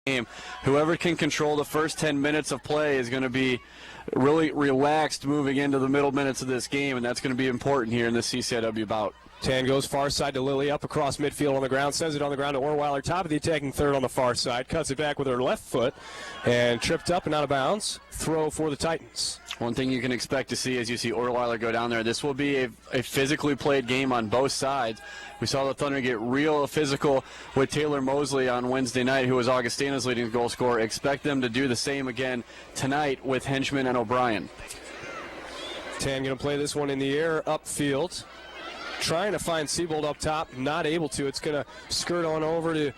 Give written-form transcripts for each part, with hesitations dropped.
game. Whoever can control the first 10 minutes of play is going to be really relaxed moving into the middle minutes of this game, and that's going to be important here in this CCIW bout. Tan goes far side to Lily, up across midfield on the ground, sends it on the ground to Orweiler, top of the attacking third on the far side, cuts it back with her left foot, and tripped up and out of bounds. Throw for the Titans. One thing you can expect to see as you see Orweiler go down there, this will be a physically played game on both sides. We saw the Thunder get real physical with Taylor Mosley on Wednesday night, who was Augustana's leading goal scorer. Expect them to do the same again tonight with Henchman and O'Brien. Tan going to play this one in the air, upfield. Trying to find Siebold up top, not able to. It's going to skirt on over to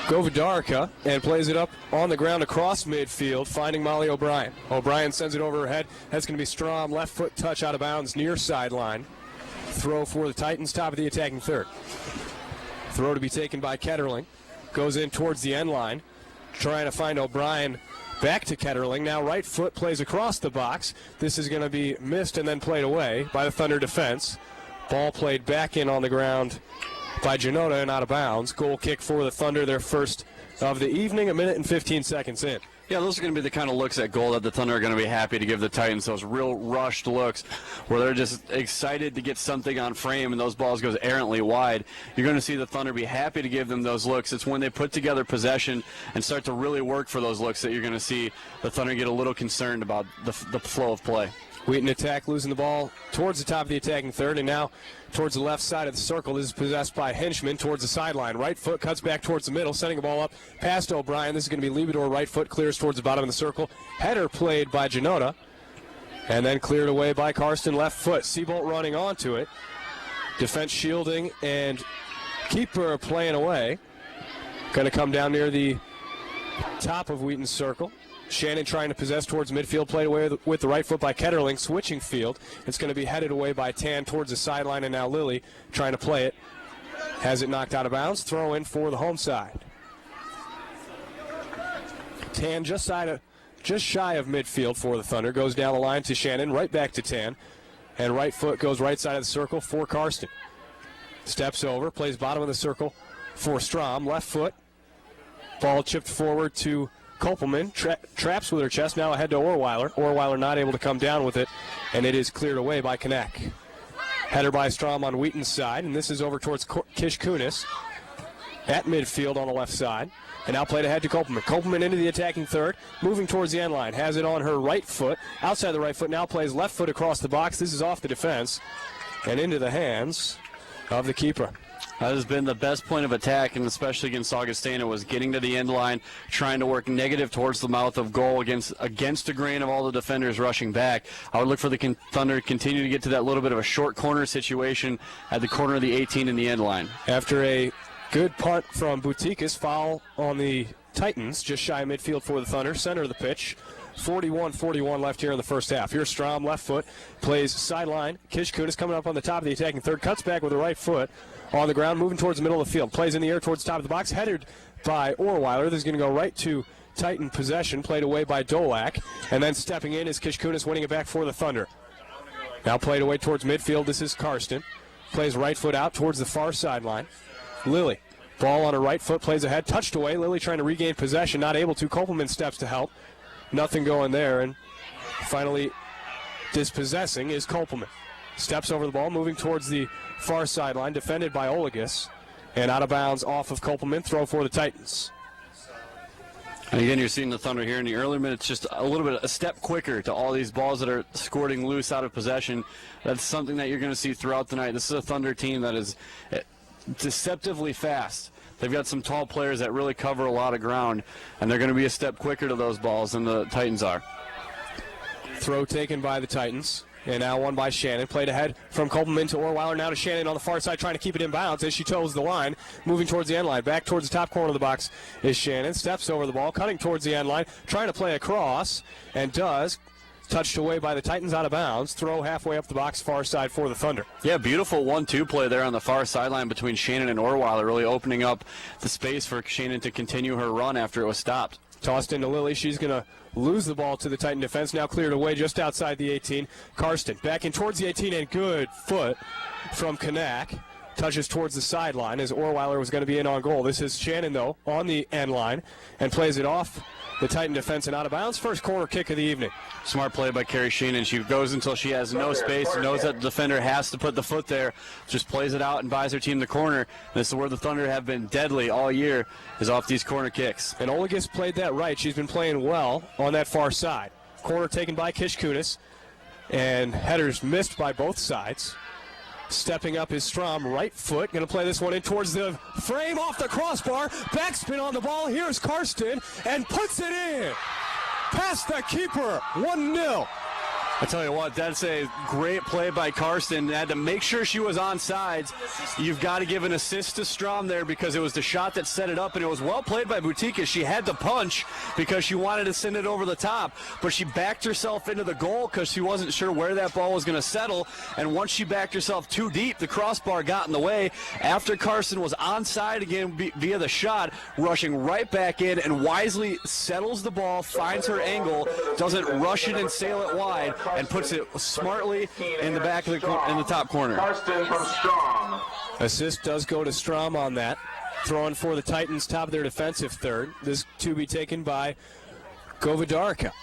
Govidarka and plays it up on the ground across midfield, finding Molly O'Brien. O'Brien sends it over her head. That's going to be Strom, left foot touch out of bounds near sideline. Throw for the Titans, top of the attacking third. Throw to be taken by Ketterling. Goes in towards the end line. Trying to find O'Brien. Back to Ketterling. Now right foot plays across the box. This is going to be missed and then played away by the Thunder defense. Ball played back in on the ground by Janota and out of bounds. Goal kick for the Thunder, their first of the evening, a minute and 15 seconds in. Yeah, those are going to be the kind of looks at goal that the Thunder are going to be happy to give the Titans, those real rushed looks where they're just excited to get something on frame and those balls goes errantly wide. You're going to see the Thunder be happy to give them those looks. It's when they put together possession and start to really work for those looks that you're going to see the Thunder get a little concerned about the flow of play. Wheaton attack, losing the ball towards the top of the attacking third, and now towards the left side of the circle. This is possessed by Henchman towards the sideline. Right foot cuts back towards the middle, sending the ball up past O'Brien. This is going to be Liebedor. Right foot clears towards the bottom of the circle. Header played by Janota, and then cleared away by Karsten. Left foot. Siebold running onto it. Defense shielding, and keeper playing away. Going to come down near the top of Wheaton's circle. Shannon trying to possess towards midfield, played away with the right foot by Ketterling, switching field. It's going to be headed away by Tan towards the sideline, and now Lily trying to play it. Has it knocked out of bounds, throw in for the home side. Tan just shy of midfield for the Thunder, goes down the line to Shannon, right back to Tan, and right foot goes right side of the circle for Karsten. Steps over, plays bottom of the circle for Strom, left foot. Ball chipped forward to Kopelman, traps with her chest, now ahead to Orweiler. Orweiler not able to come down with it, and it is cleared away by Kneck. Header by Strom on Wheaton's side, and this is over towards Kish Kunis at midfield on the left side. And now played ahead to Kopelman. Kopelman into the attacking third, moving towards the end line. Has it on her right foot, outside the right foot, now plays left foot across the box. This is off the defense and into the hands of the keeper. That has been the best point of attack, and especially against Augustana, was getting to the end line, trying to work negative towards the mouth of goal against the grain of all the defenders rushing back. I would look for the Thunder to continue to get to that little bit of a short corner situation at the corner of the 18 in the end line. After a good punt from Boutiquez, foul on the Titans, just shy of midfield for the Thunder, center of the pitch. 41-41 left here in the first half. Here's Strom, left foot, plays sideline. Kish Kunis coming up on the top of the attacking third, cuts back with the right foot on the ground, moving towards the middle of the field. Plays in the air towards the top of the box, headed by Orweiler. This is going to go right to Titan possession, played away by Dolak. And then stepping in is Kish Kunis, winning it back for the Thunder. Now played away towards midfield. This is Karsten. Plays right foot out towards the far sideline. Lily. Ball on her right foot, plays ahead, touched away. Lily trying to regain possession, not able to. Kopelman steps to help. Nothing going there, and finally dispossessing is Kopelman. Steps over the ball, moving towards the far sideline, defended by Olagus, and out of bounds off of Kopelman. Throw for the Titans. And again, you're seeing the Thunder here in the early minutes just a little bit, a step quicker to all these balls that are squirting loose out of possession. That's something that you're going to see throughout the night. This is a Thunder team that is deceptively fast. They've got some tall players that really cover a lot of ground, and they're going to be a step quicker to those balls than the Titans are. Throw taken by the Titans, and now won by Shannon. Played ahead from Kopelman to Orweiler, now to Shannon on the far side, trying to keep it in bounds as she toes the line, moving towards the end line. Back towards the top corner of the box is Shannon. Steps over the ball, cutting towards the end line, trying to play across, and does. Touched away by the Titans, out of bounds. Throw halfway up the box, far side for the Thunder. Yeah, beautiful 1-2 play there on the far sideline between Shannon and Orweiler, really opening up the space for Shannon to continue her run after it was stopped. Tossed into Lily. She's going to lose the ball to the Titan defense. Now cleared away just outside the 18. Karsten back in towards the 18, and good foot from Kanak. touches towards the sideline as Orweiler was going to be in on goal. This is Shannon, though, on the end line and plays it off the Titan defense and out of bounds. First corner kick of the evening. Smart play by Carrie Sheenan. She goes until she has no space, knows that the defender has to put the foot there, just plays it out and buys her team the corner. This is where the Thunder have been deadly all year, is off these corner kicks. And Olagus played that right. She's been playing well on that far side. Corner taken by Kish Kunis, and headers missed by both sides. Stepping up is Strom, right foot, going to play this one in towards the frame, off the crossbar, backspin on the ball. Here's Karsten, and puts it in. Past the keeper, 1-0. I tell you what, that's a great play by Karsten. Had to make sure she was on sides. You've got to give an assist to Strom there because it was the shot that set it up, and it was well played by Butika. She had to punch because she wanted to send it over the top, but she backed herself into the goal because she wasn't sure where that ball was going to settle, and once she backed herself too deep, the crossbar got in the way. After Karsten was onside again via the shot, rushing right back in and wisely settles the ball, finds her angle, doesn't rush it and sail it wide, and puts it smartly in the back of in the top corner. Assist does go to Strom on that. Throwing for the Titans, top of their defensive third. This to be taken by Govidarika.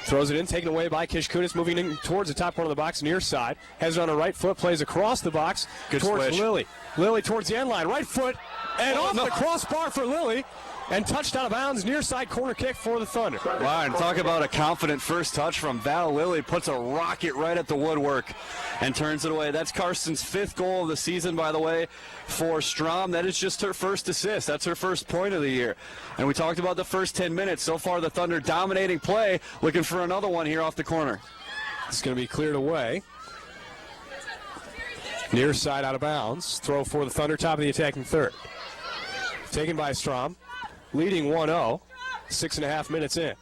Throws it in, taken away by Kish Kunis, moving in towards the top corner of the box, near side. Has it on her right foot, plays across the box towards switch. Lily. Lily towards the end line, right foot, and the crossbar for Lily. And touched out of bounds, near side corner kick for the Thunder. Wow, and talk about a confident first touch from Val Lilly. Puts a rocket right at the woodwork and turns it away. That's Karsten's 5th goal of the season, by the way, for Strom. That is just her first assist. That's her first point of the year. And we talked about the first 10 minutes. So far, the Thunder dominating play, looking for another one here off the corner. It's going to be cleared away. Near side out of bounds. Throw for the Thunder, top of the attacking third. Taken by Strom. Leading 1-0, 6.5 minutes in.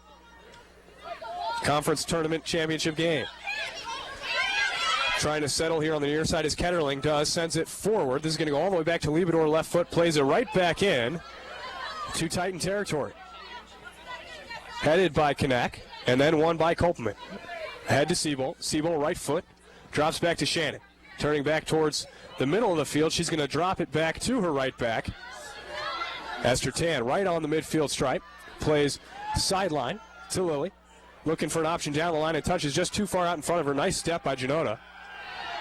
Conference tournament championship game. Trying to settle here on the near side as Ketterling does. Sends it forward. This is going to go all the way back to Liebedor, left foot. Plays it right back in to Titan territory. Headed by Kanak, and then won by Kopelman. Ahead to Siebel. Siebel, right foot. Drops back to Shannon. Turning back towards the middle of the field. She's going to drop it back to her right back. Esther Tan right on the midfield stripe. Plays sideline to Lily. Looking for an option down the line and touches just too far out in front of her. Nice step by Janota.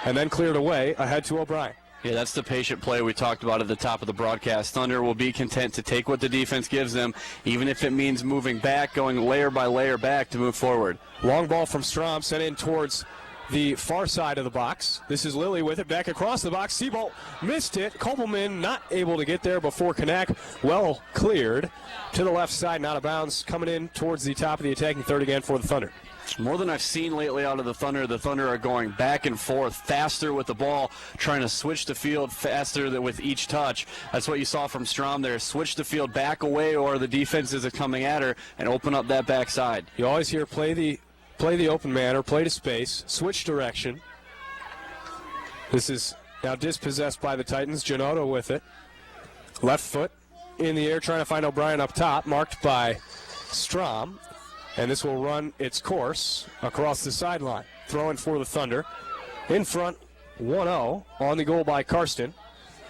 And then cleared away ahead to O'Brien. Yeah, that's the patient play we talked about at the top of the broadcast. Thunder will be content to take what the defense gives them, even if it means moving back, going layer by layer back to move forward. Long ball from Strom sent in towards the far side of the box. This is Lily with it back across the box. Siebold missed it. Kopelman not able to get there before Kanak. Well cleared to the left side, not out of bounds, coming in towards the top of the attacking third again for the Thunder. More than I've seen lately out of the Thunder are going back and forth, faster with the ball, trying to switch the field faster with each touch. That's what you saw from Strom there. Switch the field back away, or the defense is coming at her, and open up that backside. You always hear play the open man or play to space, switch direction. This is now dispossessed by the Titans. Janota with it. Left foot in the air, trying to find O'Brien up top, marked by Strom. And this will run its course across the sideline. Throwing for the Thunder. In front, 1-0 on the goal by Karsten.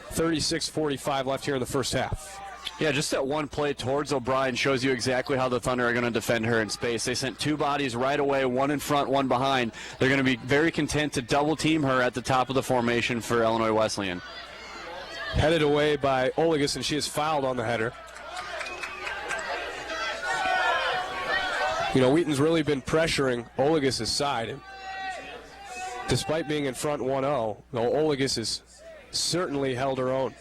36:45 left here in the first half. Yeah, just that one play towards O'Brien shows you exactly how the Thunder are going to defend her in space. They sent 2 bodies right away, one in front, one behind. They're going to be very content to double team her at the top of the formation for Illinois Wesleyan. Headed away by Olagus, and she is fouled on the header. You know, Wheaton's really been pressuring Olagus' side. And despite being in front 1-0, Olagus has certainly held her own.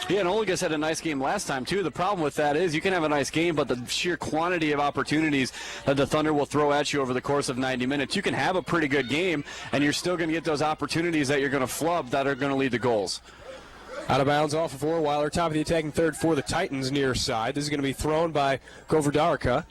Yeah, and Olagus had a nice game last time, too. The problem with that is you can have a nice game, but the sheer quantity of opportunities that the Thunder will throw at you over the course of 90 minutes, you can have a pretty good game, and you're still going to get those opportunities that you're going to flub that are going to lead to goals. Out of bounds off of Orweiler, top of the attacking third for the Titans near side. This is going to be thrown by Goverdarika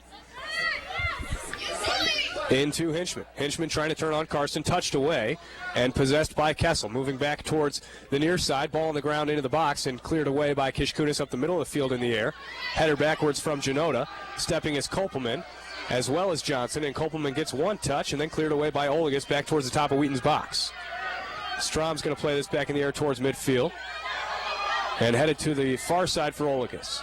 into Hinchman. Hinchman trying to turn on Karsten, touched away and possessed by Kessel. Moving back towards the near side, ball on the ground into the box and cleared away by Kishkunis up the middle of the field in the air. Header backwards from Janota. Stepping is Kopelman as well as Johnson, and Kopelman gets one touch and then cleared away by Olagus back towards the top of Wheaton's box. Strom's going to play this back in the air towards midfield. And headed to the far side for Olagus.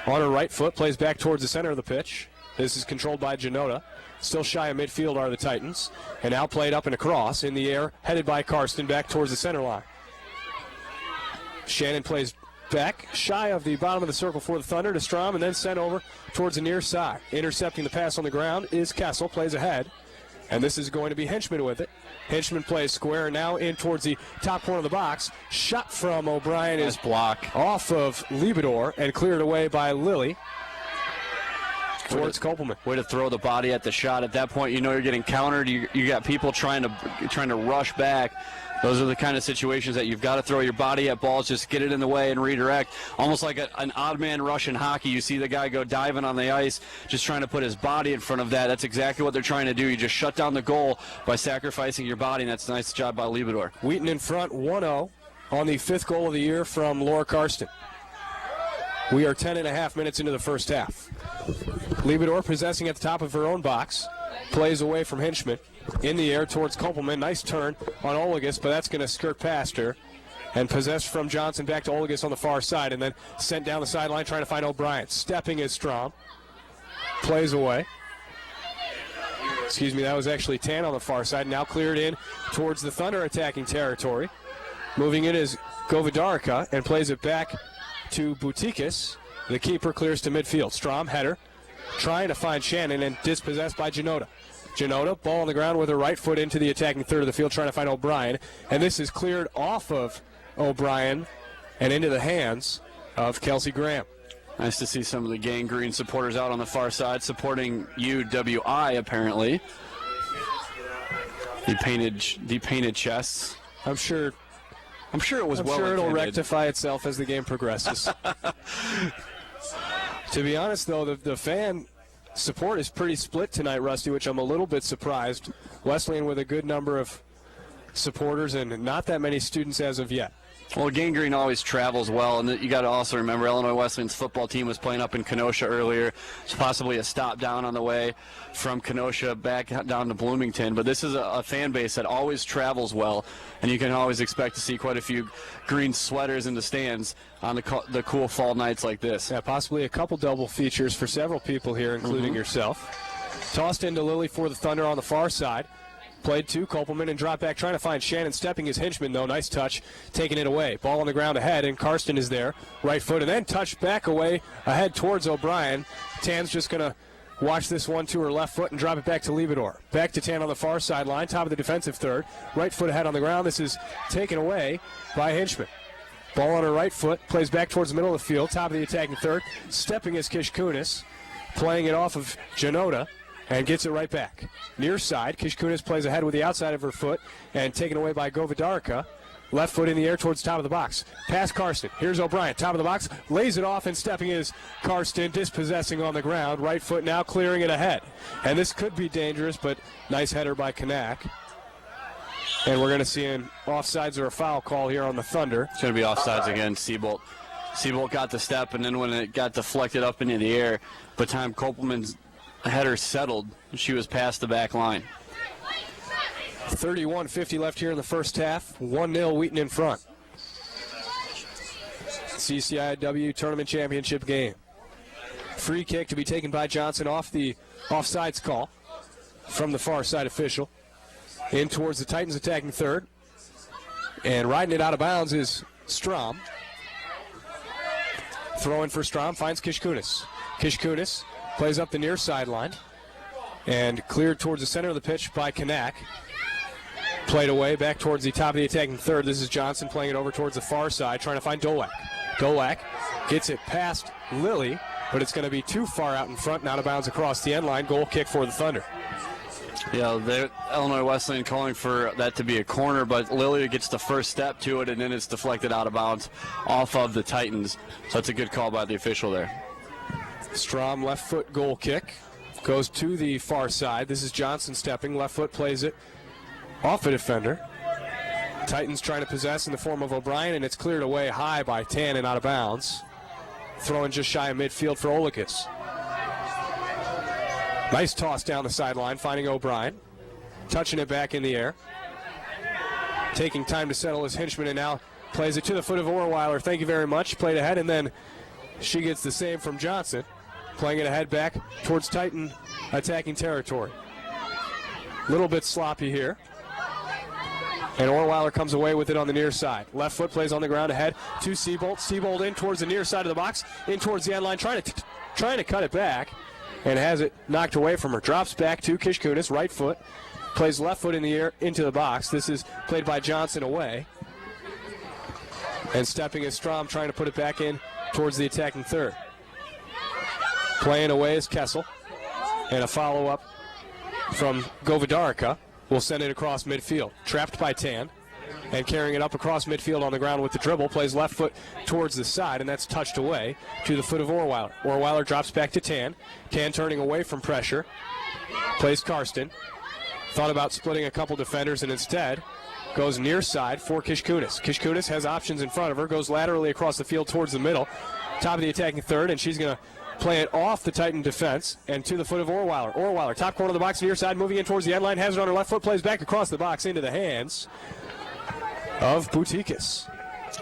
On her right foot, plays back towards the center of the pitch. This is controlled by Janota. Still shy of midfield are the Titans. And now played up and across in the air, headed by Karsten back towards the center line. Shannon plays back, shy of the bottom of the circle for the Thunder to Strom, and then sent over towards the near side. Intercepting the pass on the ground is Kessel, plays ahead. And this is going to be Henchman with it. Henchman plays square, now in towards the top corner of the box. Shot from O'Brien is block off of Liebedor and cleared away by Lilly towards Kopelman. Way to throw the body at the shot. At that point, you know you're getting countered. You got people trying to rush back. Those are the kind of situations that you've got to throw your body at balls, just get it in the way and redirect. Almost like an odd man rush in hockey. You see the guy go diving on the ice, just trying to put his body in front of that. That's exactly what they're trying to do. You just shut down the goal by sacrificing your body, and that's a nice job by Liebedor. Wheaton in front 1-0 on the 5th goal of the year from Laura Karsten. We are 10.5 minutes into the first half. Liebedor possessing at the top of her own box. Plays away from Henchman. In the air towards Kopelman. Nice turn on Olagus, but that's going to skirt past her. And possessed from Johnson back to Olagus on the far side, and then sent down the sideline trying to find O'Brien. Stepping is Strom. Plays away. That was actually Tan on the far side. Now cleared in towards the Thunder attacking territory. Moving in is Govidarica and plays it back to Boutikis. The keeper clears to midfield. Strom, header, trying to find Shannon and dispossessed by Janota. Janota, ball on the ground with her right foot into the attacking third of the field, trying to find O'Brien. And this is cleared off of O'Brien and into the hands of Kelsey Graham. Nice to see some of the Gang Green supporters out on the far side supporting UWI, apparently. The painted chests. I'm sure it was well intended. It'll rectify itself as the game progresses. To be honest, though, the fan support is pretty split tonight, Rusty, which I'm a little bit surprised. Wesleyan with a good number of supporters and not that many students as of yet. Well, Gang Green always travels well, and you got to also remember Illinois Wesleyan's football team was playing up in Kenosha earlier. It's possibly a stop down on the way from Kenosha back down to Bloomington. But this is a fan base that always travels well, and you can always expect to see quite a few green sweaters in the stands on the cool fall nights like this. Yeah, possibly a couple double features for several people here, including yourself. Tossed into Lilly for the Thunder on the far side. Played to Kopelman and drop back, trying to find Shannon. Stepping his Henchman, though. Nice touch, taking it away. Ball on the ground ahead, and Karsten is there. Right foot, and then touched back away ahead towards O'Brien. Tan's just going to watch this one to her left foot and drop it back to Liebedor. Back to Tan on the far sideline, top of the defensive third. Right foot ahead on the ground. This is taken away by Henchman. Ball on her right foot, plays back towards the middle of the field, top of the attacking third. Stepping is Kishkunis, playing it off of Janota. And gets it right back. Near side, Kishkunis plays ahead with the outside of her foot and taken away by Govidarica. Left foot in the air towards the top of the box. Pass Karsten. Here's O'Brien, top of the box. Lays it off and stepping is Karsten, dispossessing on the ground. Right foot now clearing it ahead. And this could be dangerous, but nice header by Kanak. And we're going to see an offsides or a foul call here on the Thunder. It's going to be offsides again, Seabolt. Seabolt got the step, and then when it got deflected up into the air, by the time Kopelman's header settled, she was past the back line. 31:50 left here in the first half. 1-0 Wheaton in front. CCIW Tournament Championship game. Free kick to be taken by Johnson off the offsides call from the far side official. In towards the Titans attacking third. And riding it out of bounds is Strom. Throwing for Strom, finds Kishkunis. Kishkunis plays up the near sideline and cleared towards the center of the pitch by Kanak. Played away back towards the top of the attacking third. This is Johnson playing it over towards the far side, trying to find Dolak. Dolak gets it past Lilly, but it's going to be too far out in front and out of bounds across the end line. Goal kick for the Thunder. Yeah, Illinois Wesleyan calling for that to be a corner, but Lilly gets the first step to it, and then it's deflected out of bounds off of the Titans. So that's a good call by the official there. Strom left foot goal kick. Goes to the far side. This is Johnson stepping. Left foot plays it off a defender. Titans trying to possess in the form of O'Brien, and it's cleared away high by Tan and out of bounds. Throwing just shy of midfield for Olakus. Nice toss down the sideline, finding O'Brien. Touching it back in the air. Taking time to settle his Henchman, and now Plays it to the foot of Orweiler. Thank you very much. Played ahead, and then she gets the save from Johnson. Playing it ahead back towards Titan attacking territory. A little bit sloppy here. And Orweiler comes away with it on the near side. Left foot plays on the ground ahead to Seabolt. Seabolt in towards the near side of the box, in towards the end line, trying to cut it back, and has it knocked away from her. Drops back to Kishkunis, right foot. Plays left foot in the air into the box. This is played by Johnson away. And stepping is Strom, trying to put it back in towards the attacking third. Playing away is Kessel. And a follow-up from Govidarica will send it across midfield. Trapped by Tan. And carrying it up across midfield on the ground with the dribble. Plays left foot towards the side, and that's touched away to the foot of Orweiler. Orweiler drops back to Tan. Tan turning away from pressure. Plays Karsten. Thought about splitting a couple defenders, and instead goes near side for Kishkunis. Kishkunis has options in front of her. Goes laterally across the field towards the middle. Top of the attacking third, and she's going to play it off the Titan defense and to the foot of Orweiler. Orweiler, top corner of the box, near side, moving in towards the end line, has it on her left foot, plays back across the box into the hands of Butikis.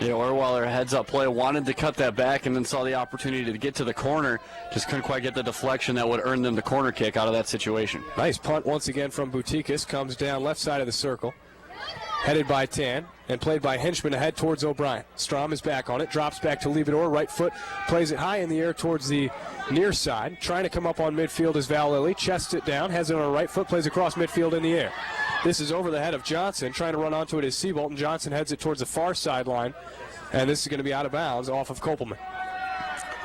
Yeah, Orweiler heads up play, wanted to cut that back, and then saw the opportunity to get to the corner. Just couldn't quite get the deflection that would earn them the corner kick out of that situation. Nice punt once again from Butikis. Comes down left side of the circle. Headed by Tan and played by Henchman ahead towards O'Brien. Strom is back on it, drops back to Leibador, right foot, plays it high in the air towards the near side. Trying to come up on midfield is Val Lilly, chests it down, has it on her right foot, plays across midfield in the air. This is over the head of Johnson, trying to run onto it is Seabolt, and Johnson heads it towards the far sideline, and this is going to be out of bounds off of Kopelman.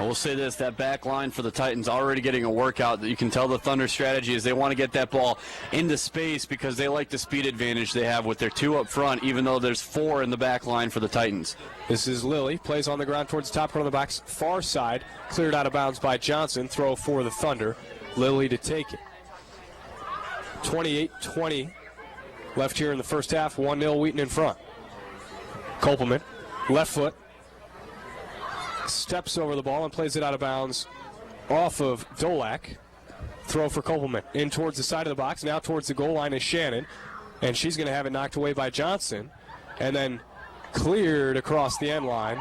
I will say this, that back line for the Titans already getting a workout. You can tell the Thunder strategy is they want to get that ball into space because they like the speed advantage they have with their two up front, even though there's four in the back line for the Titans. This is Lilly, plays on the ground towards the top corner of the box, far side, cleared out of bounds by Johnson, throw for the Thunder. Lilly to take it. 28-20 left here in the first half, 1-0 Wheaton in front. Kopelman, left foot, steps over the ball and plays it out of bounds off of Dolak. Throw for Kopelman. In towards the side of the box. Now towards the goal line is Shannon. And she's going to have it knocked away by Johnson. And then cleared across the end line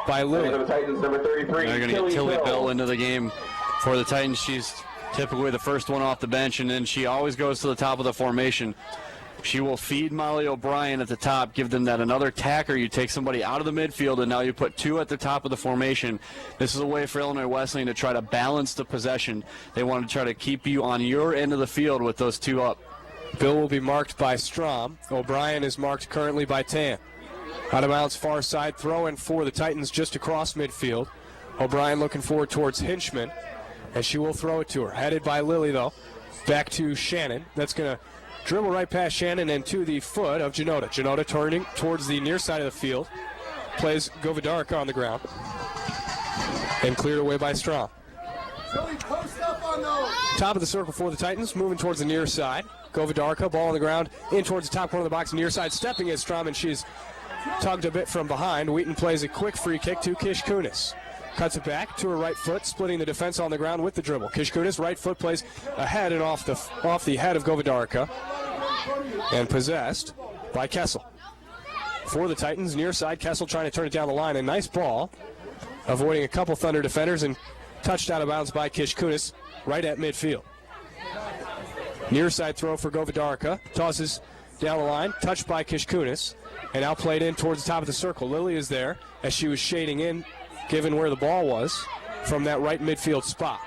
by Lilly. The Titans, number 33. They're going to get Tilly Bell into the game for the Titans. She's typically the first one off the bench, and then she always goes to the top of the formation. She will feed Molly O'Brien at the top, give them that another tacker. You take somebody out of the midfield, and now you put two at the top of the formation. This is a way for Illinois Wesleyan to try to balance the possession. They want to try to keep you on your end of the field with those two up. Bill will be marked by Strom. O'Brien is marked currently by Tan. Out of bounds, far side, throw in for the Titans just across midfield. O'Brien looking forward towards Hinchman, and she will throw it to her. Headed by Lilly, though. Back to Shannon. That's going to dribble right past Shannon and to the foot of Janota. Janota turning towards the near side of the field. Plays Govidarica on the ground. And cleared away by Strom. Top of the circle for the Titans, moving towards the near side. Govidarica, ball on the ground, in towards the top corner of the box, near side, stepping is Strom, and she's tugged a bit from behind. Wheaton plays a quick free kick to Kishkunis. Cuts it back to her right foot, splitting the defense on the ground with the dribble. Kishkunis, right foot, plays ahead and off the head of Govidarica. And possessed by Kessel. For the Titans, near side, Kessel trying to turn it down the line. A nice ball, avoiding a couple Thunder defenders, and touched out of bounds by Kishkunis right at midfield. Near side throw for Govidarica. Tosses down the line, touched by Kishkunis, and now played in towards the top of the circle. Lilly is there as she was shading in, given where the ball was from that right midfield spot.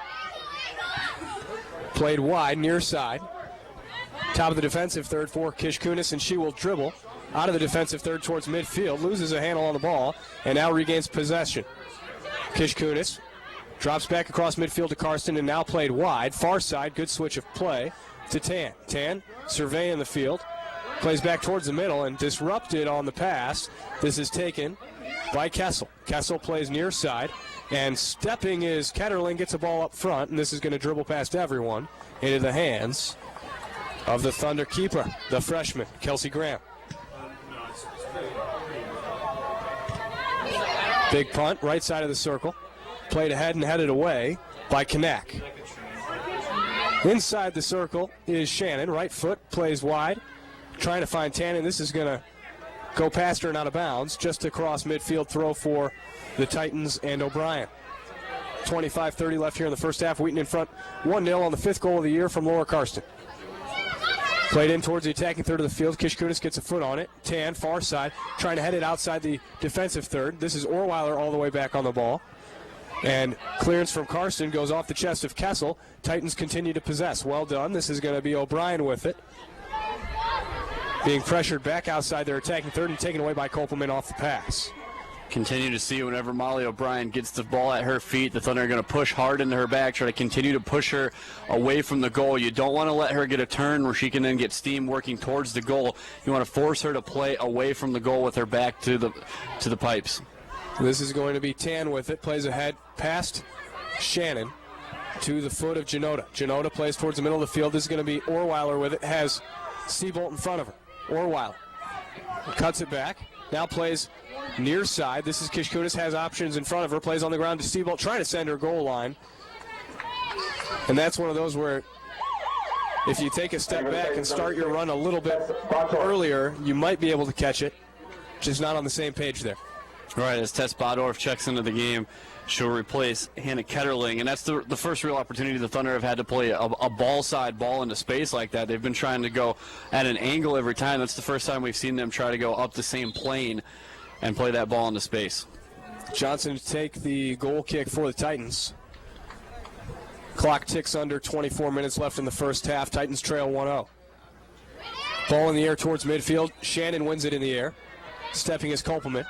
Played wide, near side. Top of the defensive third for Kishkunis, and she will dribble out of the defensive third towards midfield, loses a handle on the ball, and now regains possession. Kishkunis drops back across midfield to Karsten, and now played wide. Far side, good switch of play to Tan. Tan surveying the field, plays back towards the middle, and disrupted on the pass. This is taken by Kessel. Kessel plays near side, and stepping is Ketterling, gets a ball up front, and this is going to dribble past everyone into the hands of the Thunder keeper, the freshman, Kelsey Graham. Big punt, right side of the circle. Played ahead and headed away by Kanak. Inside the circle is Shannon. Right foot plays wide, trying to find Tannen. This is going to go past her and out of bounds. Just across midfield, throw for the Titans and O'Brien. 25-30 left here in the first half. Wheaton in front 1-0 on the 5th goal of the year from Lower Karsten. Played in towards the attacking third of the field. Kishkunis gets a foot on it. Tan, far side, trying to head it outside the defensive third. This is Orweiler all the way back on the ball. And clearance from Karsten goes off the chest of Kessel. Titans continue to possess. Well done. This is going to be O'Brien with it. Being pressured back outside their attacking third and taken away by Kopelman off the pass. Continue to see whenever Molly O'Brien gets the ball at her feet, the Thunder are going to push hard into her back, try to continue to push her away from the goal. You don't want to let her get a turn where she can then get steam working towards the goal. You want to force her to play away from the goal with her back to the pipes. This is going to be Tan with it, plays ahead past Shannon to the foot of Janota. Janota plays towards the middle of the field. This is going to be Orweiler with it, has Seabolt in front of her. Orweiler cuts it back, now plays near side. This is Kishkunis, has options in front of her, plays on the ground to Seabolt, trying to send her goal line. And that's one of those where if you take a step back and start your run a little bit earlier, you might be able to catch it. Just not on the same page there. Right, as Tess Bodorf checks into the game, she'll replace Hannah Ketterling. And that's the first real opportunity the Thunder have had to play a ball side ball into space like that. They've been trying to go at an angle every time. That's the first time we've seen them try to go up the same plane and play that ball into space. Johnson to take the goal kick for the Titans. Clock ticks under 24 minutes left in the first half. Titans trail 1-0. Ball in the air towards midfield. Shannon wins it in the air. Stepping is Kopelman.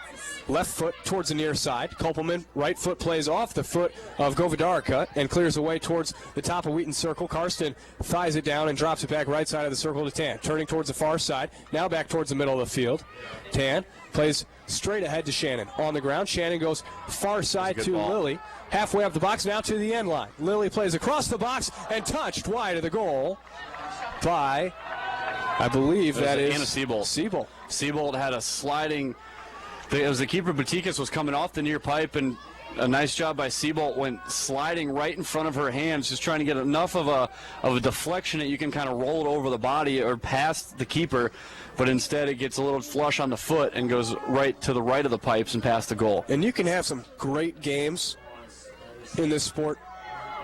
Left foot towards the near side. Kopelman, right foot plays off the foot of Govidarica and clears away towards the top of Wheaton's circle. Karsten thighs it down and drops it back right side of the circle to Tan. Turning towards the far side, now back towards the middle of the field. Tan plays straight ahead to Shannon. On the ground, Shannon goes far side to Lily. Halfway up the box, now to the end line. Lily plays across the box and touched wide of the goal by, I believe that is Anna Seabolt. Seabolt had a sliding. It was the keeper, Butikas, was coming off the near pipe, and a nice job by Seabolt went sliding right in front of her hands, just trying to get enough of a deflection that you can kind of roll it over the body or past the keeper, but instead it gets a little flush on the foot and goes right to the right of the pipes and past the goal. And you can have some great games in this sport,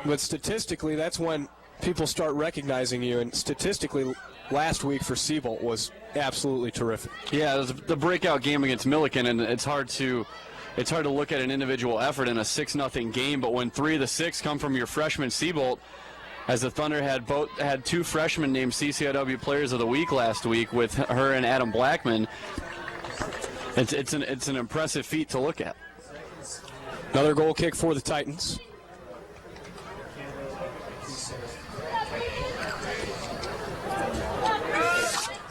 but statistically that's when people start recognizing you, and statistically last week for Seabolt was absolutely terrific. Yeah, it was the breakout game against Milliken, and it's hard to look at an individual effort in a 6-0 game, but when 3 of the 6 come from your freshman Seabolt, as the Thunder had 2 freshmen named CCIW Players of the Week last week with her and Adam Blackman, it's an impressive feat to look at. Another goal kick for the Titans.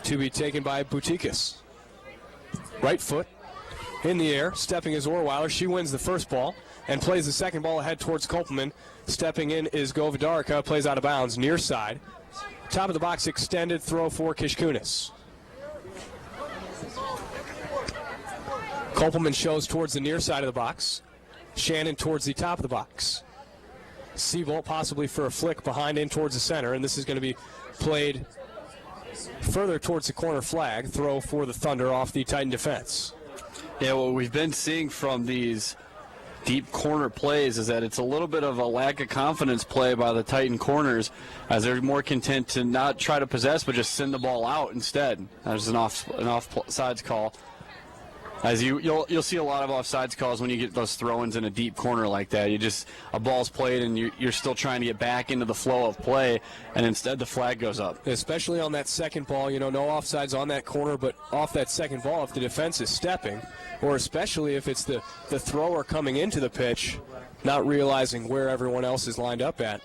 To be taken by Butikas. Right foot in the air, stepping is Orweiler. She wins the first ball and plays the second ball ahead towards Kopelman. Stepping in is Govidarica, plays out of bounds, near side. Top of the box extended throw for Kishkunis. Kopelman shows towards the near side of the box. Shannon towards the top of the box. Seabolt possibly for a flick behind in towards the center, and this is going to be played further towards the corner flag. Throw for the Thunder off the Titan defense. Yeah, what we've been seeing from these deep corner plays is that it's a little bit of a lack of confidence play by the Titan corners, as they're more content to not try to possess but just send the ball out instead. There's an offsides call. As you'll see a lot of offsides calls when you get those throw-ins in a deep corner like that. A ball's played and you're still trying to get back into the flow of play, and instead the flag goes up. Especially on that second ball, no offsides on that corner, but off that second ball, if the defense is stepping, or especially if it's the thrower coming into the pitch, not realizing where everyone else is lined up at.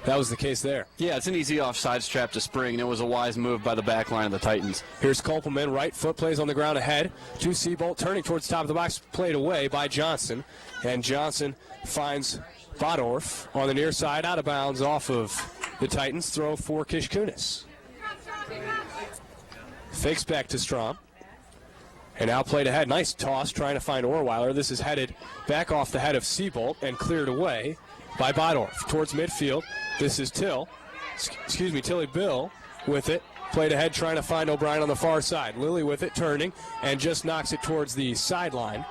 That was the case there. Yeah, it's an easy offsides trap to spring, and it was a wise move by the back line of the Titans. Here's Kopelman, right foot plays on the ground ahead to Seabolt, turning towards the top of the box, played away by Johnson. And Johnson finds Bodorf on the near side, out of bounds off of the Titans. Throw for Kishkunis. Fakes back to Strom. And now played ahead. Nice toss trying to find Orweiler. This is headed back off the head of Seabolt and cleared away by Bodorf towards midfield. This is Tilly Bill with it. Played ahead trying to find O'Brien on the far side. Lilly with it, turning, and just knocks it towards the sideline.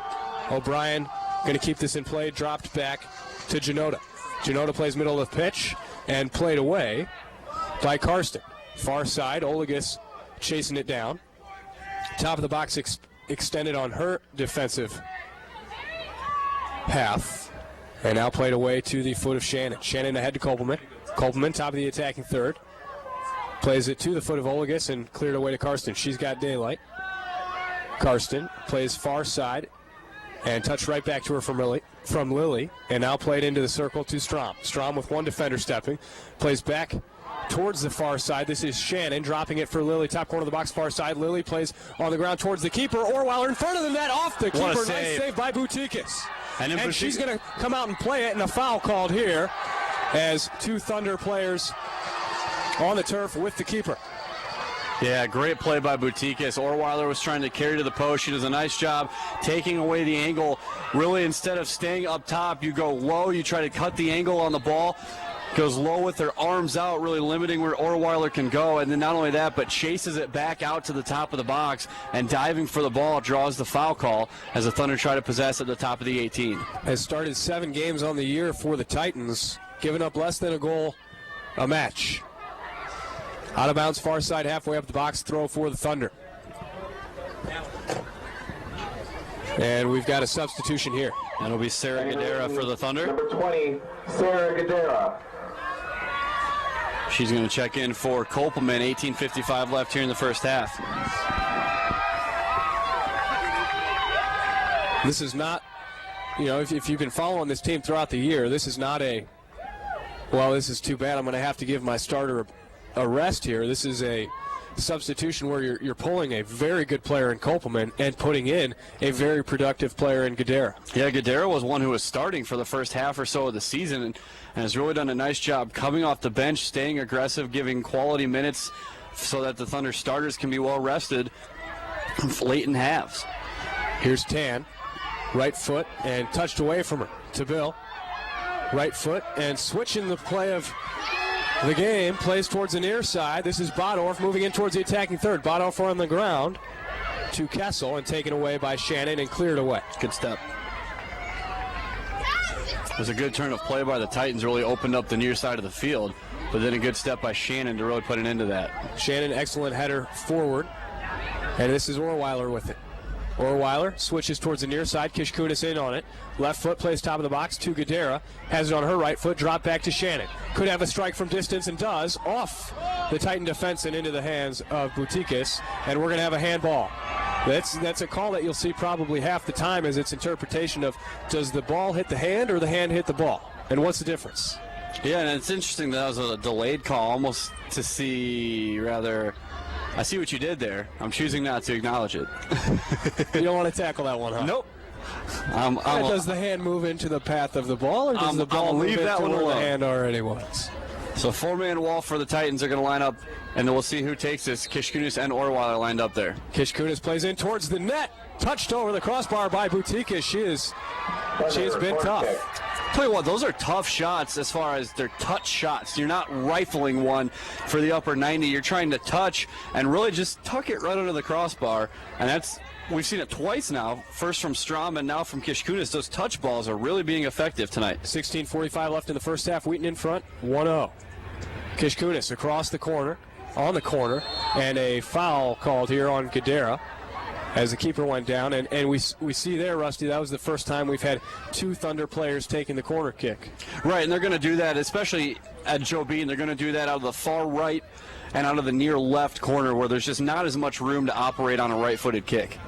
O'Brien going to keep this in play, dropped back to Janota. Janota plays middle of the pitch and played away by Karsten. Far side, Olagus chasing it down. Top of the box extended on her defensive path. And now played away to the foot of Shannon. Shannon ahead to Kopelman. Kopelman, top of the attacking third. Plays it to the foot of Olagus and cleared away to Karsten. She's got daylight. Karsten plays far side and touched right back to her from Lilly. And now played into the circle to Strom. Strom with one defender stepping. Plays back towards the far side. This is Shannon dropping it for Lilly. Top corner of the box, far side. Lilly plays on the ground towards the keeper. Orweiler in front of the net, off the keeper. Nice save by Butikis. And she's going to come out and play it, and a foul called here as two Thunder players on the turf with the keeper. Yeah, great play by Butikis. Orweiler was trying to carry to the post. She does a nice job taking away the angle. Really, instead of staying up top, you go low. You try to cut the angle on the ball. Goes low with her arms out, really limiting where Orweiler can go. And then not only that, but chases it back out to the top of the box and diving for the ball, draws the foul call as the Thunder try to possess at the top of the 18. Has started 7 games on the year for the Titans, giving up less than a goal a match. Out of bounds, far side, halfway up the box, throw for the Thunder. And we've got a substitution here. That'll be Sarah Gadara for the Thunder. Number 20, Sarah Gadara. She's going to check in for Kopelman. 18:55 left here in the first half. This is not, if you've been following this team throughout the year, this is not this is too bad. I'm going to have to give my starter a rest here. This is a substitution where you're pulling a very good player in Kopelman and putting in a very productive player in Gadara. Yeah, Gadara was one who was starting for the first half or so of the season and has really done a nice job coming off the bench, staying aggressive, giving quality minutes so that the Thunder starters can be well rested late in halves. Here's Tan, right foot, and touched away from her to Bill. Right foot, and switching the play of the game, plays towards the near side. This is Bodorf moving in towards the attacking third. Bodorf on the ground to Kessel and taken away by Shannon and cleared away. Good step. It was a good turn of play by the Titans, really opened up the near side of the field, but then a good step by Shannon to really put an end to that. Shannon, excellent header forward, and this is Orweiler with it. Orweiler switches towards the near side. Kishkunis in on it. Left foot plays top of the box to Gadara. Has it on her right foot. Drop back to Shannon. Could have a strike from distance and does. Off the Titan defense and into the hands of Butikis. And we're going to have a handball. That's a call that you'll see probably half the time as its interpretation of does the ball hit the hand or the hand hit the ball? And what's the difference? Yeah, and it's interesting that was a delayed call almost to see rather... I see what you did there. I'm choosing not to acknowledge it. You don't want to tackle that one, huh? Nope. Does the hand move into the path of the ball, or does the ball move into where the hand already was? So 4-man wall for the Titans are going to line up, and then we'll see who takes this. Kishkunis and Orweiler lined up there. Kishkunis plays in towards the net. Touched over the crossbar by Butikis. She has been tough. Tell you what, those are tough shots as far as they're touch shots. You're not rifling one for the upper 90. You're trying to touch and really just tuck it right under the crossbar. And we've seen it twice now, first from Strom and now from Kishkunis. Those touch balls are really being effective tonight. 16:45 left in the first half. Wheaton in front, 1-0. Kishkunis across the corner, on the corner, and a foul called here on Gadara as the keeper went down. And we see there, Rusty, that was the first time we've had two Thunder players taking the corner kick. Right, and they're going to do that, especially at Joe Bean. They're going to do that out of the far right and out of the near left corner where there's just not as much room to operate on a right-footed kick.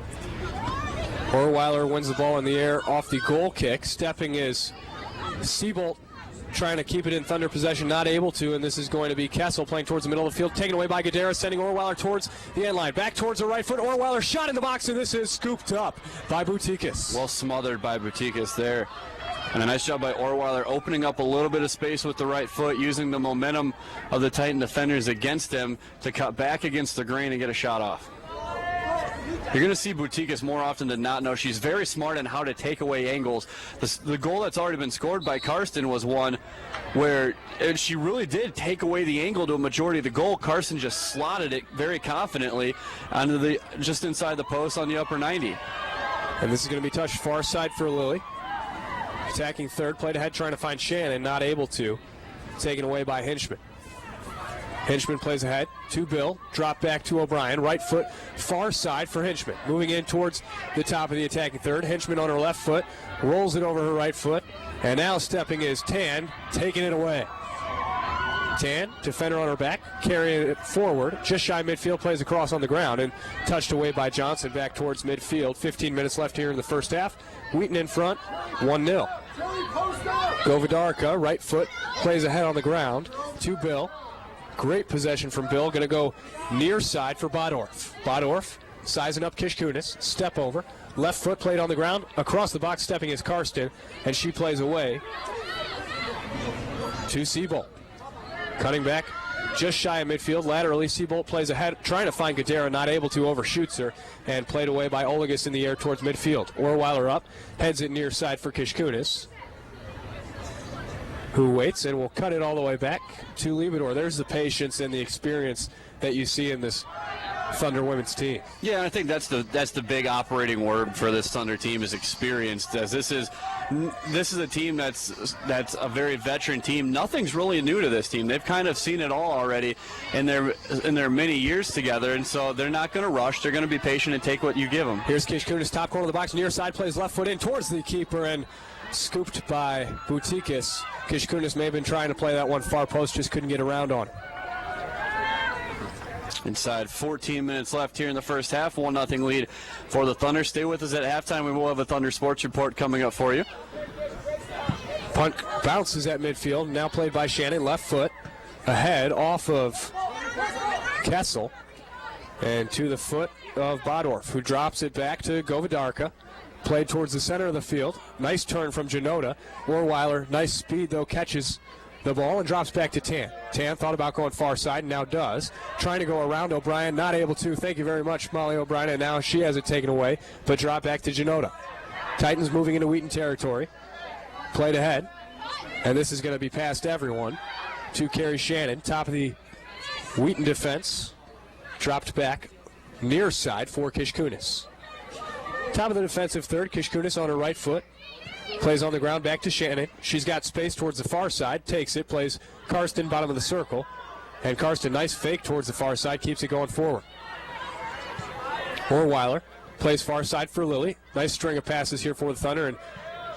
Orweiler wins the ball in the air off the goal kick. Stepping is Siebold, trying to keep it in Thunder possession, not able to, and this is going to be Kessel playing towards the middle of the field, taken away by Gadara, sending Orweiler towards the end line. Back towards the right foot, Orweiler shot in the box, and this is scooped up by Butikis. Well smothered by Butikis there. And a nice job by Orweiler opening up a little bit of space with the right foot, using the momentum of the Titan defenders against him to cut back against the grain and get a shot off. You're going to see Boutiquez more often than not. No, she's very smart in how to take away angles. The goal that's already been scored by Karsten was one where she really did take away the angle to a majority of the goal. Karsten just slotted it very confidently onto just inside the post on the upper 90. And this is going to be touched far side for Lily. Attacking third, played ahead, trying to find Shannon, not able to. Taken away by Hinchman. Hinchman plays ahead to Bill, drop back to O'Brien, right foot, far side for Hinchman. Moving in towards the top of the attacking third. Hinchman on her left foot, rolls it over her right foot, and now stepping is Tan, taking it away. Tan, defender on her back, carrying it forward, just shy midfield, plays across on the ground, and touched away by Johnson back towards midfield. 15 minutes left here in the first half. Wheaton in front, 1-0. Govidarka, right foot, plays ahead on the ground to Bill. Great possession from Bill. Going to go near side for Bodorf. Bodorf sizing up Kishkunis. Step over. Left foot played on the ground. Across the box stepping is Karsten. And she plays away to Seabolt. Cutting back just shy of midfield. Laterally, Seabolt plays ahead. Trying to find Gadara. Not able to. Overshoots her. And played away by Olagus in the air towards midfield. Orweiler up. Heads it near side for Kishkunis, who waits and will cut it all the way back to Liebedor. There's the patience and the experience that you see in this Thunder women's team. Yeah, I think that's the big operating word for this Thunder team is experienced. As this is a team that's a very veteran team. Nothing's really new to this team. They've kind of seen it all already in their many years together, and so they're not going to rush. They're going to be patient and take what you give them. Here's Kishkunis, top corner of the box, near side, plays left foot in towards the keeper and scooped by Boutiquez. Kishkunis may have been trying to play that one far post, just couldn't get around on it. Inside 14 minutes left here in the first half. 1-0 lead for the Thunder. Stay with us at halftime. We will have a Thunder Sports Report coming up for you. Punt bounces at midfield. Now played by Shannon. Left foot ahead off of Kessel. And to the foot of Bodorf, who drops it back to Govidarka. Played towards the center of the field. Nice turn from Janota. Orweiler, nice speed, though, catches the ball and drops back to Tan. Tan thought about going far side and now does. Trying to go around O'Brien, not able to. Thank you very much, Molly O'Brien, and now she has it taken away, but drop back to Janota. Titans moving into Wheaton territory. Played ahead, and this is going to be past everyone to Carrie Shannon. Top of the Wheaton defense. Dropped back near side for Kishkunis. Top of the defensive third, Kishkunis on her right foot. Plays on the ground back to Shannon. She's got space towards the far side. Takes it, plays Karsten bottom of the circle. And Karsten, nice fake towards the far side, keeps it going forward. Orweiler plays far side for Lily. Nice string of passes here for the Thunder, and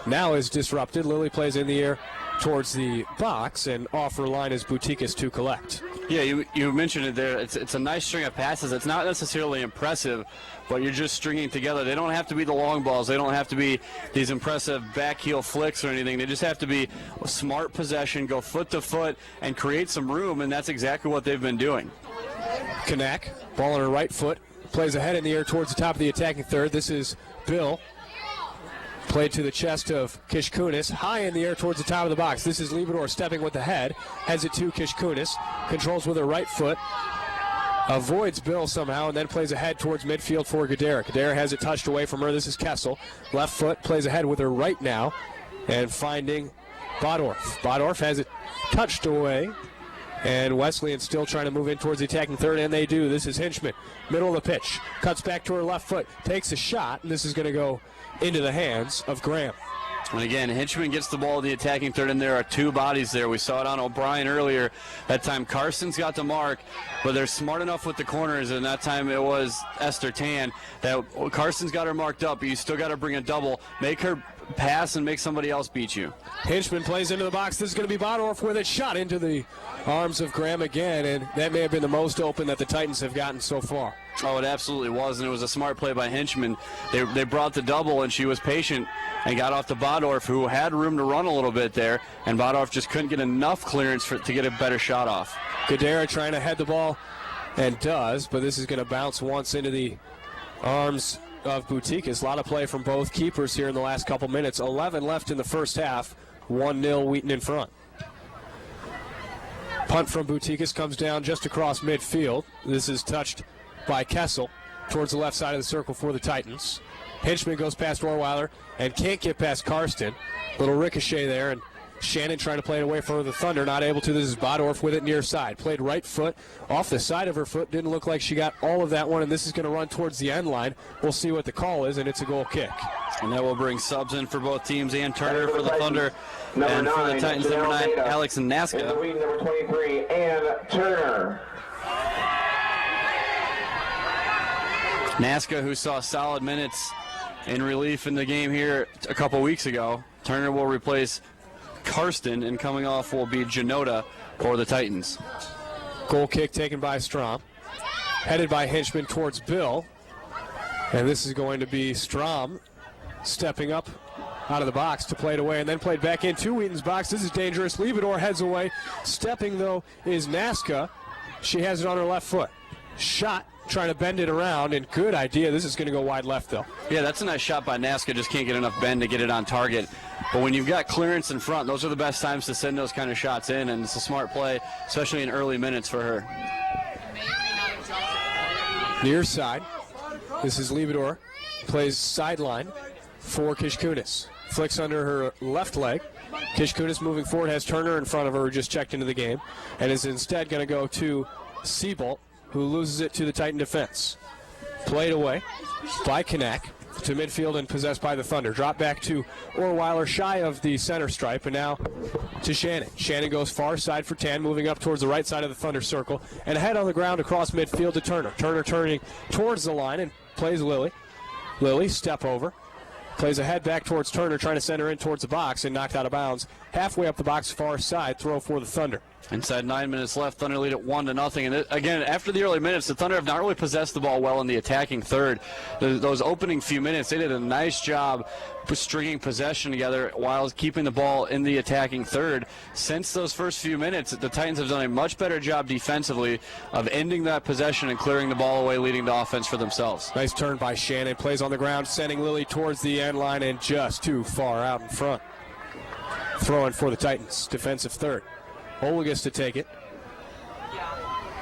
now is disrupted. Lily plays in the air towards the box, and off her line is Boutiquez to collect. Yeah, you mentioned it there. It's a nice string of passes. It's not necessarily impressive, but you're just stringing together. They don't have to be the long balls. They don't have to be these impressive back heel flicks or anything. They just have to be a smart possession, go foot to foot, and create some room, and that's exactly what they've been doing. Kanak, ball on her right foot, plays ahead in the air towards the top of the attacking third. This is Bill. Played to the chest of Kishkunis, high in the air towards the top of the box. This is Liebedor stepping with the head, heads it to Kishkunis, controls with her right foot, avoids Bill somehow, and then plays ahead towards midfield for Gadara. Gadara has it touched away from her. This is Kessel. Left foot, plays ahead with her right now, and finding Bodorf. Bodorf has it touched away, and Wesleyan still trying to move in towards the attacking third, and they do. This is Hinchman, middle of the pitch, cuts back to her left foot, takes a shot, and this is going to go into the hands of Graham. And again, Hinchman gets the ball in the attacking third, and there are two bodies there. We saw it on O'Brien earlier. That time Carson's got the mark, but they're smart enough with the corners, and that time it was Esther Tan. That Carson's got her marked up, but you still got to bring a double. Make her pass and make somebody else beat you. Hinchman plays into the box. This is going to be Bodorf with it. Shot into the arms of Graham again, and that may have been the most open that the Titans have gotten so far. Oh, it absolutely was, and it was a smart play by Hinchman. They brought the double, and she was patient and got off to Bodorf, who had room to run a little bit there, and Bodorf just couldn't get enough clearance to get a better shot off. Gadara trying to head the ball, and does, but this is going to bounce once into the arms of Boutiquez. A lot of play from both keepers here in the last couple minutes. 11 left in the first half. 1-0 Wheaton in front. Punt from Boutiquez comes down just across midfield. This is touched by Kessel. towards the left side of the circle for the Titans. Hinchman goes past Orweiler and can't get past Karsten. Little ricochet there, and Shannon trying to play it away for the Thunder, not able to. This is Bodorf with it near side. Played right foot off the side of her foot. Didn't look like she got all of that one, and this is going to run towards the end line. We'll see what the call is, and it's a goal kick. And that will bring subs in for both teams. Ann Turner for the Thunder, and for the Titans, number 9, Alex Naska. And the Wheaton, number 23, Ann Turner. Naska, who saw solid minutes in relief in the game here a couple weeks ago. Turner will replace Karsten, and coming off will be Janota for the Titans. Goal kick taken by Strom. Headed by Hinchman towards Bill. And this is going to be Strom stepping up out of the box to play it away, and then played back into Wheaton's box. This is dangerous. Liebedor heads away. Stepping, though, is Naska. She has it on her left foot. Shot, trying to bend it around, and good idea. This is going to go wide left, though. Yeah, that's a nice shot by Naska. Just can't get enough bend to get it on target. But when you've got clearance in front, those are the best times to send those kind of shots in, and it's a smart play, especially in early minutes for her. Near side. This is Liebedor. Plays sideline for Kishkunis. Flicks under her left leg. Kishkunis moving forward, has Turner in front of her, who just checked into the game, and is instead going to go to Siebold, who loses it to the Titan defense. Played away by Kanak to midfield and possessed by the Thunder. Drop back to Orweiler, shy of the center stripe, and now to Shannon. Shannon goes far side for 10, moving up towards the right side of the Thunder circle, and ahead on the ground across midfield to Turner. Turner turning towards the line and plays Lily. Lily, step over. Plays ahead back towards Turner, trying to send her in towards the box, and knocked out of bounds. Halfway up the box, far side, throw for the Thunder. Inside 9 minutes left, Thunder lead at 1-0. And again, after the early minutes, the Thunder have not really possessed the ball well in the attacking third. Those opening few minutes, they did a nice job stringing possession together while keeping the ball in the attacking third. Since those first few minutes, the Titans have done a much better job defensively of ending that possession and clearing the ball away, leading to offense for themselves. Nice turn by Shannon. Plays on the ground, sending Lily towards the end line and just too far out in front. Throwing for the Titans, defensive third. Olagus to take it.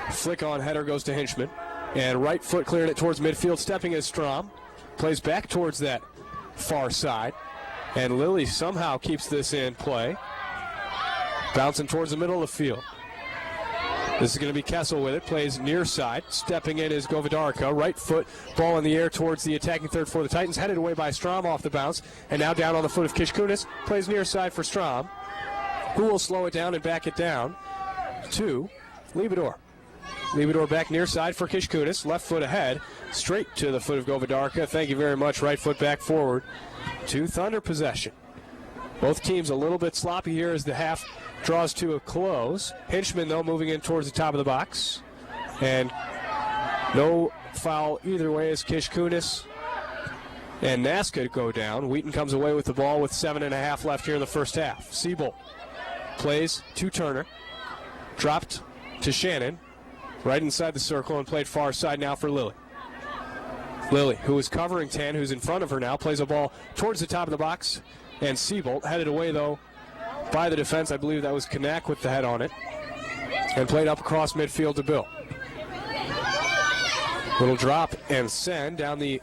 Flick on header goes to Hinchman. And right foot cleared it towards midfield. Stepping is Strom. Plays back towards that far side. And Lily somehow keeps this in play. Bouncing towards the middle of the field. This is going to be Kessel with it. Plays near side. Stepping in is Govidarka. Right foot, ball in the air towards the attacking third for the Titans. Headed away by Strom off the bounce. And now down on the foot of Kishkunis. Plays near side for Strom, who will slow it down and back it down to Liebedor. Liebedor back near side for Kishkunis. Left foot ahead. Straight to the foot of Govidarka. Thank you very much. Right foot back forward to Thunder possession. Both teams a little bit sloppy here as the half draws to a close. Hinchman, though, moving in towards the top of the box. And no foul either way as Kishkunis and Naska go down. Wheaton comes away with the ball with 7.5 left here in the first half. Siebold plays to Turner. Dropped to Shannon. Right inside the circle and played far side now for Lily. Lily, who is covering Tan, who's in front of her now, plays a ball towards the top of the box. And Siebold headed away, though, by the defense. I believe that was Kanak with the head on it. And played up across midfield to Bill. Little drop and send down the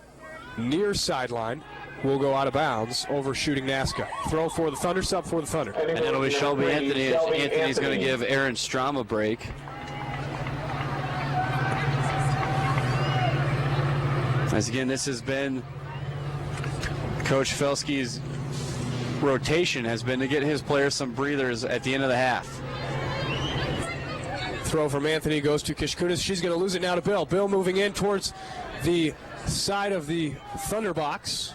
near sideline. Will go out of bounds, overshooting Naska. Throw for the Thunder, sub for the Thunder. And it'll be Shelby Anthony. Anthony's going to give Aaron Strom a break. As again, this has been Coach Felske's rotation, has been to get his players some breathers at the end of the half. Throw from Anthony goes to Kishkunis. She's going to lose it now to Bill. Bill moving in towards the side of the Thunder box.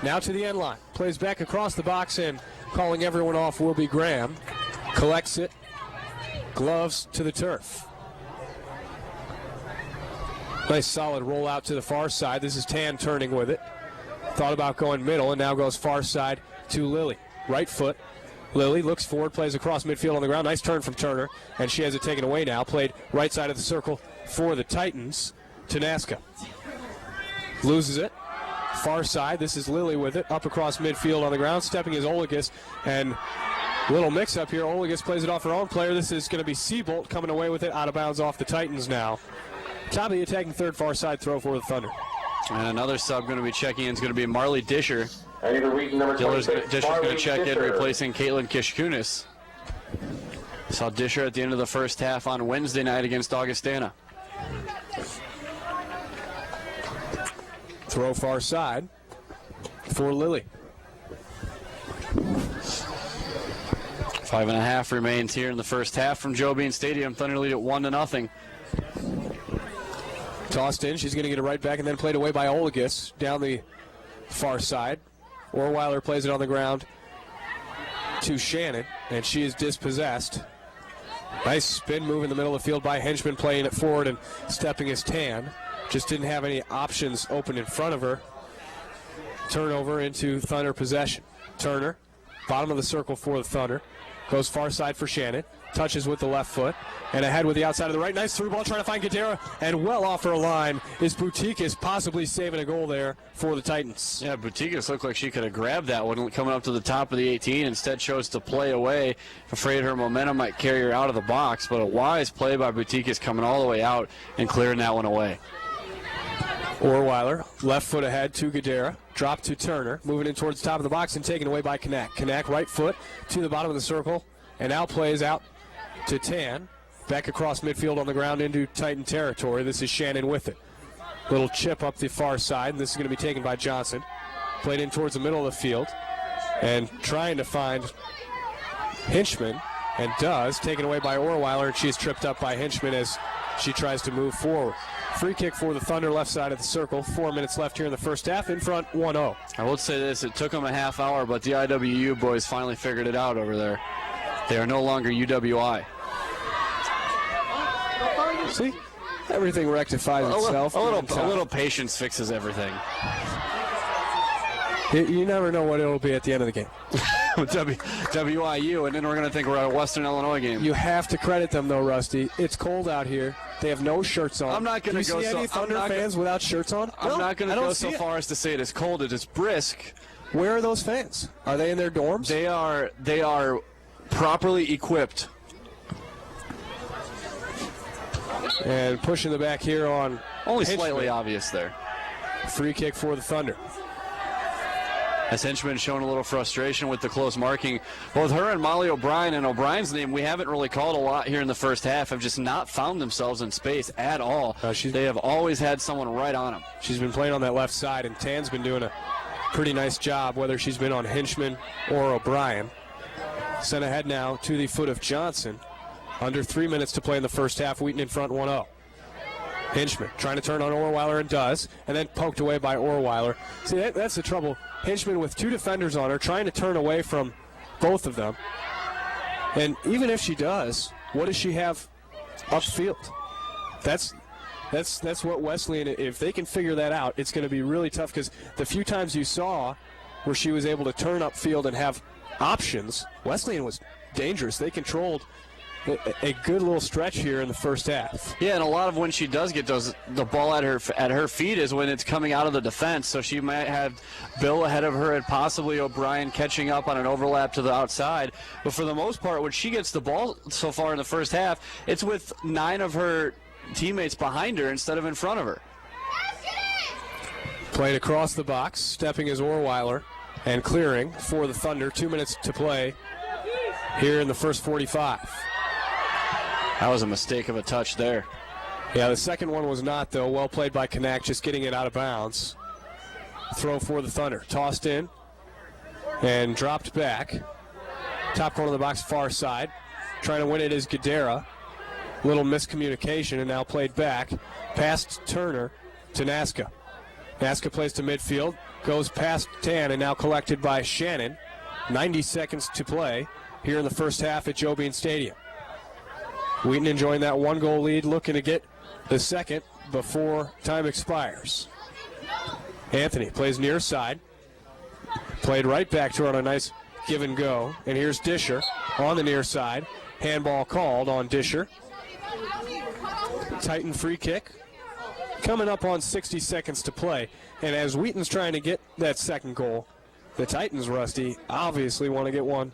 Now to the end line. Plays back across the box, and calling everyone off will be Graham. Collects it. Gloves to the turf. Nice solid roll out to the far side. This is Tan turning with it. Thought about going middle and now goes far side to Lily. Right foot. Lily looks forward, plays across midfield on the ground. Nice turn from Turner, and she has it taken away now. Played right side of the circle for the Titans to Naska. Loses it. Far side. This is Lily with it. Up across midfield on the ground. Stepping is Olagus. And little mix up here. Olagus plays it off her own player. This is going to be Siebold coming away with it. Out of bounds off the Titans now. Top of the attacking third, far side throw for the Thunder. And another sub going to be checking in is going to be Marley Disher. I need a Wheaton number 26. Disher's going to check in, Disher. replacing Caitlin Kishkunis. Saw Disher at the end of the first half on Wednesday night against Augustana. Throw far side for Lily. 5.5 remains here in the first half from Joe Bean Stadium. Thunder lead at 1-0. Tossed in. She's going to get it right back and then played away by Olagus down the far side. Orweiler plays it on the ground to Shannon, and she is dispossessed. Nice spin move in the middle of the field by Henchman, playing it forward and stepping his tan. Just didn't have any options open in front of her. Turnover into Thunder possession. Turner, bottom of the circle for the Thunder. Goes far side for Shannon. Touches with the left foot. And ahead with the outside of the right. Nice through ball trying to find Gadara. And well off her line is Boutiquez, possibly saving a goal there for the Titans. Yeah, Boutiquez looked like she could have grabbed that one coming up to the top of the 18. Instead chose to play away. Afraid her momentum might carry her out of the box. But a wise play by Boutiquez coming all the way out and clearing that one away. Orweiler, left foot ahead to Gadara. Drop to Turner. Moving in towards the top of the box and taken away by Kanak. Kanak, right foot to the bottom of the circle. And now plays out to Tan. Back across midfield on the ground into Titan territory. This is Shannon with it. Little chip up the far side, and this is going to be taken by Johnson. Played in towards the middle of the field. And trying to find Hinchman, and does. Taken away by Orweiler, and she's tripped up by Hinchman as she tries to move forward. Free kick for the Thunder, left side of the circle. 4 minutes left here in the first half. In front, 1-0. I will say this, it took them a half hour, but the IWU boys finally figured it out over there. They are no longer UWI. See? Everything rectifies itself. A little patience fixes everything. You never know what it'll be at the end of the game. WIU, and then we're going to think we're at a Western Illinois game. You have to credit them, though, Rusty. It's cold out here. They have no shirts on. I'm not going to go Do you see any Thunder fans without shirts on? I'm not going to go so far as to say it is cold. It is brisk. Where are those fans? Are they in their dorms? They are properly equipped. And pushing the back here on only Hinchman. Slightly obvious there. Free kick for the Thunder. As Hinchman showing a little frustration with the close marking. Both her and Molly O'Brien, and O'Brien's name we haven't really called a lot here in the first half, have just not found themselves in space at all. They have always had someone right on them. She's been playing on that left side, and Tan's been doing a pretty nice job, whether she's been on Hinchman or O'Brien. Sent ahead now to the foot of Johnson. Under 3 minutes to play in the first half. Wheaton in front 1-0. Hinchman trying to turn on Orweiler and does, and then poked away by Orweiler. See, that's the trouble. Hinchman with two defenders on her, trying to turn away from both of them. And even if she does, what does she have upfield? That's what Wesleyan, if they can figure that out, it's going to be really tough, because the few times you saw where she was able to turn upfield and have options, Wesleyan was dangerous. They controlled a good little stretch here in the first half. Yeah, and a lot of when she does get the ball at her feet is when it's coming out of the defense. So she might have Bill ahead of her and possibly O'Brien catching up on an overlap to the outside. But for the most part, when she gets the ball so far in the first half, it's with 9 of her teammates behind her instead of in front of her. Played across the box, stepping is Orweiler, and clearing for the Thunder. 2 minutes to play here in the first 45. That was a mistake of a touch there. Yeah, the second one was not, though. Well played by Kanak, just getting it out of bounds. Throw for the Thunder. Tossed in and dropped back. Top corner of the box, far side. Trying to win it is Gadara. Little miscommunication, and now played back. Past Turner to Nazca. Nazca plays to midfield. Goes past Tan, and now collected by Shannon. 90 seconds to play here in the first half at Joe Bean Stadium. Wheaton enjoying that 1-goal lead, looking to get the second before time expires. Anthony plays near side. Played right back to her on a nice give and go. And here's Disher on the near side. Handball called on Disher. Titan free kick. Coming up on 60 seconds to play. And as Wheaton's trying to get that second goal, the Titans, Rusty, obviously want to get one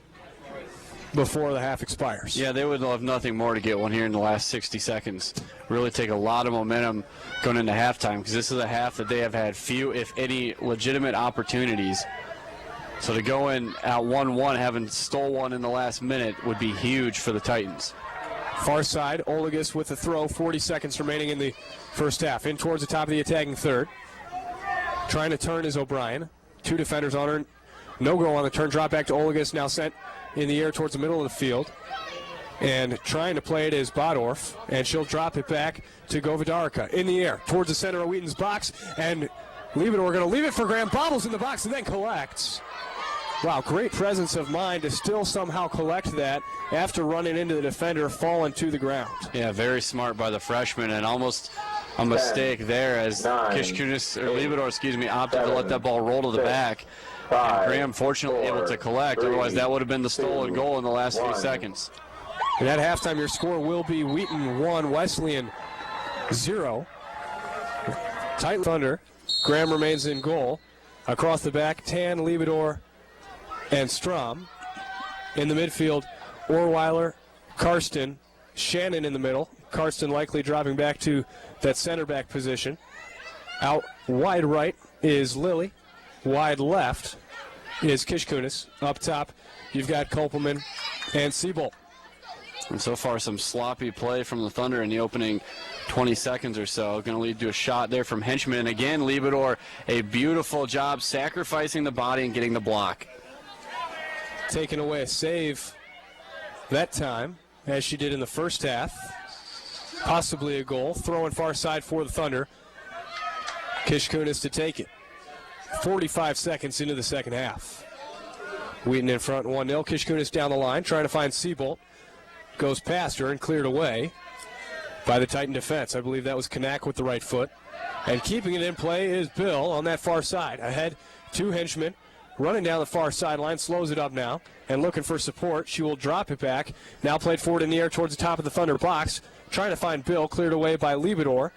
before the half expires. Yeah, they would love nothing more to get one here in the last 60 seconds. Really take a lot of momentum going into halftime, because this is a half that they have had few, if any, legitimate opportunities. So to go in at 1-1, having stole one in the last minute, would be huge for the Titans. Far side, Olagus with the throw, 40 seconds remaining in the first half. In towards the top of the attacking third. Trying to turn is O'Brien. 2 defenders on her. No go on the turn. Drop back to Olagus, now sent in the air towards the middle of the field. And trying to play it is Bodorf, and she'll drop it back to Govidarica. In the air, towards the center of Wheaton's box, and we're going to leave it for Graham. Bobbles in the box and then collects. Wow, great presence of mind to still somehow collect that after running into the defender, falling to the ground. Yeah, very smart by the freshman, and almost a mistake there as Kishkunis, or Libidor, opted to let that ball roll to the back. And Graham fortunately able to collect, otherwise that would have been the stolen goal in the last few seconds. And at halftime, your score will be Wheaton 1, Wesleyan 0. Tight Thunder. Graham remains in goal. Across the back, Tan, Libidor, and Strom. In the midfield, Orweiler, Karsten, Shannon in the middle. Karsten likely dropping back to that center back position. Out wide right is Lilly. Wide left is Kishkunis. Up top, you've got Kopelman and Siebold. And so far, some sloppy play from the Thunder in the opening 20 seconds or so. Going to lead to a shot there from Henchman. And again, Libidor, a beautiful job sacrificing the body and getting the block. Taking away a save that time, as she did in the first half. Possibly a goal. Throwing far side for the Thunder. Kishkunis to take it. 45 seconds into the second half. Wheaton in front 1-0. Kishkunis down the line, trying to find Siebold. Goes past her and cleared away by the Titan defense. I believe that was Kanak with the right foot. And keeping it in play is Bill on that far side. Ahead to Henchman. Running down the far sideline, slows it up now, and looking for support. She will drop it back. Now played forward in the air towards the top of the Thunder box. Trying to find Bill, cleared away by Libidor,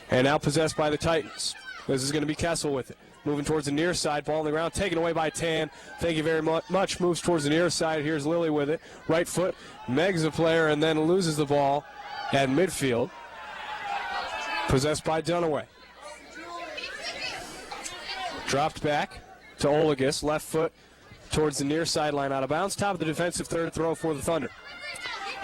and now possessed by the Titans. This is going to be Kessel with it. Moving towards the near side, ball on the ground, taken away by Tan. Thank you very much. Moves towards the near side. Here's Lilly with it. Right foot, megs a player, and then loses the ball at midfield. Possessed by Dunaway. Dropped back to Olagus, left foot towards the near sideline, out of bounds. Top of the defensive third, throw for the Thunder.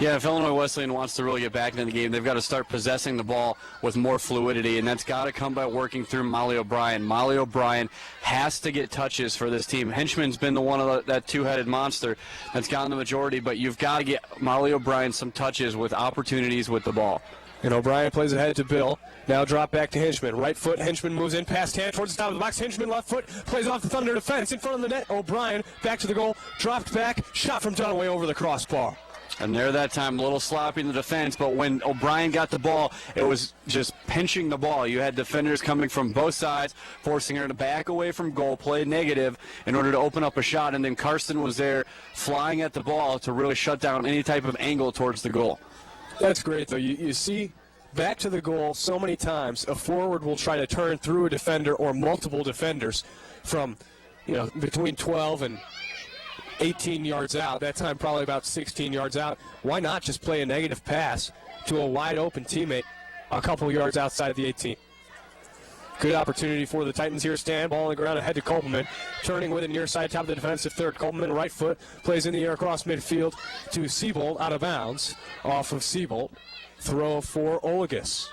Yeah, if Illinois Wesleyan wants to really get back into the game, they've got to start possessing the ball with more fluidity, and that's got to come by working through Molly O'Brien. Molly O'Brien has to get touches for this team. Henchman's been the one of that two-headed monster that's gotten the majority, but you've got to get Molly O'Brien some touches with opportunities with the ball. And O'Brien plays ahead to Bill. Now drop back to Henchman. Right foot, Henchman moves in past hand towards the top of the box. Henchman left foot, plays off the Thunder defense in front of the net. O'Brien back to the goal, dropped back, shot from Dunaway over the crossbar. And there that time, a little sloppy in the defense, but when O'Brien got the ball, it was just pinching the ball. You had defenders coming from both sides, forcing her to back away from goal, play negative in order to open up a shot, and then Karsten was there flying at the ball to really shut down any type of angle towards the goal. That's great, though. You see back to the goal so many times, a forward will try to turn through a defender or multiple defenders from, between 12 and 18 yards out. That time probably about 16 yards out. Why not just play a negative pass to a wide open teammate a couple yards outside of the 18? Good opportunity for the Titans here. Stand, ball on the ground, ahead to Kopelman. Turning with it near side, top of the defensive third. Kopelman, right foot, plays in the air across midfield to Siebold, out of bounds. Off of Siebold. Throw for Olagus.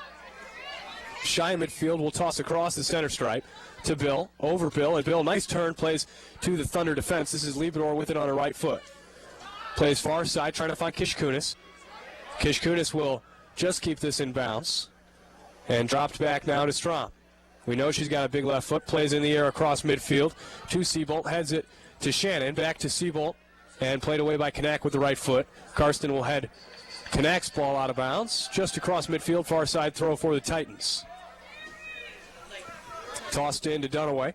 Shy midfield will toss across the center stripe to Bill. Over Bill, and Bill, nice turn, plays to the Thunder defense. This is Libidor with it on her right foot. Plays far side, trying to find Kishkunis. Kishkunis will just keep this in bounds. And dropped back now to Strom. We know she's got a big left foot. Plays in the air across midfield to Siebold. Heads it to Shannon. Back to Siebold. And played away by Kanak with the right foot. Karsten will head Kanak's ball out of bounds. Just across midfield. Far side throw for the Titans. Tossed in to Dunaway.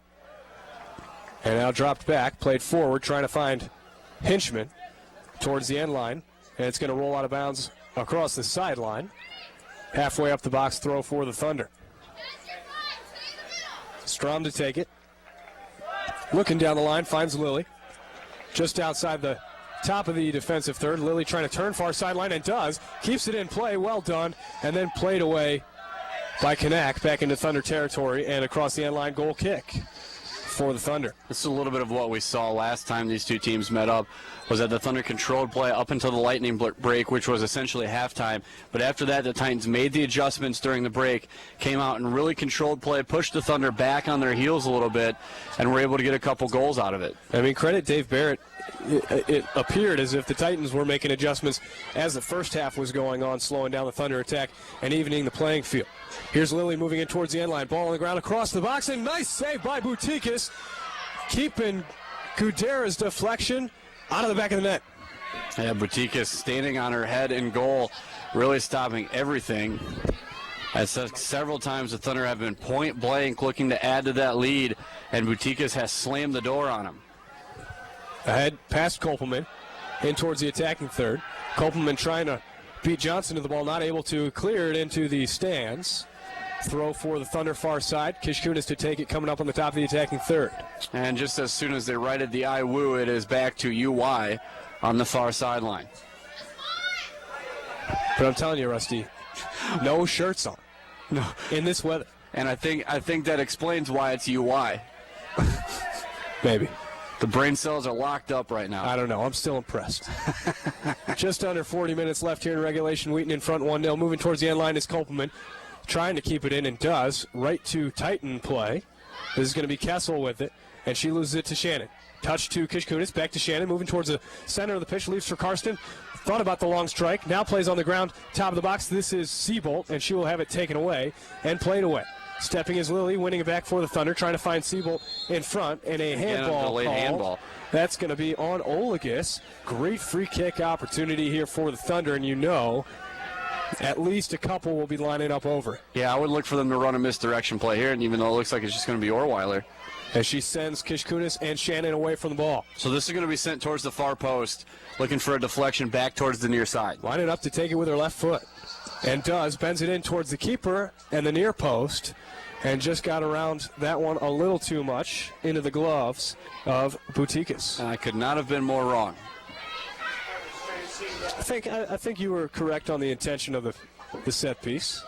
And now dropped back. Played forward. Trying to find Henchman towards the end line. And it's going to roll out of bounds across the sideline. Halfway up the box throw for the Thunder. Strom to take it. Looking down the line, finds Lilly. Just outside the top of the defensive third. Lilly trying to turn far sideline and does. Keeps it in play. Well done. And then played away by Kanak back into Thunder territory and across the end line goal kick for the Thunder. This is a little bit of what we saw last time these two teams met up, was that the Thunder controlled play up until the Lightning break, which was essentially halftime. But after that, the Titans made the adjustments during the break, came out and really controlled play, pushed the Thunder back on their heels a little bit, and were able to get a couple goals out of it. I mean, credit Dave Barrett. It appeared as if the Titans were making adjustments as the first half was going on, slowing down the Thunder attack and evening the playing field. Here's Lilly moving in towards the end line. Ball on the ground across the box, and nice save by Boutikas, keeping Gudera's deflection out of the back of the net. Yeah, Boutikas standing on her head in goal, really stopping everything. As several times the Thunder have been point blank looking to add to that lead, and Boutikas has slammed the door on them. Ahead past Kopelman, in towards the attacking third. Kopelman trying to beat Johnson to the ball, not able to clear it into the stands. Throw for the Thunder far side. Kishkunis to take it, coming up on the top of the attacking third. And just as soon as they righted the IWU, it is back to UY on the far sideline. But I'm telling you, Rusty, no shirts on. No. In this weather. And I think that explains why it's UI. Maybe. The brain cells are locked up right now. I don't know. I'm still impressed. Just under 40 minutes left here in regulation. Wheaton in front 1-0. Moving towards the end line is Kopelman. Trying to keep it in and does. Right to Titan play. This is going to be Kessel with it. And she loses it to Shannon. Touch to Kishkunis. Back to Shannon. Moving towards the center of the pitch. Leaves for Karsten. Thought about the long strike. Now plays on the ground. Top of the box. This is Seabolt. And she will have it taken away and played away. Stepping is Lilly, winning it back for the Thunder, trying to find Seabolt in front, and a handball call. Handball. That's going to be on Olagus. Great free kick opportunity here for the Thunder, and you know at least a couple will be lining up over. Yeah, I would look for them to run a misdirection play here, and even though it looks like it's just going to be Orweiler. As she sends Kishkunis and Shannon away from the ball. So this is going to be sent towards the far post, looking for a deflection back towards the near side. Lining up to take it with her left foot. And does, bends it in towards the keeper and the near post. And just got around that one a little too much into the gloves of Boutikas. I could not have been more wrong. I think you were correct on the intention of the set piece.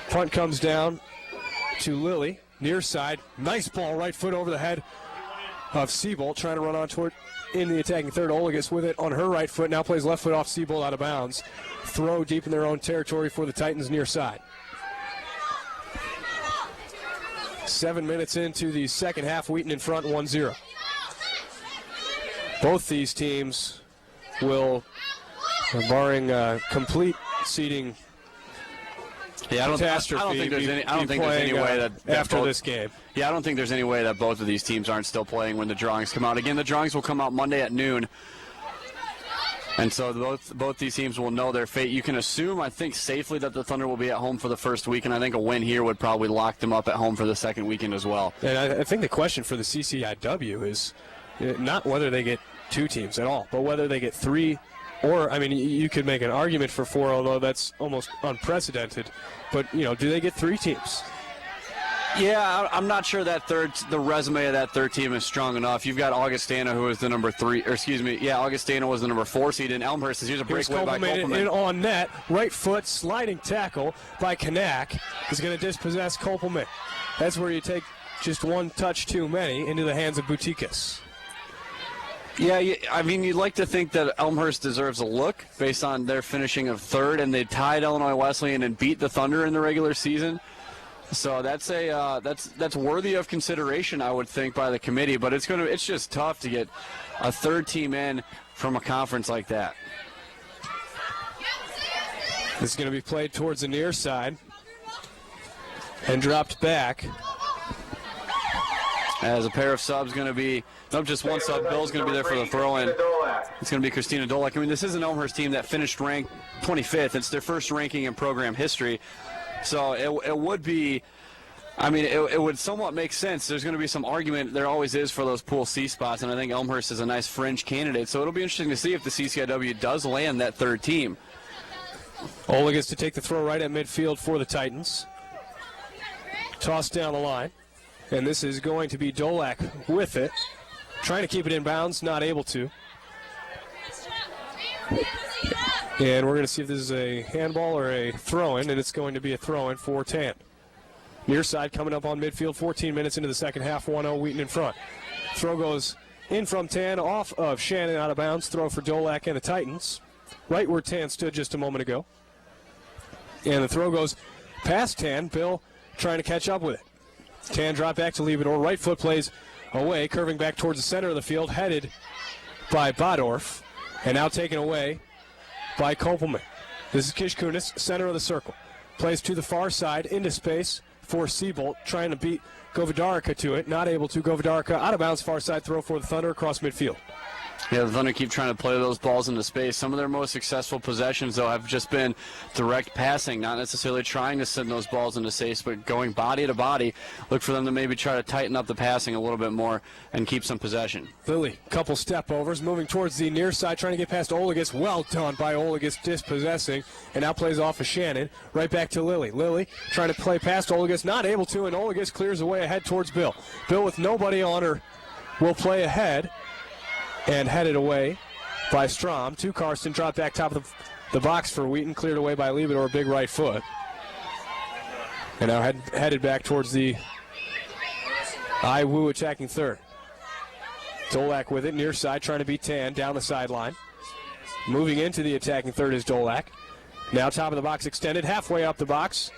Punt comes down to Lilly, near side. Nice ball, right foot over the head of Seabolt, trying to run on toward in the attacking third. Olagus with it on her right foot, now plays left foot off Seabolt out of bounds. Throw deep in their own territory for the Titans near side. 7 minutes into the second half, Wheaton in front 1-0. Both these teams will, barring complete seeding catastrophe, I don't think there's any way that after this game. Yeah, I don't think there's any way that both of these teams aren't still playing when the drawings come out. Again, the drawings will come out Monday at noon. And so both these teams will know their fate. You can assume, I think, safely that the Thunder will be at home for the first week, and I think a win here would probably lock them up at home for the second weekend as well. And I think the question for the CCIW is not whether they get two teams at all, but whether they get three, or, I mean, you could make an argument for four, although that's almost unprecedented. But, do they get three teams? Yeah, I'm not sure the resume of that third team is strong enough. You've got Augustana, who is the number 3, or excuse me, yeah, Augustana was the number 4 seed in Elmhurst. Here's a breakaway by Kopelman. In on net, right foot, sliding tackle by Kanak is going to dispossess Kopelman. That's where you take just one touch too many into the hands of Boutikas. Yeah, I mean, you'd like to think that Elmhurst deserves a look based on their finishing of third, and they tied Illinois Wesleyan and beat the Thunder in the regular season. So that's that's worthy of consideration, I would think, by the committee. But it's just tough to get a third team in from a conference like that. This is going to be played towards the near side and dropped back. As a pair of subs going to be, not just one sub, Bill's going to be there for the throw-in. It's going to be Christina Dolak. I mean, this is an Elmhurst team that finished ranked 25th. It's their first ranking in program history. So it would be, I mean, it would somewhat make sense. There's going to be some argument, there always is, for those Pool C spots, and I think Elmhurst is a nice fringe candidate. So it'll be interesting to see if the CCIW does land that third team. Ola gets to take the throw right at midfield for the Titans. Tossed down the line. And this is going to be Dolak with it. trying to keep it in bounds, not able to. And we're going to see if this is a handball or a throw-in, and it's going to be a throw-in for Tan. Near side coming up on midfield, 14 minutes into the second half, 1-0 Wheaton in front. Throw goes in from Tan, off of Shannon, out of bounds. Throw for Dolak and the Titans, right where Tan stood just a moment ago. And the throw goes past Tan. Bill trying to catch up with it. Tan drop back to Liebedor. Right foot plays away, curving back towards the center of the field, headed by Bodorf, and now taken away by Kopelman. This is Kish Kunis, center of the circle. Plays to the far side, into space for Siebold, trying to beat Govidarica to it. Not able to. Govidarica out of bounds, far side throw for the Thunder across midfield. Yeah, the Thunder keep trying to play those balls into space. Some of their most successful possessions, though, have just been direct passing, not necessarily trying to send those balls into space, but going body to body. Look for them to maybe try to tighten up the passing a little bit more and keep some possession. Lilly, couple step overs, moving towards the near side, trying to get past Olagus. Well done by Olagus, dispossessing, and now plays off of Shannon. Right back to Lilly. Lilly trying to play past Olagus, not able to, and Olagus clears away ahead towards Bill. Bill with nobody on her will play ahead. And headed away by Strom to Karsten. Drop back top of the box for Wheaton. Cleared away by Liebedor, big right foot. And now headed back towards the Iwu attacking third. Dolak with it, near side, trying to beat Tan down the sideline. Moving into the attacking third is Dolak. Now top of the box extended, halfway up the box.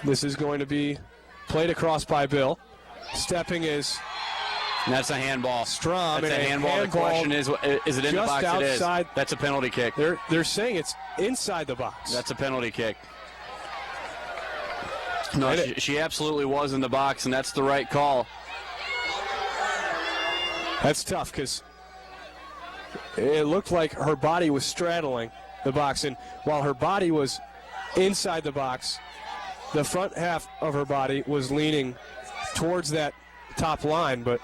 This is going to be played across by Bill. Stepping is... And that's a handball. Strom. That's a handball. The question is it in the box? Outside. It is. That's a penalty kick. They're saying it's inside the box. That's a penalty kick. No, she absolutely was in the box, and that's the right call. That's tough because it looked like her body was straddling the box, and while her body was inside the box, the front half of her body was leaning towards that top line, but...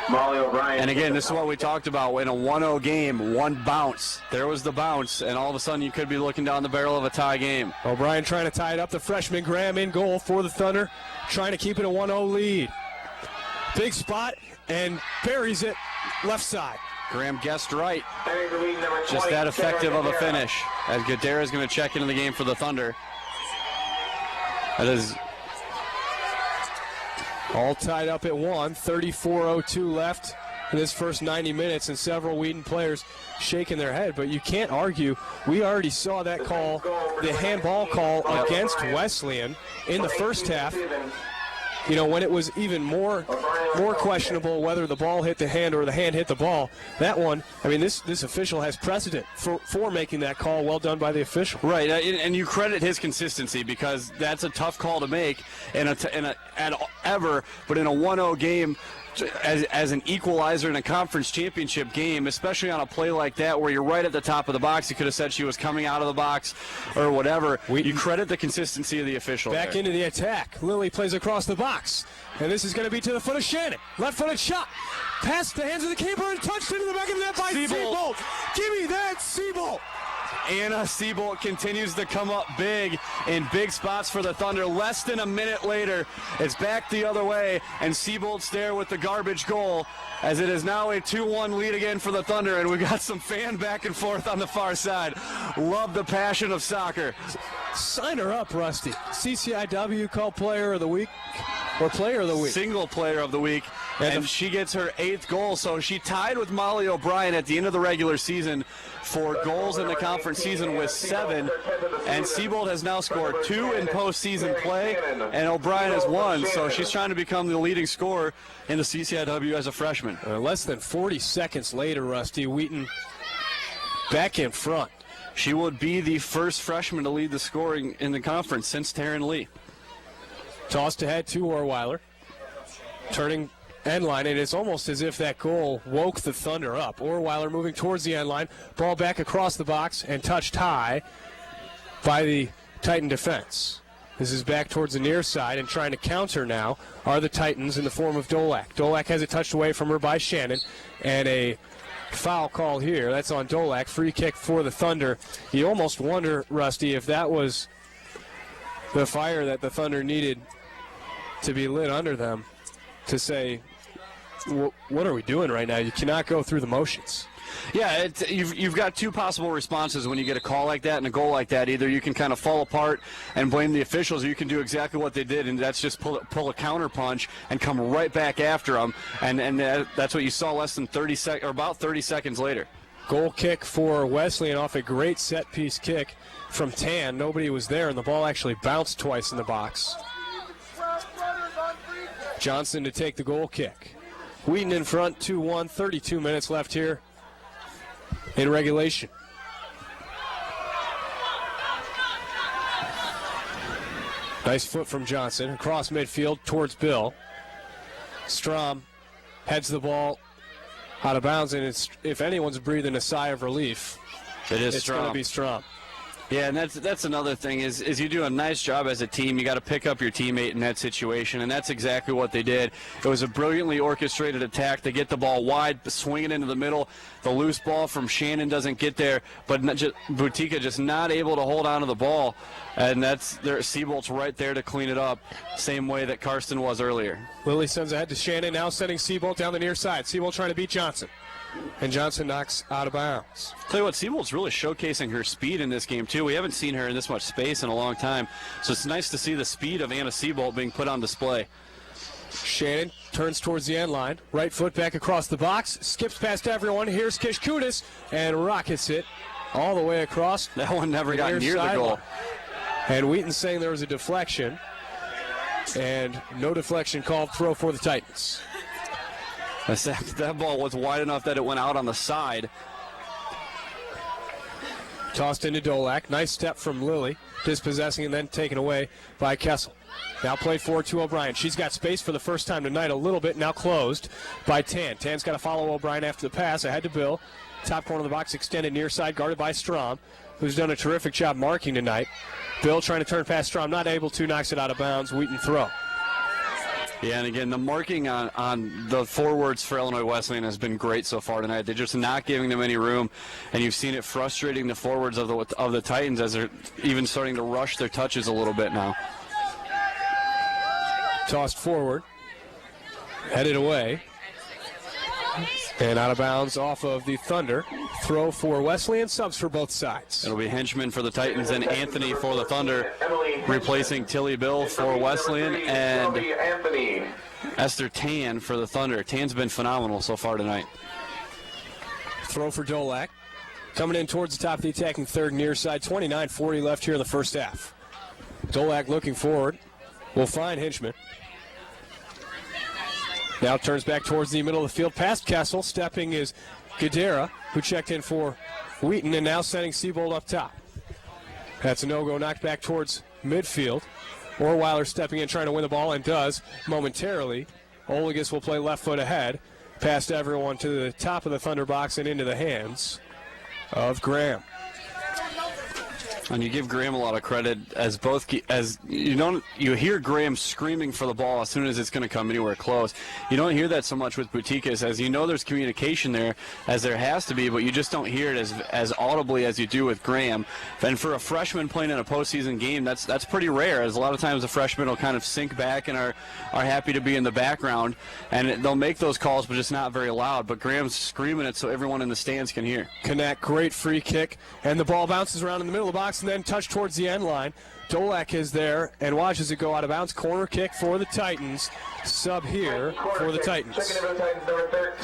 And again, this is what we talked about. In a 1-0 game, one bounce. There was the bounce, and all of a sudden you could be looking down the barrel of a tie game. O'Brien trying to tie it up. The freshman Graham in goal for the Thunder, trying to keep it a 1-0 lead. Big spot, and buries it left side. Graham guessed right. Just that effective of a finish. As Gadara is going to check into the game for the Thunder. That is... all tied up at 1, 34:02 left in this first 90 minutes, and several Wheaton players shaking their head. But you can't argue. We already saw that call, the handball call against Wesleyan in the first half. You know, when it was even more questionable whether the ball hit the hand or the hand hit the ball. That one, I mean, this official has precedent for making that call. Well done by the official. Right, and you credit his consistency because that's a tough call to make but in a 1-0 game, as an equalizer in a conference championship game, especially on a play like that where you're right at the top of the box. You could have said she was coming out of the box or whatever. You credit the consistency of the official. Back into the attack. Lilly plays across the box. And this is going to be to the foot of Shannon. Left-footed shot. Past the hands of the keeper and touched into the back of the net by Siebold. Give me that, Siebold. Anna Siebold continues to come up big in big spots for the Thunder. Less than a minute later, it's back the other way, and Siebold's there with the garbage goal, as it is now a 2-1 lead again for the Thunder, and we've got some fan back and forth on the far side. Love the passion of soccer. Sign her up, Rusty. CCIW called Player of the Week, or Player of the Week. Single Player of the Week, and she gets her 8th goal, so she tied with Molly O'Brien at the end of the regular season for goals in the conference season with 7, and Siebold has now scored 2 in postseason play, and O'Brien has 1, so she's trying to become the leading scorer in the CCIW as a freshman. Less than 40 seconds later, Rusty, Wheaton back in front. She would be the first freshman to lead the scoring in the conference since Taryn Lee. Tossed ahead to Orweiler, turning end line, and it's almost as if that goal woke the Thunder up. Orweiler moving towards the end line, ball back across the box and touched high by the Titan defense. This is back towards the near side, and trying to counter now are the Titans in the form of Dolak. Dolak has it touched away from her by Shannon, and a foul call here. That's on Dolak. Free kick for the Thunder. You almost wonder, Rusty, if that was the fire that the Thunder needed to be lit under them to say, what are we doing right now? You cannot go through the motions. Yeah, you've got two possible responses when you get a call like that and a goal like that. Either you can kind of fall apart and blame the officials, or you can do exactly what they did, and that's just pull a counter punch and come right back after them. And that's what you saw less than 30 or about 30 seconds later. Goal kick for Wesleyan off a great set-piece kick from Tan. Nobody was there, and the ball actually bounced twice in the box. Johnson to take the goal kick. Wheaton in front, 2-1, 32 minutes left here in regulation. Nice foot from Johnson across midfield towards Bill. Strom heads the ball out of bounds, and if anyone's breathing a sigh of relief, it's going to be Strom. Yeah, and that's another thing is you do a nice job as a team. You got to pick up your teammate in that situation, and that's exactly what they did. It was a brilliantly orchestrated attack. They get the ball wide, swing it into the middle. The loose ball from Shannon doesn't get there, but Butika just not able to hold on to the ball, and Seabolt's right there to clean it up, same way that Karsten was earlier. Lilly sends ahead to Shannon, now sending Seabolt down the near side. Seabolt trying to beat Johnson. And Johnson knocks out of bounds. Tell you what, Seabolt's really showcasing her speed in this game, too. We haven't seen her in this much space in a long time, so it's nice to see the speed of Anna Seabolt being put on display. Shannon turns towards the end line. Right foot back across the box. Skips past everyone. Here's Kishkunis, and rockets it all the way across. That one never got near the goal. And Wheaton saying there was a deflection. And no deflection called. Throw for the Titans. That ball was wide enough that it went out on the side. Tossed into Dolak. Nice step from Lilly. Dispossessing and then taken away by Kessel. Now played forward to O'Brien. She's got space for the first time tonight a little bit. Now closed by Tan. Tan's got to follow O'Brien after the pass. Ahead to Bill. Top corner of the box extended near side. Guarded by Strom, who's done a terrific job marking tonight. Bill trying to turn past Strom. Not able to. Knocks it out of bounds. Wheaton throw. Yeah, and again, the marking on the forwards for Illinois Wesleyan has been great so far tonight. They're just not giving them any room, and you've seen it frustrating the forwards of the Titans as they're even starting to rush their touches a little bit now. Tossed forward, headed away, and out of bounds off of the Thunder. Throw for Wesleyan, subs for both sides. It'll be Henchman for the Titans and Anthony for the Thunder, replacing Tilly Bill for Wesleyan, and Esther Tan for the Thunder. Tan's been phenomenal so far tonight. Throw for Dolak. Coming in towards the top of the attacking third near side. 29:40 left here in the first half. Dolak looking forward. Will find Henchman. Now turns back towards the middle of the field. Past Kessel. Stepping is Gadara, who checked in for Wheaton, and now sending Seabolt up top. That's a no-go. Knocked back towards midfield. Orweiler stepping in, trying to win the ball, and does momentarily. Olegas will play left foot ahead. Past everyone to the top of the Thunder box and into the hands of Graham. And you give Graham a lot of credit as you hear Graham screaming for the ball as soon as it's going to come anywhere close. You don't hear that so much with Butikas, as you know there's communication there, as there has to be, but you just don't hear it as audibly as you do with Graham. And for a freshman playing in a postseason game, that's pretty rare, as a lot of times the freshmen will kind of sink back and are happy to be in the background, and they'll make those calls, but just not very loud. But Graham's screaming it so everyone in the stands can hear. Connect, great free kick, and the ball bounces around in the middle of the box and then touched towards the end line. Dolak is there and watches it go out of bounds. Corner kick for the Titans. Sub here for the Titans.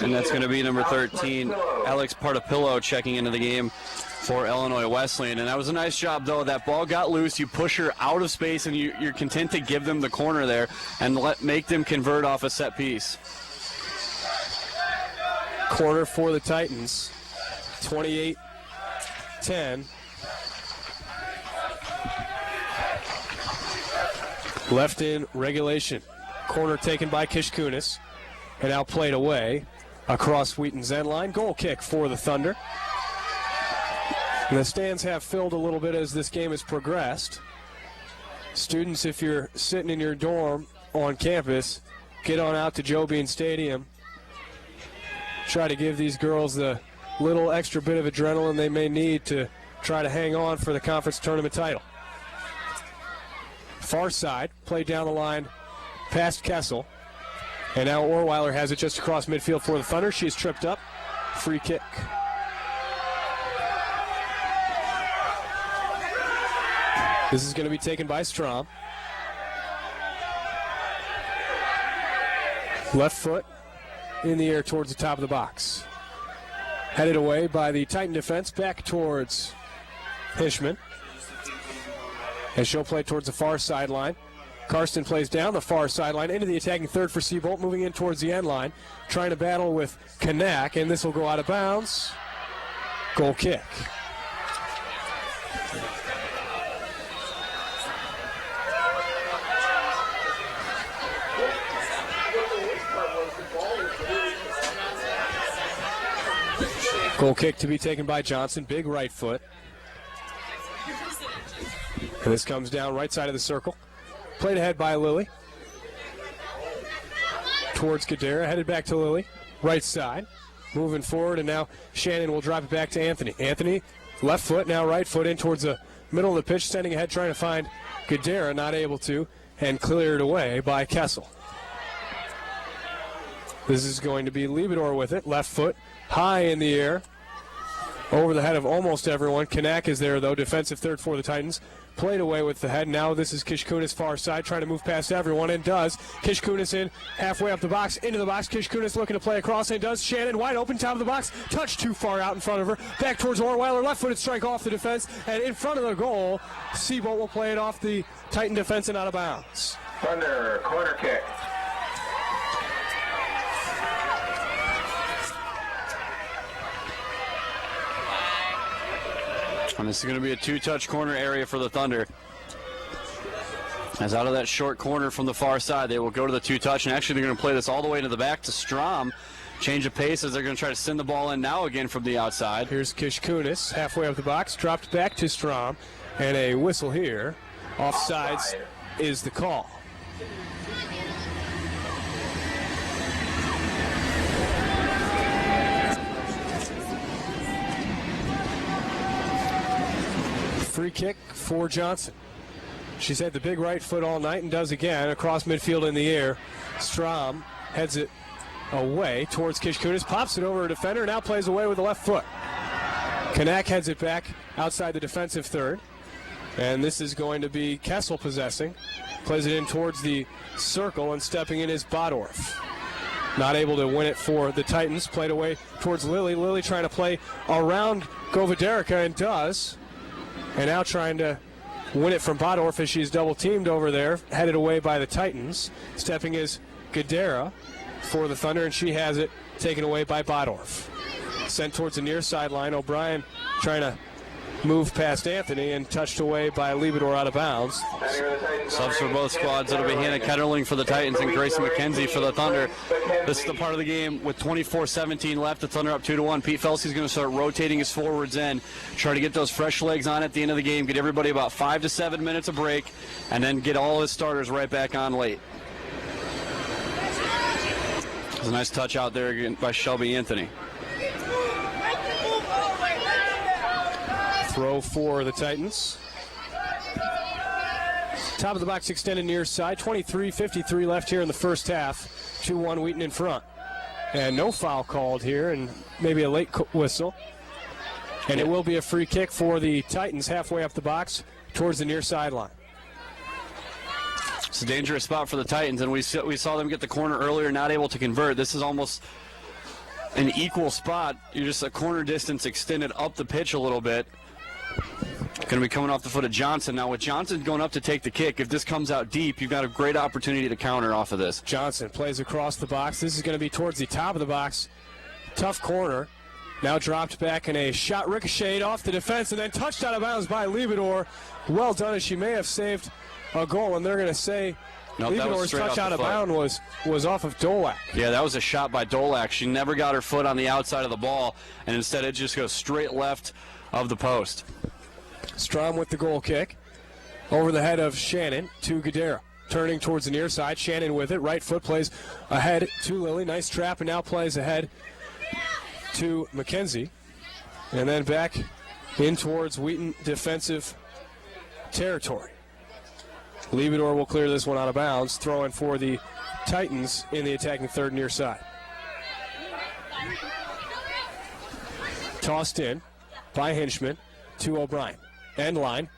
And that's going to be number 13, Alex Partapillo, checking into the game for Illinois Wesleyan. And that was a nice job, though. That ball got loose. You push her out of space, and you're content to give them the corner there and make them convert off a set piece. Corner for the Titans. 28-10. Left in regulation. Corner taken by Kishkunis. And now played away across Wheaton's end line. Goal kick for the Thunder. And the stands have filled a little bit as this game has progressed. Students, if you're sitting in your dorm on campus, get on out to Joe Bean Stadium. Try to give these girls the little extra bit of adrenaline they may need to try to hang on for the conference tournament title. Far side, played down the line past Kessel. And now Orweiler has it just across midfield for the Thunder. She's tripped up. Free kick. This is going to be taken by Strom. Left foot in the air towards the top of the box. Headed away by the Titan defense back towards Hishman. And she'll play towards the far sideline. Karsten plays down the far sideline into the attacking third for Seabolt, moving in towards the end line, trying to battle with Kanak, and this will go out of bounds. Goal kick. Goal kick to be taken by Johnson, big right foot. And this comes down right side of the circle. Played ahead by Lilly. Towards Gadara, headed back to Lilly. Right side. Moving forward, and now Shannon will drop it back to Anthony. Anthony, left foot, now right foot in towards the middle of the pitch, sending ahead, trying to find Gadara, not able to, and cleared away by Kessel. This is going to be Liebedor with it. Left foot, high in the air. Over the head of almost everyone. Kanak is there, though. Defensive third for the Titans. Played away with the head. Now this is Kishkunis far side, trying to move past everyone, and does. Kishkunis in, halfway up the box, into the box. Kishkunis looking to play across, and does. Shannon wide open, top of the box. Touch too far out in front of her. Back towards Orweiler. Left-footed strike off the defense, and in front of the goal, Seabolt will play it off the Titan defense and out of bounds. Thunder, corner kick. And this is going to be a two-touch corner area for the Thunder. As out of that short corner from the far side, they will go to the two-touch, and actually they're going to play this all the way to the back to Strom. Change of pace as they're going to try to send the ball in now again from the outside. Here's Kishkunis, halfway up the box, dropped back to Strom, and a whistle here. Offsides is the call. Free kick for Johnson. She's had the big right foot all night and does again across midfield in the air. Strom heads it away towards Kishkunis, pops it over a defender, now plays away with the left foot. Kanak heads it back outside the defensive third. And this is going to be Kessel possessing. Plays it in towards the circle, and stepping in is Bodorf. Not able to win it for the Titans. Played away towards Lilly. Lilly trying to play around Govederica, and does. And now trying to win it from Bodorf as she's double-teamed over there, headed away by the Titans. Stepping is Gadara for the Thunder, and she has it taken away by Bodorf. Sent towards the near sideline. O'Brien trying to move past Anthony, and touched away by Liebedor out of bounds. Subs for both squads. It'll be Hannah Ketterling for the Titans and Grace McKenzie for the Thunder. This is the part of the game with 24-17 left. The Thunder up 2-1. Pete Felske's going to start rotating his forwards in, try to get those fresh legs on at the end of the game, get everybody about 5 to 7 minutes of break, and then get all his starters right back on late. There's a nice touch out there again by Shelby Anthony. Throw for the Titans. Top of the box extended near side. 23:53 left here in the first half. 2-1 Wheaton in front. And no foul called here, and maybe a late whistle. And it will be a free kick for the Titans halfway up the box towards the near sideline. It's a dangerous spot for the Titans, and we saw them get the corner earlier, not able to convert. This is almost an equal spot. You're just a corner distance extended up the pitch a little bit. Going to be coming off the foot of Johnson. Now, with Johnson going up to take the kick, if this comes out deep, you've got a great opportunity to counter off of this. Johnson plays across the box. This is going to be towards the top of the box. Tough corner. Now dropped back, and a shot ricocheted off the defense and then touched out of bounds by Liebedor. Well done, as she may have saved a goal, and they're going to say Liebedor's touch out of bounds was off of Dolak. Yeah, that was a shot by Dolak. She never got her foot on the outside of the ball, and instead it just goes straight left of the post. Strom with the goal kick. Over the head of Shannon to Gadara. Turning towards the near side. Shannon with it. Right foot plays ahead to Lilly. Nice trap, and now plays ahead to McKenzie. And then back in towards Wheaton defensive territory. Liebedor will clear this one out of bounds. Throw in for the Titans in the attacking third near side. Tossed in by Hinchman to O'Brien. End line.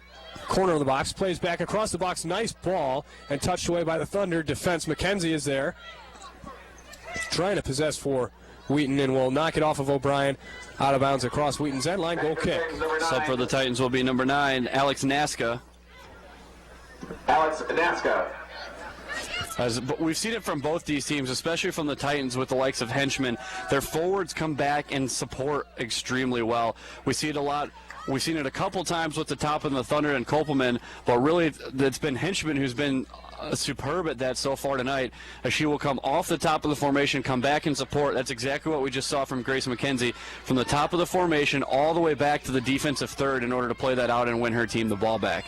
Corner of the box. Plays back across the box. Nice ball. And touched away by the Thunder. Defense. McKenzie is there. Trying to possess for Wheaton and will knock it off of O'Brien. Out of bounds across Wheaton's end line. Goal kick. Sub for the Titans will be number 9, Alex Naska. Alex Naska. But we've seen it from both these teams, especially from the Titans with the likes of Henchman. Their forwards come back and support extremely well. We see it a lot. We've seen it a couple times with the top of the Thunder and Kopelman, but really it's been Henchman who's been superb at that so far tonight, as she will come off the top of the formation, come back and support. That's exactly what we just saw from Grace McKenzie, from the top of the formation all the way back to the defensive third in order to play that out and win her team the ball back.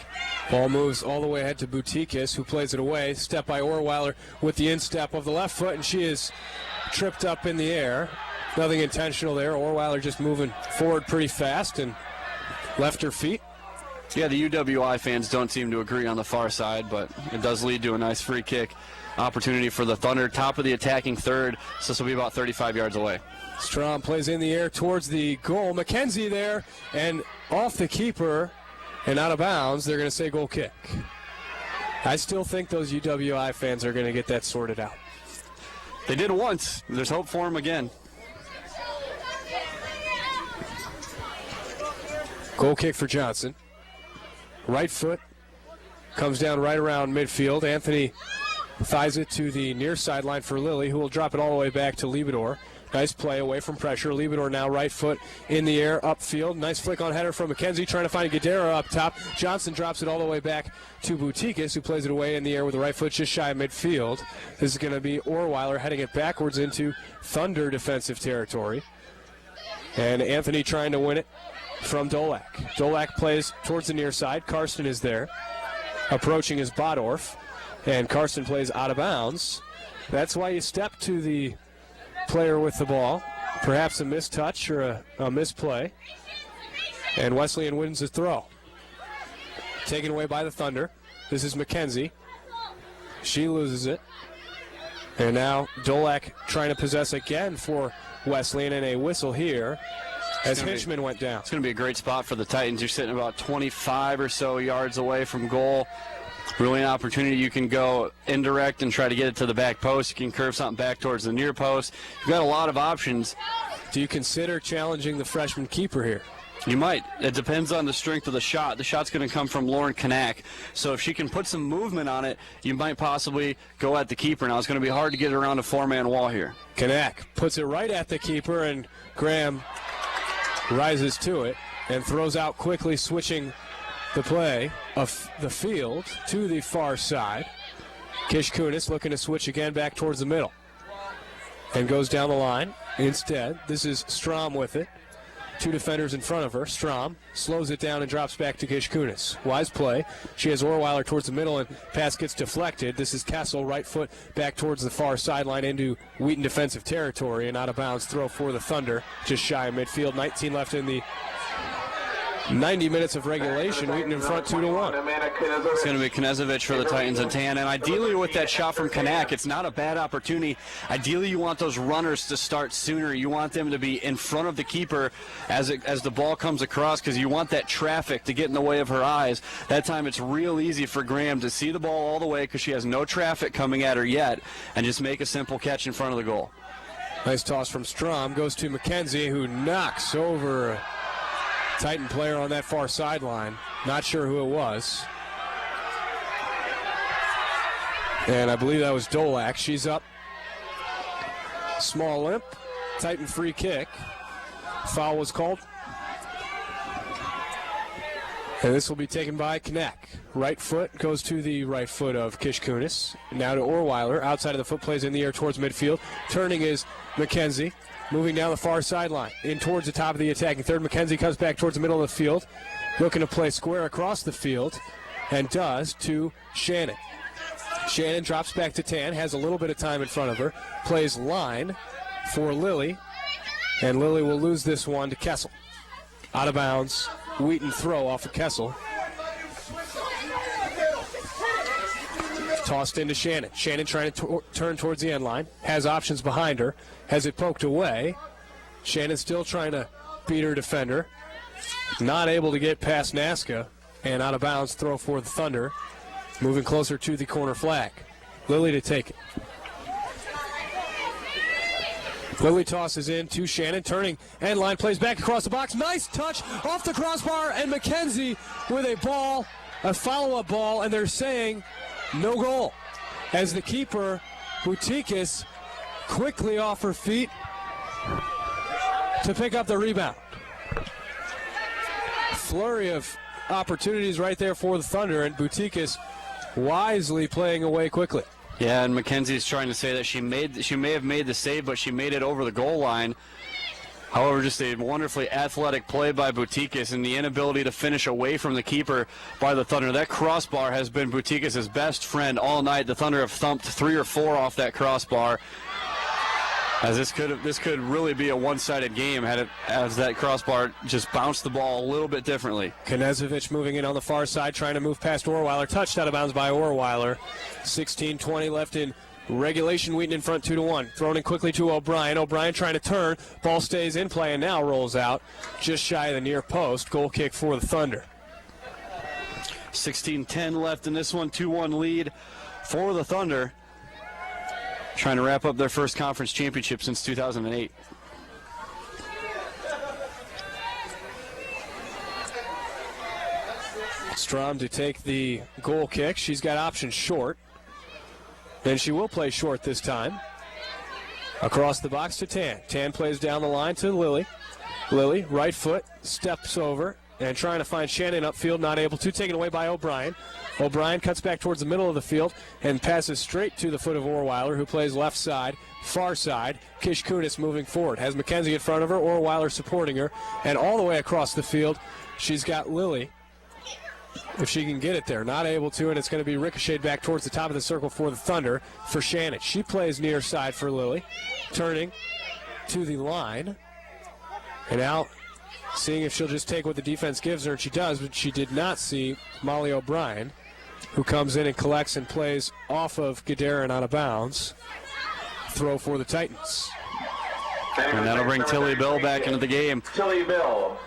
Ball moves all the way ahead to Butikis, who plays it away. Step by Orweiler with the instep of the left foot, and she is tripped up in the air. Nothing intentional there. Orweiler just moving forward pretty fast and left her feet. Yeah, the UWI fans don't seem to agree on the far side, but it does lead to a nice free kick opportunity for the Thunder. Top of the attacking third, so this will be about 35 yards away. Strom plays in the air towards the goal. McKenzie there, and off the keeper and out of bounds. They're going to say goal kick. I still think those UWI fans are going to get that sorted out. They did once. There's hope for them again. Goal kick for Johnson. Right foot comes down right around midfield. Anthony thighs it to the near sideline for Lilly, who will drop it all the way back to Liebedor. Nice play away from pressure. Liebedor now right foot in the air, upfield. Nice flick on header from McKenzie, trying to find Gadara up top. Johnson drops it all the way back to Butikis, who plays it away in the air with the right foot just shy of midfield. This is going to be Orweiler heading it backwards into Thunder defensive territory. And Anthony trying to win it from Dolak. Dolak plays towards the near side. Karsten is there. Approaching is Bodorf. And Karsten plays out of bounds. That's why you step to the player with the ball. Perhaps a mistouch or a misplay. And Wesleyan wins the throw. Taken away by the Thunder. This is McKenzie. She loses it. And now Dolak trying to possess again for Wesleyan, and a whistle here as Hinchman went down. It's going to be a great spot for the Titans. You're sitting about 25 or so yards away from goal. Really an opportunity. You can go indirect and try to get it to the back post. You can curve something back towards the near post. You've got a lot of options. Do you consider challenging the freshman keeper here? You might. It depends on the strength of the shot. The shot's going to come from Lauren Kanak. So if she can put some movement on it, you might possibly go at the keeper. Now it's going to be hard to get it around a four-man wall here. Kanak puts it right at the keeper, and Graham rises to it and throws out quickly, switching the play of the field to the far side. Kish Kunis looking to switch again back towards the middle and goes down the line. Instead, this is Strom with it. Two defenders in front of her. Strom slows it down and drops back to Kish Kunis. Wise play. She has Orweiler towards the middle, and pass gets deflected. This is Kessel, right foot back towards the far sideline into Wheaton defensive territory, and out of bounds throw for the Thunder, just shy of midfield. 19 left in the 90 minutes of regulation. Wheaton in front 2-1. It's going to be Knezevich for the Titans and Tan. And ideally with that shot from Kanak, it's not a bad opportunity. Ideally you want those runners to start sooner. You want them to be in front of the keeper as the ball comes across, because you want that traffic to get in the way of her eyes. That time it's real easy for Graham to see the ball all the way because she has no traffic coming at her yet, and just make a simple catch in front of the goal. Nice toss from Strom. Goes to McKenzie, who knocks over a Titan player on that far sideline. Not sure who it was. And I believe that was Dolak. She's up. Small limp. Titan free kick. Foul was called. And this will be taken by Kanak. Right foot goes to the right foot of Kish Kunis. Now to Orweiler. Outside of the foot, plays in the air towards midfield. Turning is McKenzie. Moving down the far sideline, in towards the top of the attacking third. McKenzie comes back towards the middle of the field, looking to play square across the field, and does to Shannon. Shannon drops back to Tan, has a little bit of time in front of her, plays line for Lilly, and Lilly will lose this one to Kessel. Out of bounds, Wheaton throw off of Kessel. Tossed into Shannon. Shannon trying to turn towards the end line. Has options behind her. Has it poked away. Shannon still trying to beat her defender. Not able to get past Naska. And out of bounds, throw for the Thunder. Moving closer to the corner flag. Lily to take it. Lily tosses in to Shannon, turning end line, plays back across the box. Nice touch off the crossbar, and McKenzie with a ball, a follow-up ball, and they're saying no goal. As the keeper, Boutikis, quickly off her feet to pick up the rebound. Flurry of opportunities right there for the Thunder, and Boutikis wisely playing away quickly. Yeah, and Mackenzie's trying to say that she may have made the save, but she made it over the goal line. However, just a wonderfully athletic play by Boutikis and the inability to finish away from the keeper by the Thunder. That crossbar has been Boutikis' best friend all night. The Thunder have thumped 3 or 4 off that crossbar. As this could really be a one-sided game as that crossbar just bounced the ball a little bit differently. Knezovic moving in on the far side, trying to move past Orweiler. Touched out of bounds by Orweiler. 16:20 left in regulation. Wheaton in front 2-1. Thrown in quickly to O'Brien. O'Brien trying to turn. Ball stays in play and now rolls out just shy of the near post. Goal kick for the Thunder. 16:10 left in this one. 2-1 lead for the Thunder. Trying to wrap up their first conference championship since 2008. Strom to take the goal kick. She's got option short. Then she will play short this time. Across the box to Tan. Tan plays down the line to Lily. Lily, right foot, steps over and trying to find Shannon upfield, not able to. Taken away by O'Brien. O'Brien cuts back towards the middle of the field and passes straight to the foot of Orweiler, who plays left side, far side. Kish Kunis moving forward. Has McKenzie in front of her, Orweiler supporting her. And all the way across the field, she's got Lily. If she can get it there, not able to, and it's going to be ricocheted back towards the top of the circle for the Thunder for Shannon. She plays near side for Lily, turning to the line. And now seeing if she'll just take what the defense gives her, and she does, but she did not see Molly O'Brien, who comes in and collects and plays off of Gadara and out of bounds. Throw for the Titans. And that'll bring Tilly Bill back into the game. Tilly Bill.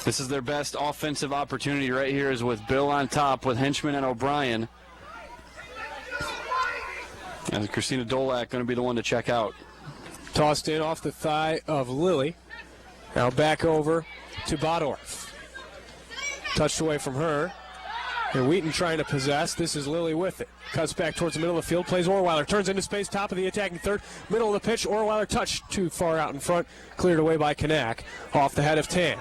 This is their best offensive opportunity right here, is with Bill on top with Henchman and O'Brien. And Christina Dolak going to be the one to check out. Tossed in off the thigh of Lily. Now back over to Bodorf. Touched away from her. And Wheaton trying to possess. This is Lily with it. Cuts back towards the middle of the field. Plays Orweiler. Turns into space. Top of the attacking third. Middle of the pitch. Orweiler touched too far out in front. Cleared away by Kanak. Off the head of Tan.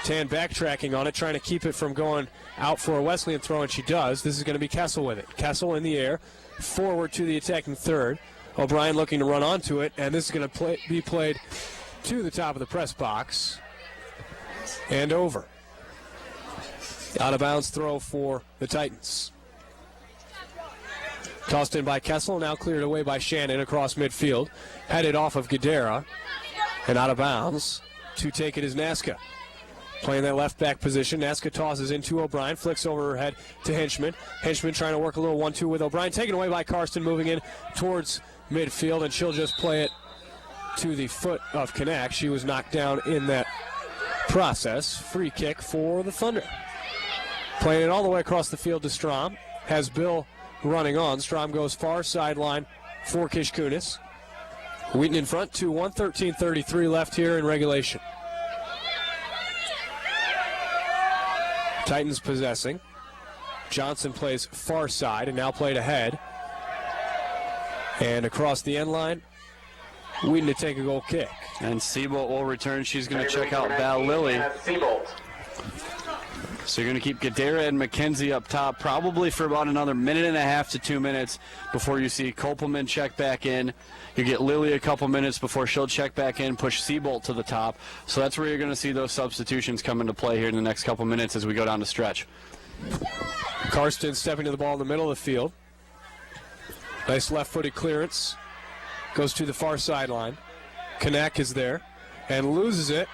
Tan backtracking on it. Trying to keep it from going out for a Wesleyan throw. And she does. This is going to be Kessel with it. Kessel in the air. Forward to the attacking third. O'Brien looking to run onto it. And this is going to be played to the top of the press box. And over. Out of bounds throw for the Titans. Tossed in by Kessel, now cleared away by Shannon across midfield. Headed off of Gadara. And out of bounds. To take it is Naska. Playing that left back position. Naska tosses into O'Brien. Flicks over her head to Henchman. Henchman trying to work a little 1-2 with O'Brien. Taken away by Karsten, moving in towards midfield. And she'll just play it to the foot of Kanak. She was knocked down in that process. Free kick for the Thunder. Playing it all the way across the field to Strom. Has Bill running on. Strom goes far sideline for Kish Kunis. Wheaton in front, 2-1, 13:33 left here in regulation. Titans possessing. Johnson plays far side and now played ahead. And across the end line, Wheaton to take a goal kick. And Siebolt will return. She's going to check out Val Lilly. So you're going to keep Gadara and McKenzie up top probably for about another minute and a half to 2 minutes before you see Kopelman check back in. You get Lilly a couple minutes before she'll check back in, push Siebolt to the top. So that's where you're going to see those substitutions come into play here in the next couple minutes as we go down the stretch. Karsten stepping to the ball in the middle of the field. Nice left-footed clearance. Goes to the far sideline. Kanak is there and loses it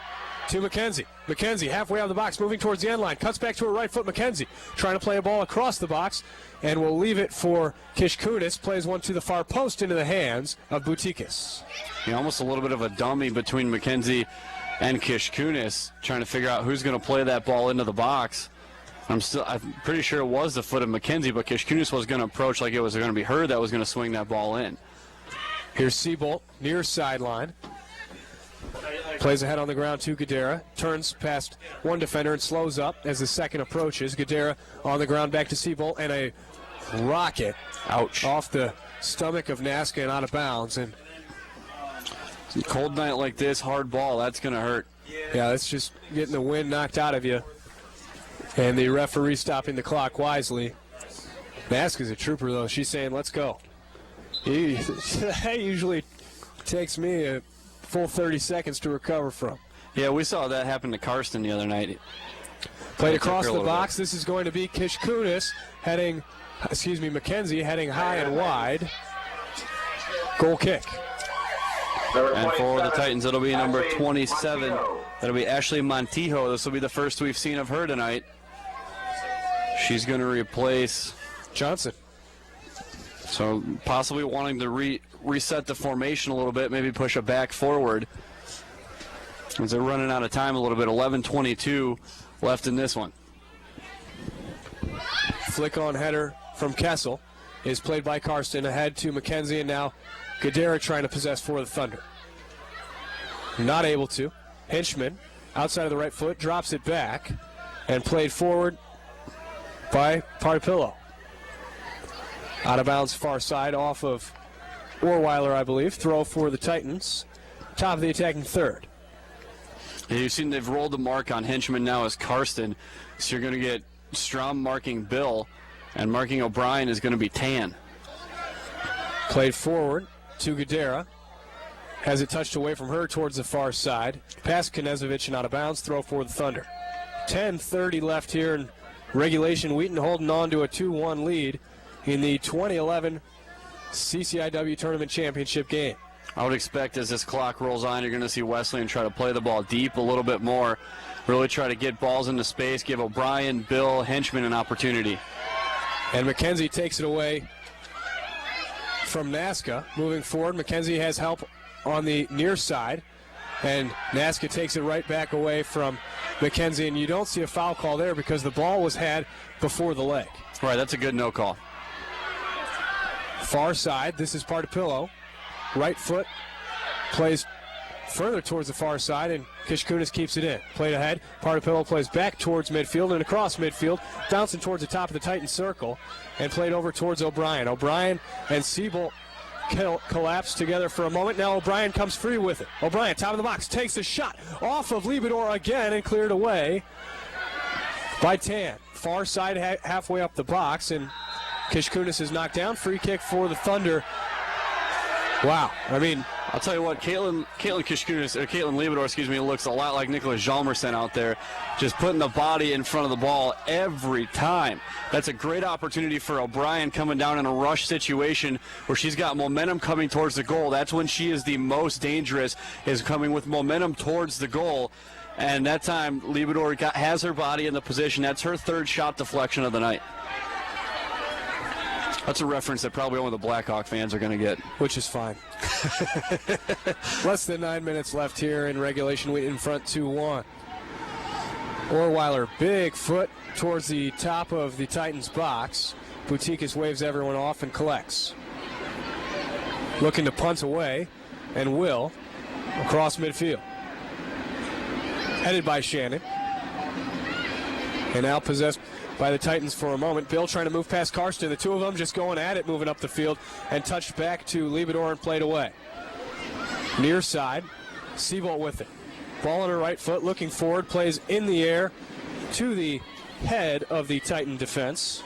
to McKenzie. McKenzie halfway out of the box, moving towards the end line. Cuts back to her right foot. McKenzie trying to play a ball across the box, and will leave it for Kishkunis. Plays one to the far post into the hands of Boutikis. Yeah, almost a little bit of a dummy between McKenzie and Kishkunis, trying to figure out who's going to play that ball into the box. I'm pretty sure it was the foot of McKenzie, but Kishkunis was going to approach like it was going to be her that was going to swing that ball in. Here's Seabolt, near sideline. Plays ahead on the ground to Gadara. Turns past one defender and slows up as the second approaches. Gadara on the ground back to Seabolt, and a rocket off the stomach of Naska and out of bounds. And cold night like this, hard ball, that's going to hurt. Yeah, that's just getting the wind knocked out of you. And the referee stopping the clock wisely. Naska's a trooper, though. She's saying, let's go. That usually takes me a full 30 seconds to recover from. Yeah, we saw that happen to Karsten the other night. Played across the box. This is going to be Kishkunis McKenzie heading high and wide. Goal kick. And for the Titans, it'll be number 27. That'll be Ashley Montijo. This will be the first we've seen of her tonight. She's going to replace Johnson. So possibly wanting to reset the formation a little bit, maybe push it back forward. As they're running out of time a little bit, 11:22 left in this one. Flick on header from Kessel is played by Karsten, ahead to McKenzie, and now Gadara trying to possess for the Thunder. Not able to. Hinchman, outside of the right foot, drops it back and played forward by Partipillo. Out of bounds far side off of Orweiler, I believe. Throw for the Titans. Top of the attacking third. Yeah, you've seen they've rolled the mark on Hinchman now as Karsten. So you're going to get Strom marking Bill, and marking O'Brien is going to be Tan. Played forward to Gadara. Has it touched away from her towards the far side. Past Knezovic and out of bounds. Throw for the Thunder. 10:30 left here in regulation. Wheaton holding on to a 2-1 lead in the 2011 CCIW Tournament Championship game. I would expect as this clock rolls on, you're going to see Wesleyan try to play the ball deep a little bit more, really try to get balls into space, give O'Brien, Bill, Hinchman an opportunity. And McKenzie takes it away from Naska. Moving forward, McKenzie has help on the near side, and Naska takes it right back away from McKenzie, and you don't see a foul call there because the ball was had before the leg. Right, that's a good no call. Far side, this is Partipillo. Right foot plays further towards the far side, and Kishkunis keeps it in. Played ahead. Partipillo plays back towards midfield and across midfield, bouncing towards the top of the Titan circle, and played over towards O'Brien. O'Brien and Siebel collapse together for a moment. Now O'Brien comes free with it. O'Brien, top of the box, takes a shot off of Libidor again and cleared away by Tan. Far side halfway up the box, and Kishkunis is knocked down. Free kick for the Thunder. Wow. I mean, I'll tell you what, Caitlin Libidor, looks a lot like Nicholas Jalmerson out there, just putting the body in front of the ball every time. That's a great opportunity for O'Brien coming down in a rush situation where she's got momentum coming towards the goal. That's when she is the most dangerous, is coming with momentum towards the goal. And that time, Libidor has her body in the position. That's her third shot deflection of the night. That's a reference that probably only the Blackhawk fans are going to get. Which is fine. Less than 9 minutes left here in regulation. Wheaton in front 2-1. Orweiler, big foot towards the top of the Titans box. Boutikis waves everyone off and collects. Looking to punt away, and will, across midfield. Headed by Shannon. And now possessed by the Titans for a moment. Bill trying to move past Karsten. The two of them just going at it, moving up the field, and touched back to Libidor and played away. Near side, Seabolt with it. Ball on her right foot, looking forward, plays in the air to the head of the Titan defense.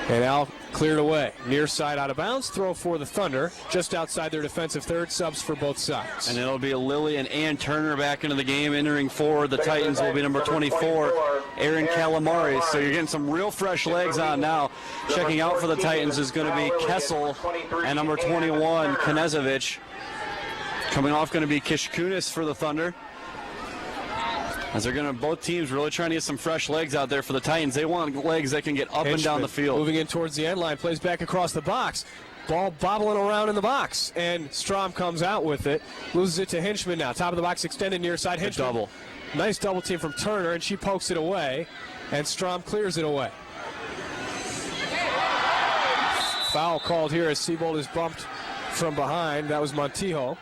And now cleared away. Near side out of bounds. Throw for the Thunder. Just outside their defensive third. Subs for both sides. And it'll be Lily and Ann Turner back into the game. Entering forward, the Titans will be number 24, Aaron Calamares. So you're getting some real fresh legs on now. Checking out for the Titans is going to be Kessel and number 21, Knezovic. Coming off going to be Kishkunis for the Thunder. As they're going to, both teams really trying to get some fresh legs out there for the Titans. They want legs that can get up and down the field. Moving in towards the end line, plays back across the box. Ball bobbling around in the box, and Strom comes out with it. Loses it to Hinchman now. Top of the box extended near side. Hinchman. Double. Nice double team from Turner, and she pokes it away, and Strom clears it away. Foul called here as Siebold is bumped from behind. That was Montijo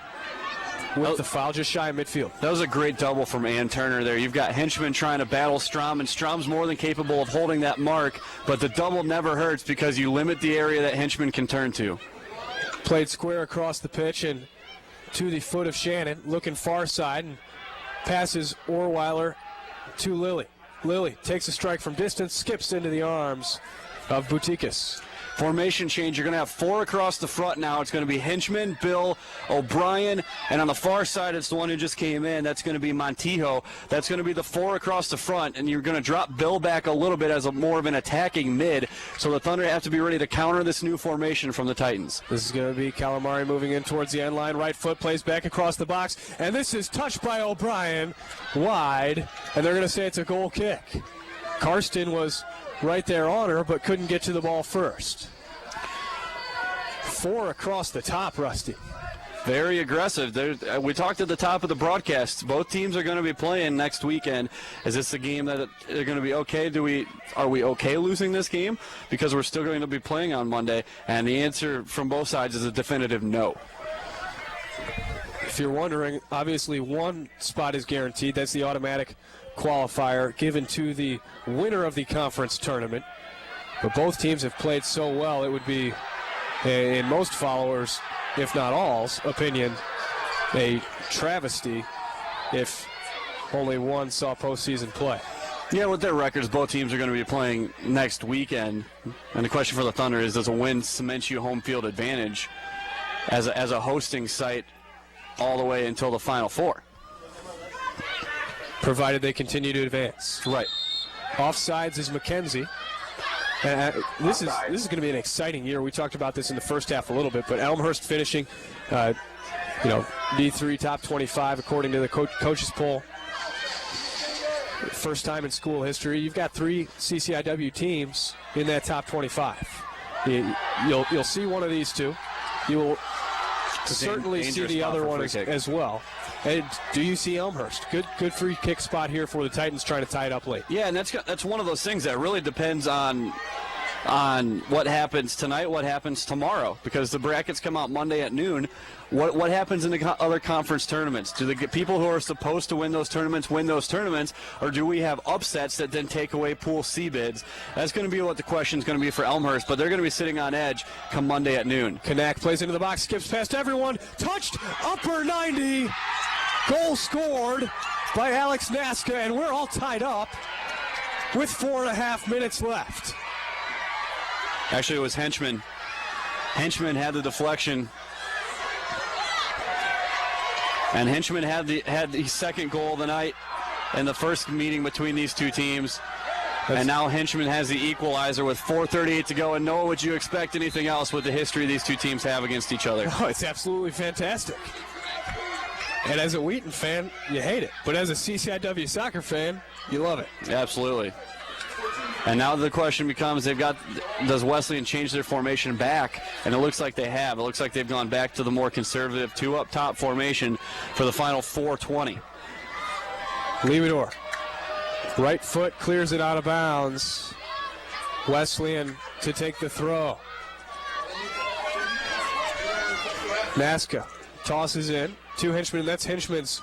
with the foul just shy of midfield. That was a great double from Ann Turner there. You've got Hinchman trying to battle Strom, and Strom's more than capable of holding that mark, but the double never hurts because you limit the area that Hinchman can turn to. Played square across the pitch and to the foot of Shannon, looking far side, and passes Orweiler to Lilly. Lilly takes a strike from distance, skips into the arms of Boutiquez. Formation change. You're going to have 4 across the front now. It's going to be Hinchman, Bill, O'Brien, and on the far side, it's the one who just came in. That's going to be Montijo. That's going to be the 4 across the front, and you're going to drop Bill back a little bit as more of an attacking mid. So the Thunder have to be ready to counter this new formation from the Titans. This is going to be Calamari moving in towards the end line. Right foot plays back across the box, and this is touched by O'Brien wide, and they're going to say it's a goal kick. Karsten was right there on her, but couldn't get to the ball first. 4 across the top, Rusty. Very aggressive. We talked at the top of the broadcast. Both teams are going to be playing next weekend. Is this a game that they're going to be okay? Are we okay losing this game? Because we're still going to be playing on Monday. And the answer from both sides is a definitive no. If you're wondering, obviously one spot is guaranteed. That's the automatic qualifier given to the winner of the conference tournament. But both teams have played so well, it would be, in most followers, if not all's opinion, a travesty if only one saw postseason play. Yeah, with their records, both teams are going to be playing next weekend. And the question for the Thunder is, does a win cement you home field advantage as a hosting site all the way until the Final Four? Provided they continue to advance. Right. Offsides is McKenzie. This is going to be an exciting year. We talked about this in the first half a little bit, but Elmhurst finishing, D3 top 25 according to the coaches poll. First time in school history. You've got 3 CCIW teams in that top 25. You'll see one of these two. You will certainly see the other one as well. And do you see Elmhurst? Good free kick spot here for the Titans trying to tie it up late. Yeah, and that's one of those things that really depends on what happens tonight, what happens tomorrow, because the brackets come out Monday at noon. What happens in the other conference tournaments? Do the people who are supposed to win those tournaments, or do we have upsets that then take away Pool C bids? That's going to be what the question is going to be for Elmhurst, but they're going to be sitting on edge come Monday at noon. Kanak plays into the box, skips past everyone, touched, upper 90, goal scored by Alex Naska, and we're all tied up with 4.5 minutes left. Actually, it was Hinchman. Hinchman had the deflection. And Hinchman had the second goal of the night in the first meeting between these two teams. And now Hinchman has the equalizer with 4:38 to go. And Noah, would you expect anything else with the history these two teams have against each other? Oh, it's absolutely fantastic. And as a Wheaton fan, you hate it. But as a CCIW soccer fan, you love it. Absolutely. And now the question becomes, does Wesleyan change their formation back? And it looks like they have. It looks like they've gone back to the more conservative 2-up-top formation for the final 4:20. Leibador. Right foot clears it out of bounds. Wesleyan to take the throw. Naska tosses in to Hinchman. That's Hinchman's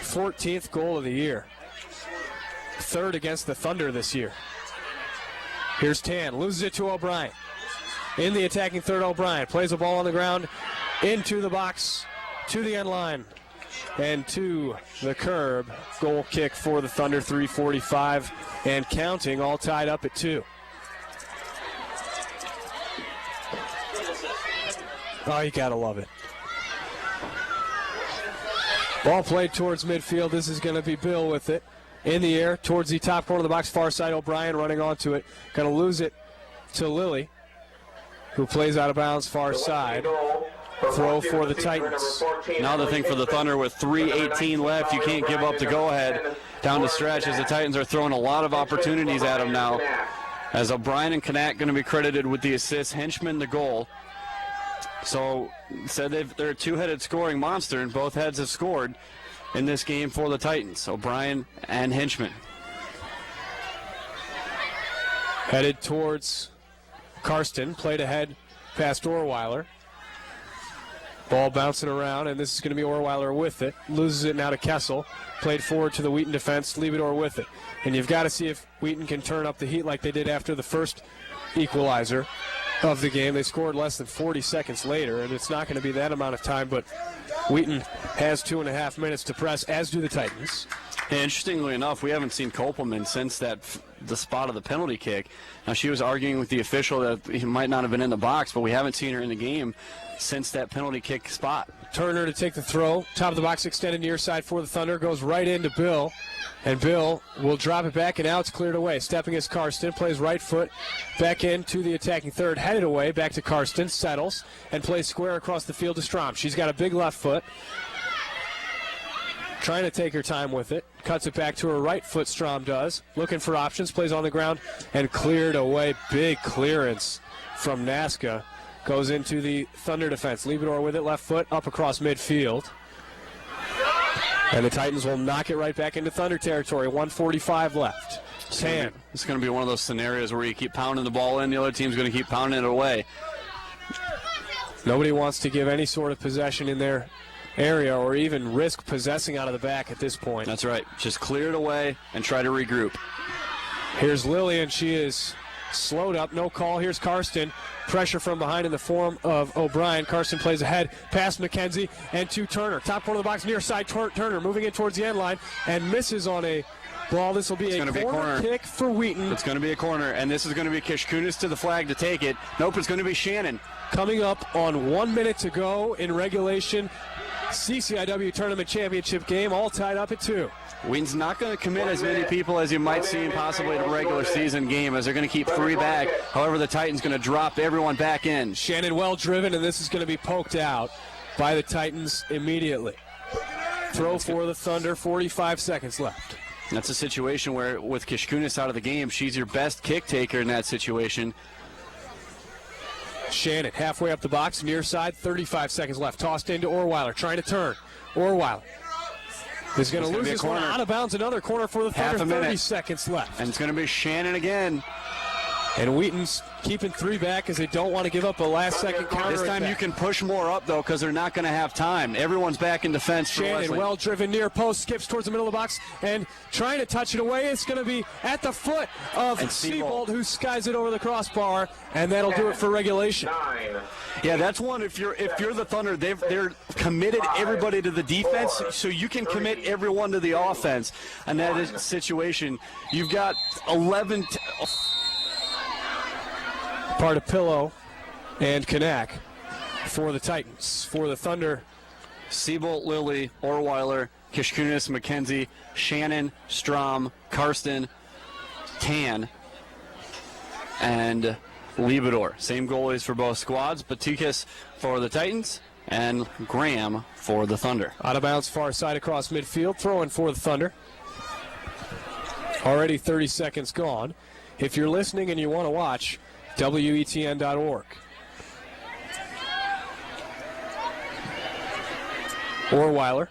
14th goal of the year. 3rd against the Thunder this year. Here's Tan, loses it to O'Brien. In the attacking third, O'Brien plays the ball on the ground into the box, to the end line, and to the curb. Goal kick for the Thunder, 3:45 and counting, all tied up at 2. Oh, you gotta love it. Ball played towards midfield. This is going to be Bill with it. In the air, towards the top corner of the box, far side, O'Brien running onto it. Going to lose it to Lilly, who plays out of bounds far side. Throw for the Titans. Now the thing for the Thunder with 3:18 left, you can't give up the go-ahead down the stretch as the Titans are throwing a lot of opportunities at them now. As O'Brien and Knack going to be credited with the assist, Henchman the goal. So said they're a two-headed scoring monster, and both heads have scored in this game for the Titans, O'Brien and Henchman. Headed towards Karsten, played ahead past Orweiler. Ball bouncing around, and this is going to be Orweiler with it. Loses it now to Kessel. Played forward to the Wheaton defense. Liebedor with it. And you've got to see if Wheaton can turn up the heat like they did after the first equalizer of the game. They scored less than 40 seconds later, and it's not going to be that amount of time, but Wheaton has 2.5 minutes to press, as do the Titans. And interestingly enough, we haven't seen Kopelman since the spot of the penalty kick. Now, she was arguing with the official that he might not have been in the box, but we haven't seen her in the game since that penalty kick spot. Turner to take the throw. Top of the box extended near side for the Thunder. Goes right into Bill. And Bill will drop it back, and now it's cleared away. Stepping is Karsten. Plays right foot back into the attacking third. Headed away. Back to Karsten. Settles. And plays square across the field to Strom. She's got a big left foot. Trying to take her time with it. Cuts it back to her right foot, Strom does. Looking for options. Plays on the ground and cleared away. Big clearance from Nasca. Goes into the Thunder defense. Liebedor with it, left foot, up across midfield. And the Titans will knock it right back into Thunder territory. 1:45 left. Tan. It's going to be one of those scenarios where you keep pounding the ball in, the other team's going to keep pounding it away. Nobody wants to give any sort of possession in their area or even risk possessing out of the back at this point. That's right. Just clear it away and try to regroup. Here's Lillian. She is slowed up. No call. Here's Karsten. Pressure from behind in the form of O'Brien. Karsten plays ahead. Past McKenzie and to Turner. Top corner of the box, near side. Turner moving in towards the end line and misses on a ball. This will be a corner kick for Wheaton. It's going to be a corner, and this is going to be Kishkunis to the flag to take it. Nope, it's going to be Shannon. Coming up on 1 minute to go in regulation. CCIW Tournament Championship game, all tied up at 2. Wheaton's not going to commit as many people as you might see in possibly a regular season game, as they're going to keep 3 back. However, the Titans going to drop everyone back in. Shannon well driven, and this is going to be poked out by the Titans immediately. Throw for the Thunder, 45 seconds left. That's a situation where, with Kishkunis out of the game, she's your best kick taker in that situation. Shannon halfway up the box, near side, 35 seconds left. Tossed into Orweiler, trying to turn. Orweiler is going to lose this one out of bounds. Another corner for the Thunder, 30 seconds left. And it's going to be Shannon again. And Wheaton's keeping 3 back as they don't want to give up a last-second counter. This time you can push more up, though, because they're not going to have time. Everyone's back in defense. Shannon, well driven near post, skips towards the middle of the box, and trying to touch it away. It's going to be at the foot of Seabold, who skies it over the crossbar, and that'll do it for regulation. 9. Yeah, that's one. If you're the Thunder, they're committed everybody to the defense, so you can commit everyone to the offense. And that is a situation. You've got 11. Part of Pillow and Kanak for the Titans. For the Thunder, Seabolt, Lilly, Orweiler, Kishkunis, McKenzie, Shannon, Strom, Karsten, Tan, and Liebedor. Same goalies for both squads. Batikas for the Titans and Graham for the Thunder. Out of bounds, far side across midfield. Throwing for the Thunder. Already 30 seconds gone. If you're listening and you want to watch, WETN.org. Orweiler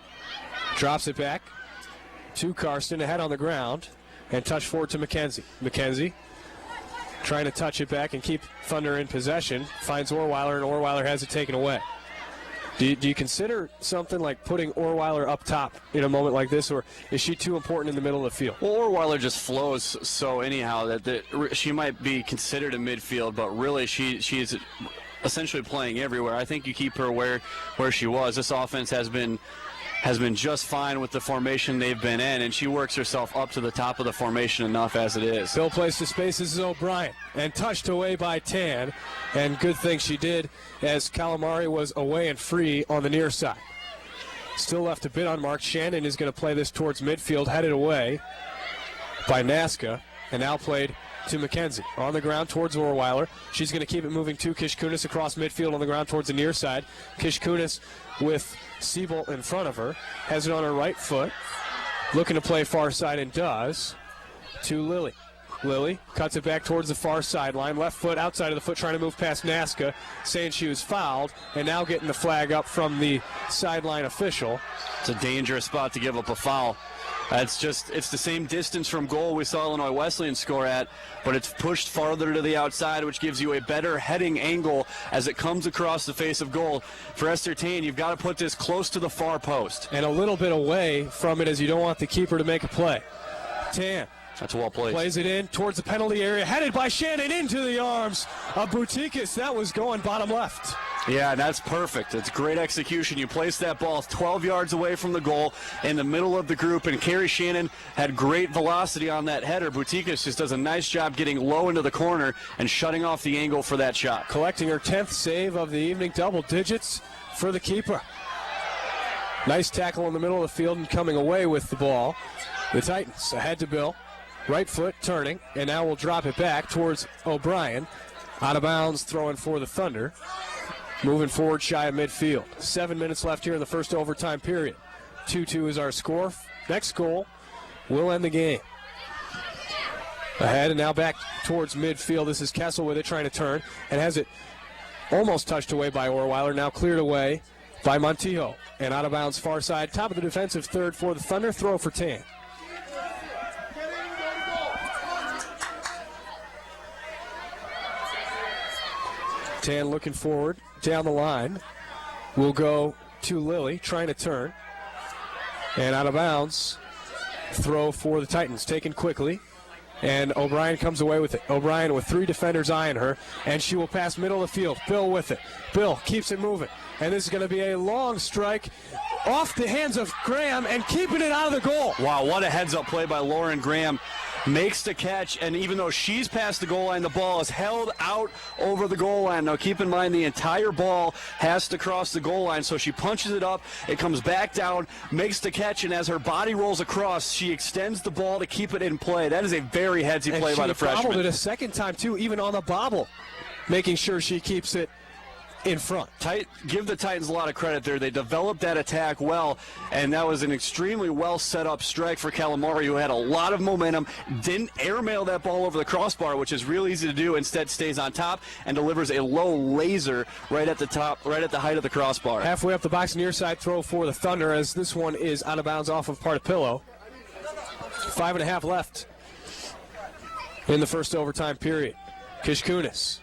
drops it back to Karsten, ahead on the ground, and touch forward to McKenzie. McKenzie trying to touch it back and keep Thunder in possession. Finds Orweiler, and Orweiler has it taken away. Do you consider something like putting Orweiler up top in a moment like this, or is she too important in the middle of the field? Well, Orweiler just flows so anyhow that she might be considered a midfield, but really she's essentially playing everywhere. I think you keep her where she was. This offense has been just fine with the formation they've been in, and she works herself up to the top of the formation enough as it is. Bill plays to space. This is O'Brien, and touched away by Tan, and good thing she did, as Calamari was away and free on the near side. Still left a bit unmarked. Shannon is going to play this towards midfield, headed away by Nasca, and now played to McKenzie. On the ground towards Orweiler. She's going to keep it moving to Kishkunis across midfield on the ground towards the near side. Kishkunis with Siebolt in front of her. Has it on her right foot. Looking to play far side and does. To Lily. Lily cuts it back towards the far sideline. Left foot outside of the foot trying to move past Naska. Saying she was fouled. And now getting the flag up from the sideline official. It's a dangerous spot to give up a foul. It's the same distance from goal we saw Illinois Wesleyan score at, but it's pushed farther to the outside, which gives you a better heading angle as it comes across the face of goal. For Esther Tan, you've got to put this close to the far post. And a little bit away from it as you don't want the keeper to make a play. Tan. That's well played. Plays it in towards the penalty area, headed by Shannon into the arms of Boutiquez. That was going bottom left. Yeah, that's perfect. It's great execution. You place that ball 12 yards away from the goal in the middle of the group, and Carrie Shannon had great velocity on that header. Boutiquez just does a nice job getting low into the corner and shutting off the angle for that shot. Collecting her 10th save of the evening, double digits for the keeper. Nice tackle in the middle of the field and coming away with the ball. The Titans ahead to Bill. Right foot turning, and now we'll drop it back towards O'Brien. Out of bounds, throwing for the Thunder. Moving forward shy of midfield. 7 minutes left here in the first overtime period. 2-2 is our score. Next goal will end the game. Ahead and now back towards midfield. This is Kessel with it, trying to turn, and has it almost touched away by Orweiler. Now cleared away by Montijo. And out of bounds far side. Top of the defensive third for the Thunder. Throw for Tan. Tan looking forward down the line. Will go to Lily, trying to turn. And out of bounds. Throw for the Titans, taken quickly. And O'Brien comes away with it. O'Brien with three defenders eyeing her. And she will pass middle of the field. Bill with it. Bill keeps it moving. And this is going to be a long strike off the hands of Graham and keeping it out of the goal. Wow, what a heads-up play by Lauren Graham. Makes the catch, and even though she's past the goal line, the ball is held out over the goal line. Now keep in mind the entire ball has to cross the goal line, so she punches it up, it comes back down, makes the catch, and as her body rolls across, she extends the ball to keep it in play. That is a very headsy play by the freshman. And she bobbled it a second time, too, even on the bobble, making sure she keeps it in front. Give the Titans a lot of credit there. They developed that attack well, and that was an extremely well set up strike for Calamari, who had a lot of momentum, didn't airmail that ball over the crossbar, which is real easy to do, instead stays on top and delivers a low laser right at the top, right at the height of the crossbar. Halfway up the box, near side throw for the Thunder, as this one is out of bounds off of Partapillo. 5.5 left in the first overtime period. Kishkunis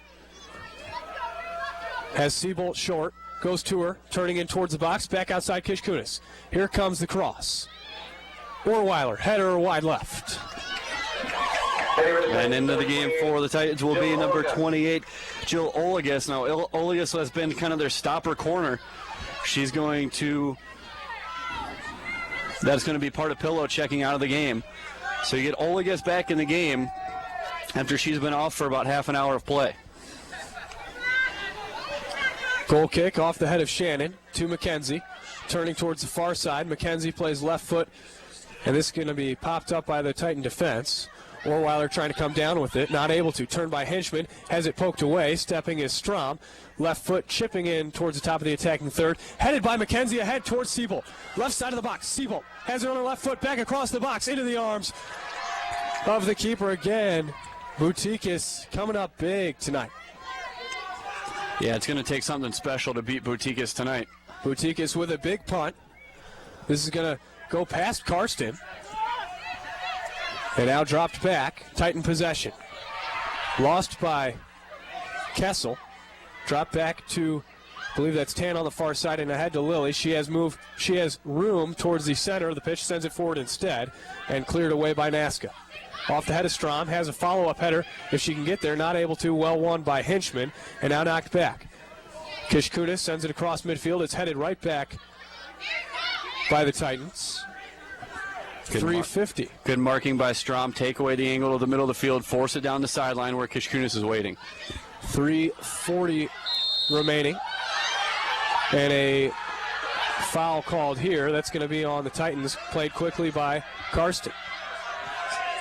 has Siebolt short, goes to her, turning in towards the box, back outside Kishkunis. Here comes the cross. Orweiler, header wide left. And into the game for the Titans will be number 28, Jill Olagus. Now, Olagus has been kind of their stopper corner. She's going to, that's going to be Partapillo checking out of the game. So you get Olagus back in the game after she's been off for about half an hour of play. Goal kick off the head of Shannon to McKenzie. Turning towards the far side. McKenzie plays left foot, and this is going to be popped up by the Titan defense. Orweiler trying to come down with it, not able to. Turned by Henchman, has it poked away. Stepping is Strom. Left foot chipping in towards the top of the attacking third. Headed by McKenzie ahead towards Siebolt. Left side of the box. Siebolt has it on her left foot, back across the box, into the arms of the keeper again. Boutiquez coming up big tonight. Yeah, it's going to take something special to beat Boutiquez tonight. Boutiquez with a big punt. This is going to go past Karsten. And now dropped back. Titan possession. Lost by Kessel. Dropped back to, I believe that's Tan on the far side, and ahead to Lily. She has room towards the center of the pitch, sends it forward instead, and cleared away by Naska. Off the head of Strom, has a follow-up header if she can get there, not able to, well won by Hinchman, and now knocked back. Kishkunis sends it across midfield. It's headed right back by the Titans. Good 350. Good marking by Strom. Take away the angle to the middle of the field, force it down the sideline where Kishkunis is waiting. 3:40 remaining. And a foul called here. That's going to be on the Titans, played quickly by Karsten.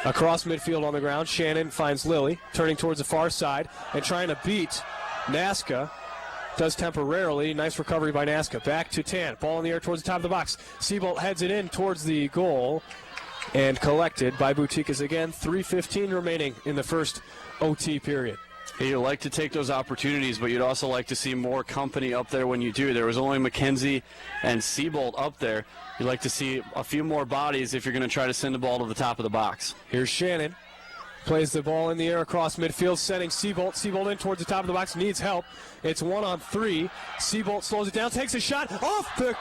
Across midfield on the ground, Shannon finds Lily, turning towards the far side and trying to beat Nazca. Does temporarily. Nice recovery by Nazca. Back to Tan. Ball in the air towards the top of the box. Seabolt heads it in towards the goal and collected by Boutiquez again. 3:15 remaining in the first OT period. Hey, you like to take those opportunities, but you'd also like to see more company up there when you do. There was only McKenzie and Seabolt up there. You'd like to see a few more bodies if you're going to try to send the ball to the top of the box. Here's Shannon. Plays the ball in the air across midfield, sending Seabolt. Seabolt in towards the top of the box, needs help. It's 1-on-3. Seabolt slows it down, takes a shot off the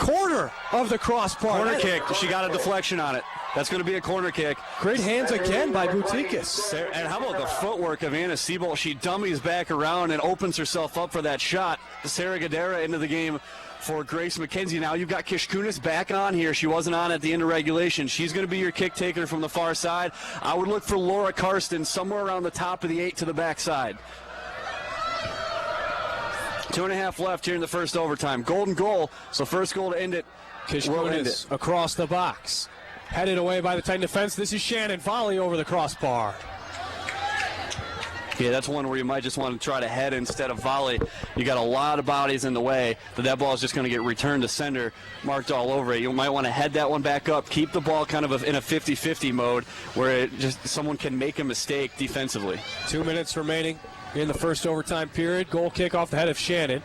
corner of the crossbar. Corner kick. She got a deflection on it. That's going to be a corner kick. Great hands again by Boutiquez. And how about the footwork of Anna Seabolt? She dummies back around and opens herself up for that shot. Sarah Gadara into the game for Grace McKenzie. Now you've got Kishkunis back on here. She wasn't on at the end of regulation. She's going to be your kick taker from the far side. I would look for Laura Karsten somewhere around the top of the 8 to the backside. 2.5 left here in the first overtime. Golden goal, so first goal to end it. Kishkunis across the box. Headed away by the Titan defense. This is Shannon. Volley over the crossbar. Yeah, that's one where you might just want to try to head instead of volley. You got a lot of bodies in the way, that ball is just going to get returned to sender, marked all over it. You might want to head that one back up, keep the ball kind of in a 50-50 mode where someone can make a mistake defensively. 2 minutes remaining in the first overtime period. Goal kick off the head of Shannon.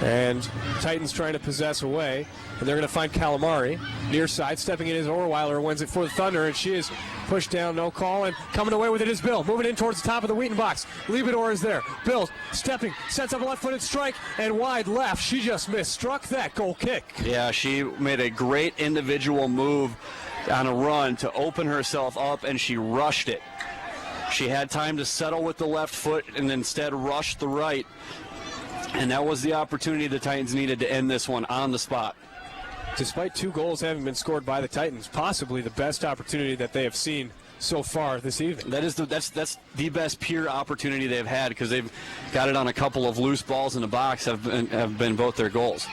And Titans trying to possess away. And they're going to find Calamari. Near side, stepping in is Orweiler, wins it for the Thunder, and she is pushed down, no call, and coming away with it is Bill. Moving in towards the top of the Wheaton box. Liebedor is there. Bill stepping, sets up a left-footed strike, and wide left. She just missed. Struck that goal kick. Yeah, she made a great individual move on a run to open herself up, and she rushed it. She had time to settle with the left foot and instead rushed the right. And that was the opportunity the Titans needed to end this one on the spot. Despite 2 goals having been scored by the Titans, possibly the best opportunity that they have seen so far this evening. That's the best pure opportunity they've had, because they've got it on a couple of loose balls in the box have been both their goals.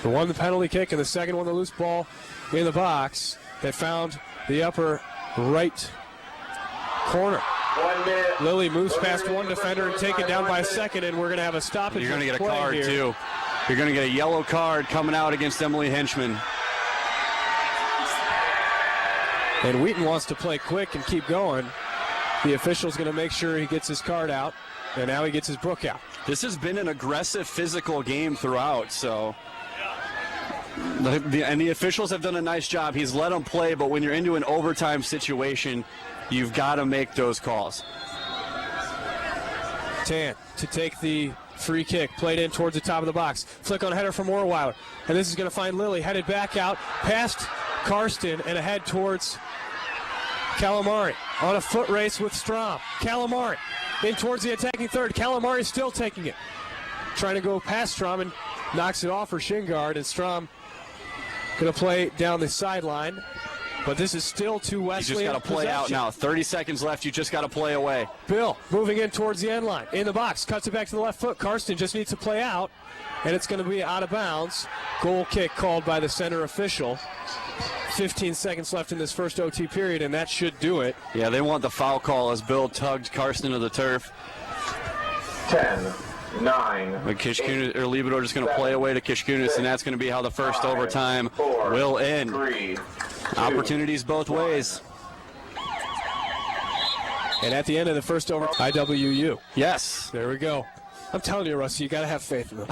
The one, the penalty kick, and the second one, the loose ball in the box that found the upper right corner. 1 minute. Lily moves past one defender and taken down by a second, and we're going to have a stoppage. You're going to get a play card, here. too. You're going to get a yellow card coming out against Emily Henchman. And Wheaton wants to play quick and keep going. The official's going to make sure he gets his card out, and now he gets his book out. This has been an aggressive physical game throughout, so... And the officials have done a nice job. He's let them play, but when you're into an overtime situation, you've got to make those calls. Tan to take the free kick, played in towards the top of the box. Flick on header from Orweiler. And this is going to find Lily, headed back out, past Karsten, and ahead towards Calamari. On a foot race with Strom. Calamari in towards the attacking third. Calamari still taking it. Trying to go past Strom and knocks it off her shin guard, and Strom going to play down the sideline. But this is still to Wesleyan. You just got to play out now. 30 seconds left. You just got to play away. Bill moving in towards the end line. In the box. Cuts it back to the left foot. Karsten just needs to play out. And it's going to be out of bounds. Goal kick called by the center official. 15 seconds left in this first OT period, and that should do it. Yeah, they want the foul call as Bill tugged Karsten to the turf. 10, 9. But Kishkunis, or Liebedor just going to play away to Kishkunis, and that's going to be how the first overtime will end. 3, 2. Opportunities both ways. And at the end of the first over, IWU. Yes. There we go. I'm telling you, Rusty, you got to have faith in them.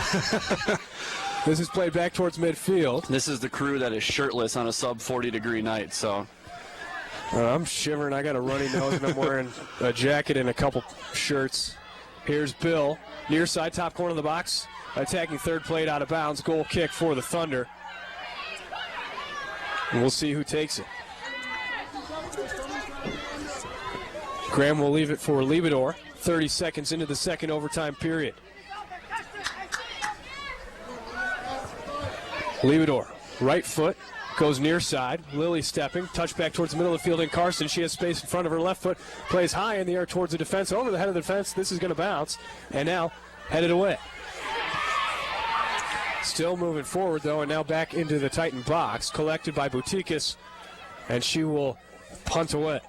This is played back towards midfield. This is the crew that is shirtless on a sub 40-degree night, so. I'm shivering. I got a runny nose, and I'm wearing a jacket and a couple shirts. Here's Bill, near side, top corner of the box. Attacking third, played out of bounds. Goal kick for the Thunder. And we'll see who takes it. Graham will leave it for Liebedor. 30 seconds into the second overtime period. Liebedor, right foot, goes near side. Lily stepping, touch back towards the middle of the field in Karsten. She has space in front of her left foot, plays high in the air towards the defense, over the head of the defense. This is going to bounce, and now headed away. Still moving forward, though, and now back into the Titan box, collected by Boutiquez, and she will punt away.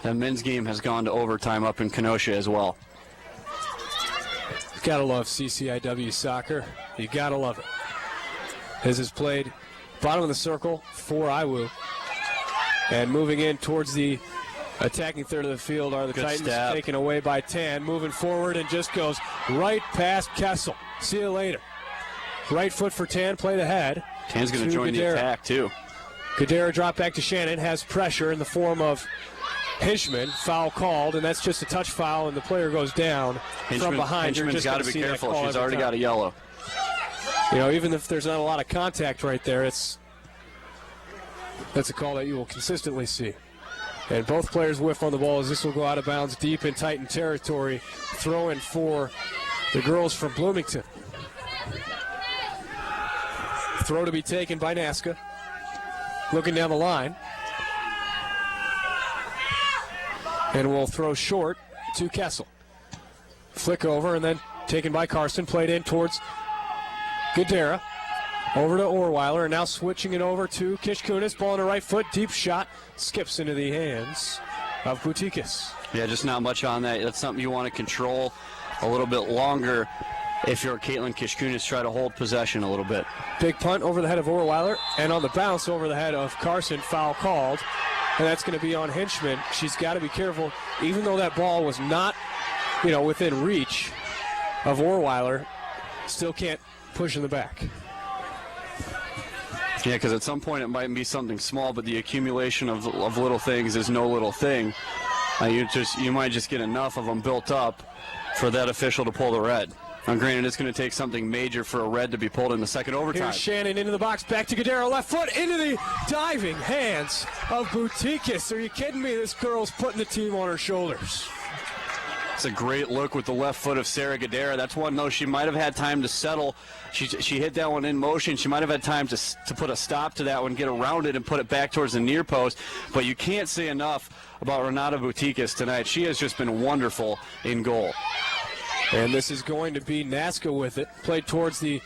The men's game has gone to overtime up in Kenosha as well. Gotta love CCIW soccer. You gotta love it. This is played bottom of the circle for IWU. And moving in towards the attacking third of the field are the Good Titans, stab. taken away by Tan. Moving forward and just goes right past Kessel. See you later. Right foot for Tan, played ahead. Tan's going to join the Gadara. attack, too. Gadara drop back to Shannon, has pressure in the form of Hinchman. Foul called, and that's just a touch foul, and the player goes down from behind. Hinchman's got to be careful. She's already got a yellow. You know, even if there's not a lot of contact right there, that's a call that you will consistently see. And both players whiff on the ball as this will go out of bounds deep in Titan territory. Throw in for the girls from Bloomington. Throw to be taken by Nasca. Looking down the line. And will throw short to Kessel. Flick over and then taken by Karsten. Played in towards Gadara. Over to Orweiler, and now switching it over to Kishkunis. Ball on the right foot, deep shot, skips into the hands of Boutikis. Yeah, just not much on that. That's something you want to control a little bit longer if you're Caitlin Kishkunis. Try to hold possession a little bit. Big punt over the head of Orweiler, and on the bounce over the head of Carson, foul called. And that's going to be on Hinchman. She's got to be careful, even though that ball was not, within reach of Orweiler, still can't push in the back. Yeah, because at some point it might be something small, but the accumulation of little things is no little thing. You might just get enough of them built up for that official to pull the red. Now, granted, it's going to take something major for a red to be pulled in the second overtime. Here's Shannon into the box, back to Gadara, left foot into the diving hands of Boutikis. Are you kidding me? This girl's putting the team on her shoulders. It's a great look with the left foot of Sarah Gadara. That's one, though, she might have had time to settle. She hit that one in motion. She might have had time to put a stop to that one, get around it, and put it back towards the near post. But you can't say enough about Renata Boutikis tonight. She has just been wonderful in goal. And this is going to be Nasca with it. Played towards the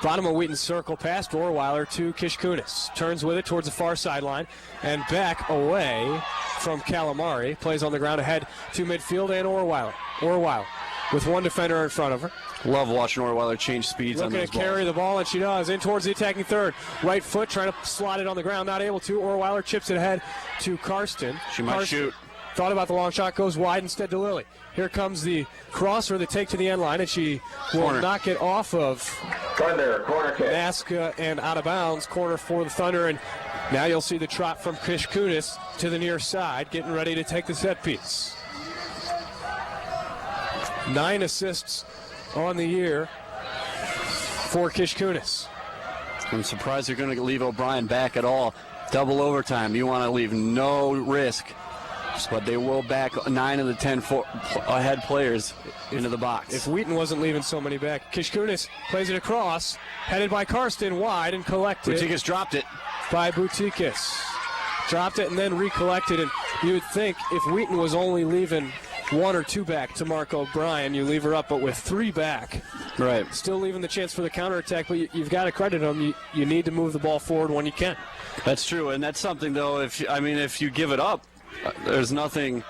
bottom of Wheaton circle, past Orweiler to Kishkunis. Turns with it towards the far sideline and back away from Calamari. Plays on the ground ahead to midfield and Orweiler. Orweiler with one defender in front of her. Love watching Orweiler change speeds on those Looking to carry the ball, and she does. In towards the attacking third. Right foot trying to slot it on the ground. Not able to. Orweiler chips it ahead to Karsten. She might shoot. Thought about the long shot, goes wide instead to Lily. Here comes the cross or the take to the end line, and she will knock it off of Thunder, corner kick. Nasca and out of bounds. Corner for the Thunder, and now you'll see the trot from Kishkunis to the near side, getting ready to take the set piece. 9 assists on the year for Kishkunis. I'm surprised they're going to leave O'Brien back at all. Double overtime. You want to leave no risk. But they will back 9 of the 10 ahead players into the box. If Wheaton wasn't leaving so many back, Kishkunis plays it across, headed by Karsten wide and collected. Boutikis dropped it. By Boutikis. Dropped it and then recollected. And you would think if Wheaton was only leaving 1 or 2 back to Mark O'Brien, you leave her up, but with 3 back. Right. Still leaving the chance for the counterattack, but you've got to credit them. You need to move the ball forward when you can. That's true, and that's something, though, if you give it up, there's nothing.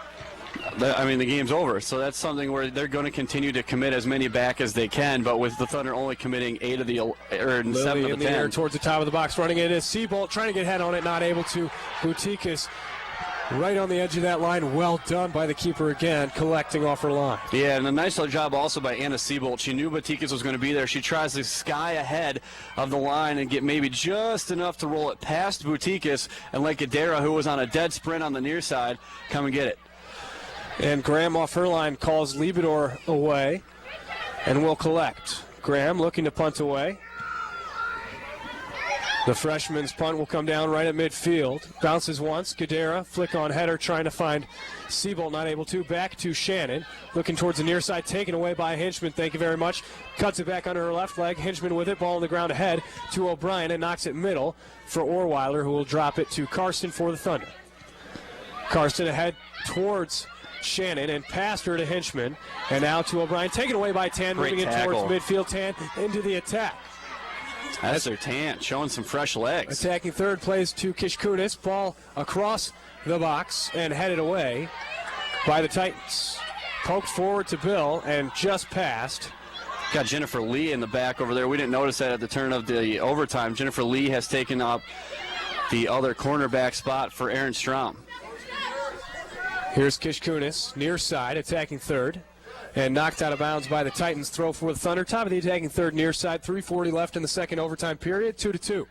The game's over. So that's something where they're going to continue to commit as many back as they can. But with the Thunder only committing 8 of the 7 Lily of in the the 10. air towards the top of the box, running it is Seabolt, trying to get head on it, not able to. Boutikis right on the edge of that line. Well done by the keeper again, collecting off her line. Yeah, and a nice little job also by Anna Seabolt. She knew Boutikis was going to be there. She tries to sky ahead of the line and get maybe just enough to roll it past Boutikis and let Gadara, who was on a dead sprint on the near side, come and get it. And Graham off her line calls Liebedor away and will collect. Graham looking to punt away. The freshman's punt will come down right at midfield. Bounces once. Gadara, flick on header, trying to find Seabolt, not able to. Back to Shannon. Looking towards the near side, taken away by Hinchman. Thank you very much. Cuts it back under her left leg. Hinchman with it. Ball on the ground ahead to O'Brien and knocks it middle for Orweiler, who will drop it to Karsten for the Thunder. Karsten ahead towards Shannon and past her to Hinchman. And now to O'Brien. Taken away by Tan. Great moving tackle. in towards midfield. Tan into the attack. Esther Tan showing some fresh legs. Attacking third plays to Kishkunis. Ball across the box and headed away by the Titans. Poked forward to Bill and just passed. Got Jennifer Lee in the back over there. We didn't notice that at the turn of the overtime. Jennifer Lee has taken up the other cornerback spot for Aaron Strom. Here's Kishkunis, near side, attacking third. And knocked out of bounds by the Titans. Throw for the Thunder. Top of the attacking third, near side. 3:40 left in the second overtime period. 2-2.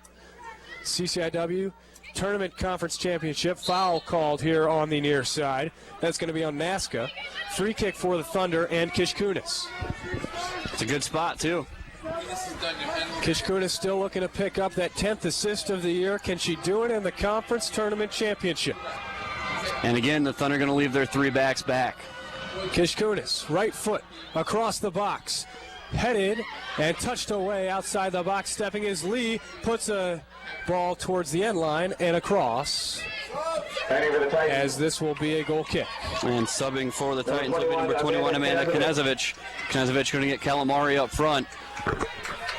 CCIW Tournament Conference Championship. Foul called here on the near side. That's going to be on Nasca. Free kick for the Thunder and Kishkunis. It's a good spot, too. Kishkunis still looking to pick up that 10th assist of the year. Can she do it in the Conference Tournament Championship? And again, the Thunder going to leave their three backs back. Kishkunis, right foot across the box. Headed and touched away outside the box. Stepping is Lee. Puts a ball towards the end line and across. As this will be a goal kick. And subbing for the Titans will be number 21, Amanda Knezovic. Knezovic going to get Calamari up front.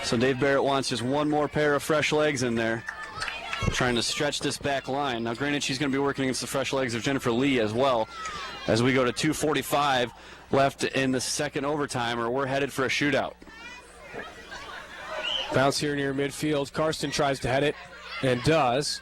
So Dave Barrett wants just one more pair of fresh legs in there, trying to stretch this back line. Now, granted, she's going to be working against the fresh legs of Jennifer Lee as well, as we go to 2:45 left in the second overtime, or we're headed for a shootout. Bounce here near midfield. Karsten tries to head it and does.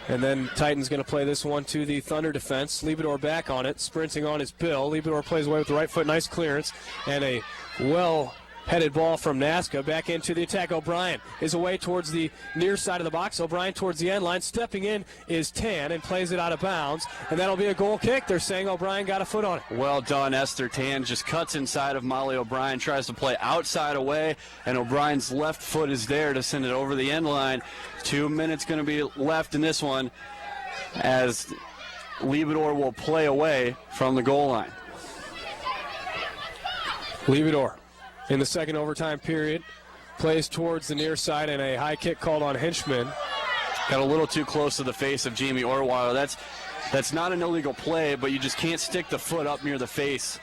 And then Titans going to play this one to the Thunder defense. Liebedor back on it. Sprinting on is Bill. Liebedor plays away with the right foot. Nice clearance. And a well-headed ball from Nasca. Back into the attack. O'Brien is away towards the near side of the box. O'Brien towards the end line. Stepping in is Tan and plays it out of bounds. And that'll be a goal kick. They're saying O'Brien got a foot on it. Well done, Esther Tan. Just cuts inside of Molly O'Brien. Tries to play outside away. And O'Brien's left foot is there to send it over the end line. 2 minutes going to be left in this one as Liebedor will play away from the goal line. Liebedor in the second overtime period plays towards the near side and a high kick called on Hinchman. Got a little too close to the face of Jamie Orweiler. That's not an illegal play, but you just can't stick the foot up near the face.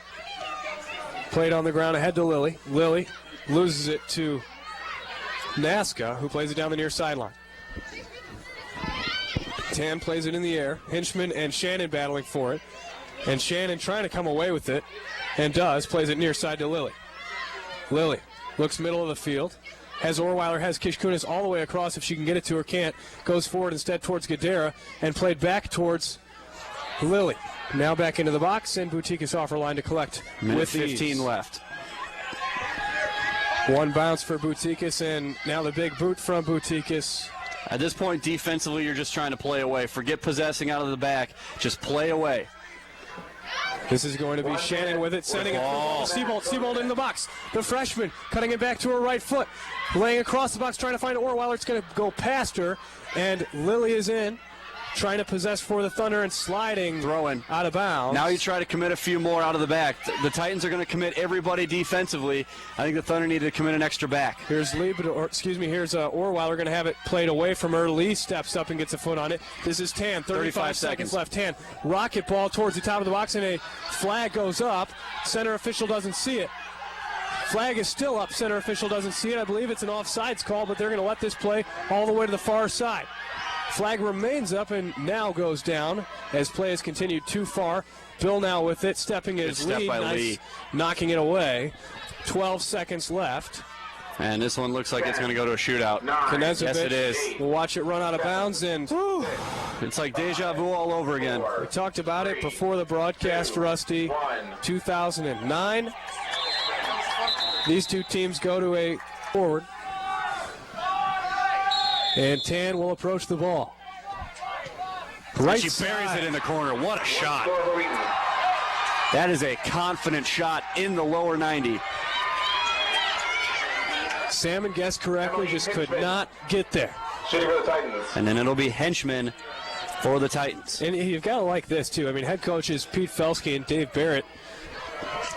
Played on the ground ahead to Lily. Lily loses it to Nasca, who plays it down the near sideline. Tan plays it in the air. Hinchman and Shannon battling for it. And Shannon trying to come away with it, and does. Plays it near side to Lily. Lily looks middle of the field. Has Orweiler, has Kishkunis all the way across. If she can get it to her, can't. Goes forward instead towards Gadara, and played back towards Lily. Now back into the box, and Boutiquis off her line to collect. Minute with 15 ease. left. One bounce for Boutiquis, and now the big boot from Boutiquis. At this point, defensively, you're just trying to play away. Forget possessing out of the back. Just play away. This is going to be Shannon with it, sending it for Seabold. Seabold in the box. The freshman cutting it back to her right foot. Laying across the box, trying to find Orweiler. It's going to go past her, and Lily is in. Trying to possess for the Thunder and sliding, throwing out of bounds. Now you try to commit a few more out of the back. The Titans are going to commit everybody defensively. I think the Thunder need to commit an extra back. Here's here's Orweiler going to have it played away from her. Lee steps up and gets a foot on it. This is Tan. 35 seconds left. Tan, rocket ball towards the top of the box, and a flag goes up. Center official doesn't see it. Flag is still up. Center official doesn't see it. I believe it's an offsides call, but they're going to let this play all the way to the far side. Flag remains up and now goes down as play has continued too far. Bill now with it, stepping in his lead. Nice, Lee. Knocking it away. 12 seconds left. And this one looks like it's going to go to a shootout. Knezovic, yes, it is. We'll watch it run out of bounds, and it's like deja vu all over again. We talked about it before the broadcast, Rusty. 2009. These two teams go to a forward. And Tan will approach the ball. Right she buries side. it in the corner. What a shot. That is a confident shot in the lower 90. Salmon guessed correctly, just could not get there. And then it'll be Henchman for the Titans. And you've got to like this, too. I mean, head coaches Pete Felsky and Dave Barrett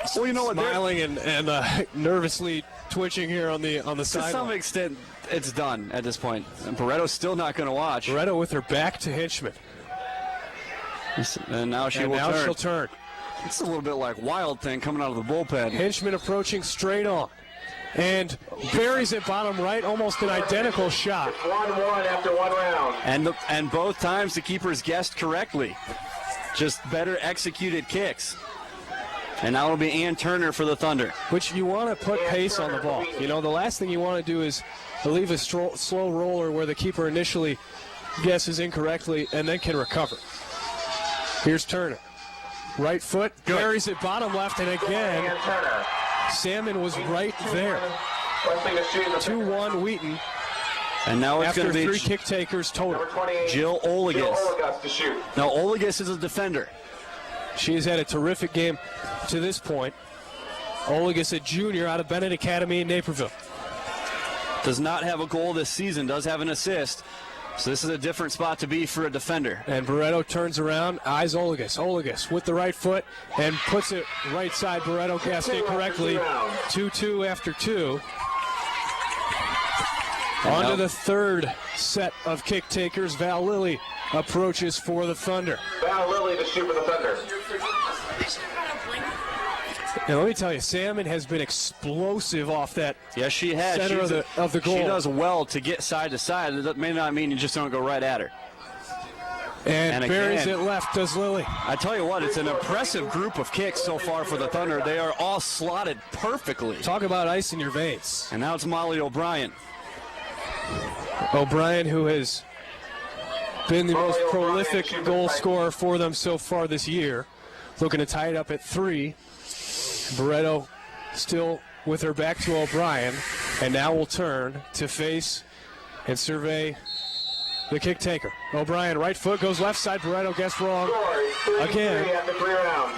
smiling and nervously twitching here on the sideline. To some extent, it's done at this point. And Barretto's still not going to watch. Barretto with her back to Hinchman. And now she'll turn. It's a little bit like Wild Thing coming out of the bullpen. Hinchman approaching straight on. and buries it bottom right, almost an identical shot. It's 1-1 after 1 round. And both times the keepers guessed correctly. Just better executed kicks. And now it'll be Ann Turner for the Thunder. Which you want to put pace on the ball. You know, the last thing you want to do is leave a slow roller where the keeper initially guesses incorrectly and then can recover. Here's Turner. Right foot, buries it bottom left, and again, Salmon was right there. 2-1 Wheaton. And now it's going to be 3 kick takers total. Jill Olagus. Now Olagus is a defender. She has had a terrific game to this point. Olagus, a junior out of Bennett Academy in Naperville. Does not have a goal this season, does have an assist. So this is a different spot to be for a defender. And Barreto turns around, eyes Olagus. Olagus with the right foot and puts it right side. Barreto guessed it correctly. 2-2 after 2. On to the third set of kick takers. Val Lilly approaches for the Thunder. Val Lilly to shoot for the Thunder. And let me tell you, Salmon has been explosive off that Yes, she has. center of the goal. She does well to get side to side. That may not mean you just don't go right at her. And buries again, it left, does Lilly. I tell you what, it's an impressive group of kicks so far for the Thunder. They are all slotted perfectly. Talk about ice in your veins. And now it's Molly O'Brien. O'Brien, who has been the most prolific goal scorer for them so far this year, looking to tie it up at 3. Barreto still with her back to O'Brien, and now will turn to face and survey the kick taker. O'Brien, right foot, goes left side. Barreto guessed wrong again,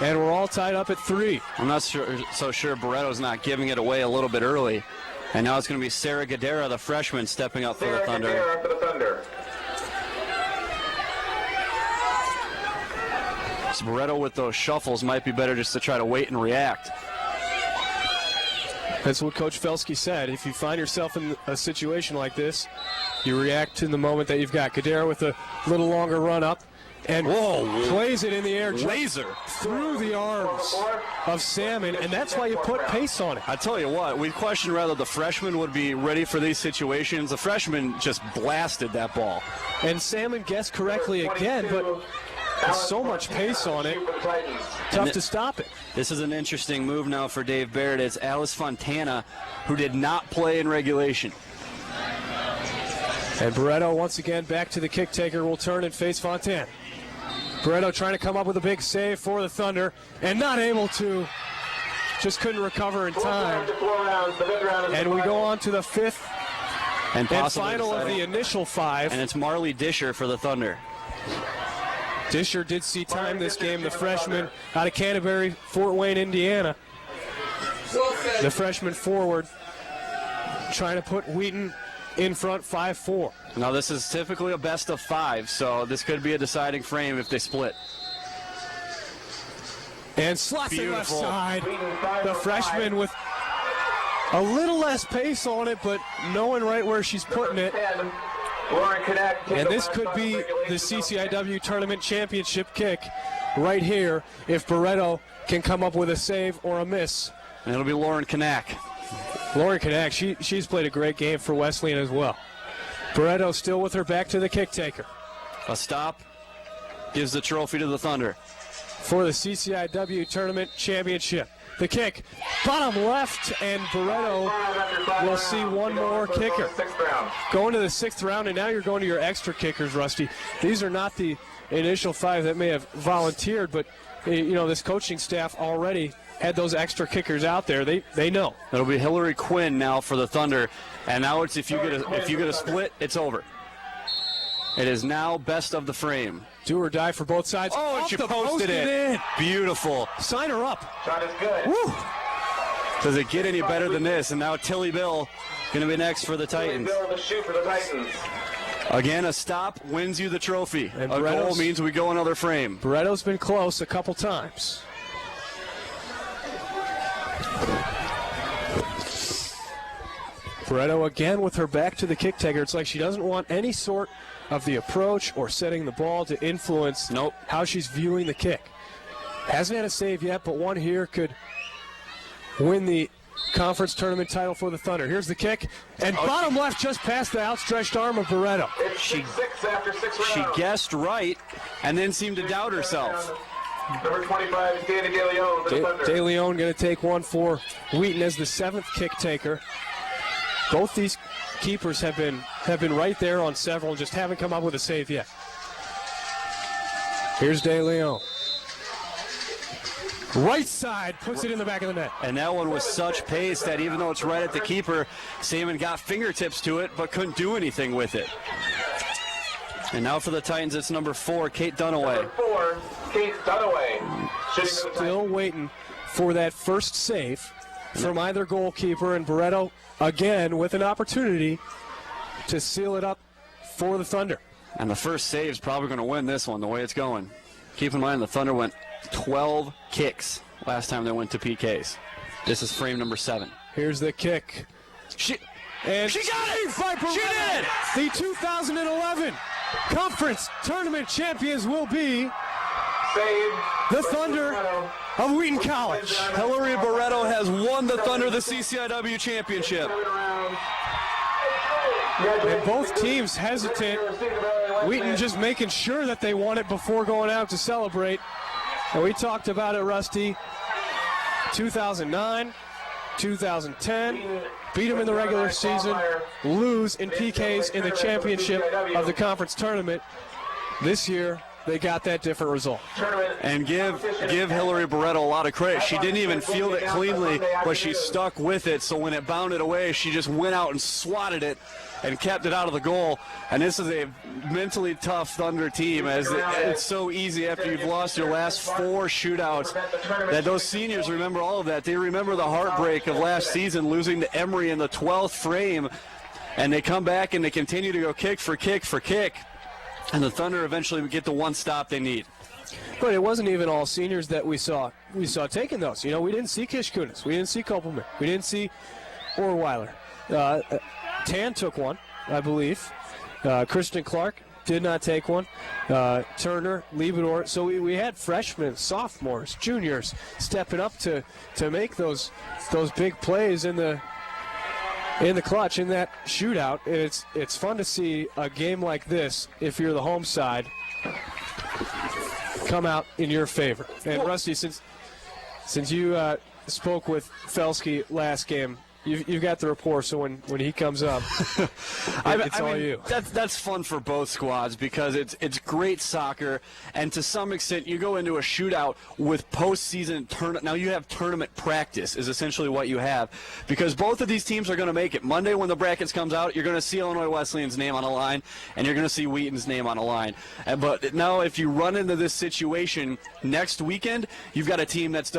and we're all tied up at 3. I'm not so sure Barreto's not giving it away a little bit early. And now it's going to be Sarah Gadera, the freshman, stepping up for the Thunder. So Barreto with those shuffles might be better just to try to wait and react. That's what Coach Felsky said. If you find yourself in a situation like this, you react to the moment that you've got. Gadera with a little longer run up and plays it in the air. Laser. Through the arms of Salmon, and that's why you put pace on it. I tell you what, we questioned whether the freshman would be ready for these situations. The freshman just blasted that ball. And Salmon guessed correctly again, but there's so much pace on it, tough to stop it. This is an interesting move now for Dave Barrett. It's Alice Fontana, who did not play in regulation. And Barreto once again back to the kick taker, will turn and face Fontana. Barreto trying to come up with a big save for the Thunder, and not able to. Just couldn't recover in time. And we go on to the 5th and final of the initial 5. And it's Marley Disher for the Thunder. Disher did see time this game, the freshman out of Canterbury, Fort Wayne, Indiana. The freshman forward trying to put Wheaton in front 5-4. Now this is typically a best of 5, so this could be a deciding frame if they split. And slots it left side. The freshman with a little less pace on it, but knowing right where she's putting it. And this could be the CCIW Tournament Championship kick right here if Barreto can come up with a save or a miss. And it'll be Lauren Kanak. Lauren Kanak, she's played a great game for Wesleyan as well. Barreto still with her back to the kick taker. A stop gives the trophy to the Thunder. For the CCIW Tournament Championship. The kick, bottom left, and Barreto will see one more kicker. Going to the 6th round, and now you're going to your extra kickers, Rusty. These are not the initial 5 that may have volunteered, but you know this coaching staff already had those extra kickers out there. They know. It'll be Hillary Quinn now for the Thunder, and now it's if you get a split, it's over. It is now best of the frame. Do or die for both sides. Oh, and she posted it in. Beautiful. Sign her up. Shot is good. Woo. Does it get any better than this? And now Tilly Bill going to be next for the Titans. Bill to shoot for the Titans. Again, a stop wins you the trophy. And a goal means we go another frame. Barreto's been close a couple times. Barreto again with her back to the kick taker. It's like she doesn't want any sort of the approach or setting the ball to influence how she's viewing the kick. Hasn't had a save yet, but one here could win the conference tournament title for the Thunder. Here's the kick, and bottom left just past the outstretched arm of Barreto. She guessed right and then seemed to doubt herself. Number 25 is Danny De Leon. De Leon going to take one for Wheaton as the 7th kick taker. Both these keepers have been right there on several and just haven't come up with a save yet. Here's De Leon. Right side, puts it in the back of the net. And that one was such pace that even though it's right at the keeper, Saman got fingertips to it but couldn't do anything with it. And now for the Titans, it's number 4, Kate Dunaway. Number 4, Kate Dunaway. Still waiting for that first save from either goalkeeper, and Barreto again with an opportunity to seal it up for the Thunder. And the first save is probably going to win this one the way it's going. Keep in mind the Thunder went 12 kicks last time they went to PKs. This is frame number 7. Here's the kick. She got it! She did it! The 2011 Conference Tournament champions will be the Thunder of Wheaton College. Hillary Barreto has won the Thunder the CCIW championship. And both teams hesitant. Wheaton just making sure that they won it before going out to celebrate. And we talked about it, Rusty. 2009, 2010, beat them in the regular season, lose in PKs in the championship of the conference tournament. This year, they got that different result. And give Hillary Barreto a lot of credit. She didn't even field it cleanly, but she stuck with it. So when it bounded away, she just went out and swatted it and kept it out of the goal. And this is a mentally tough Thunder team, as it's so easy after you've lost your last 4 shootouts that those seniors remember all of that. They remember the heartbreak of last season, losing to Emory in the 12th frame, and they come back and they continue to go kick for kick for kick. And the Thunder eventually get the one stop they need. But it wasn't even all seniors that we saw taking those. You know, we didn't see Kishkunis. We didn't see Kopelman. We didn't see Orweiler. Tan took one, I believe. Kristen Clark did not take one. Turner, Liebedor. So we had freshmen, sophomores, juniors stepping up to make those big plays in the clutch, in that shootout. It's fun to see a game like this, if you're the home side, come out in your favor. And Rusty, since you spoke with Felsky last game, you've got the rapport, so when he comes up, it's all you. That's fun for both squads because it's great soccer, and to some extent you go into a shootout with postseason tournament. Now you have tournament practice is essentially what you have, because both of these teams are going to make it. Monday when the brackets comes out, you're going to see Illinois Wesleyan's name on a line, and you're going to see Wheaton's name on a line. But now if you run into this situation next weekend, you've got a team that's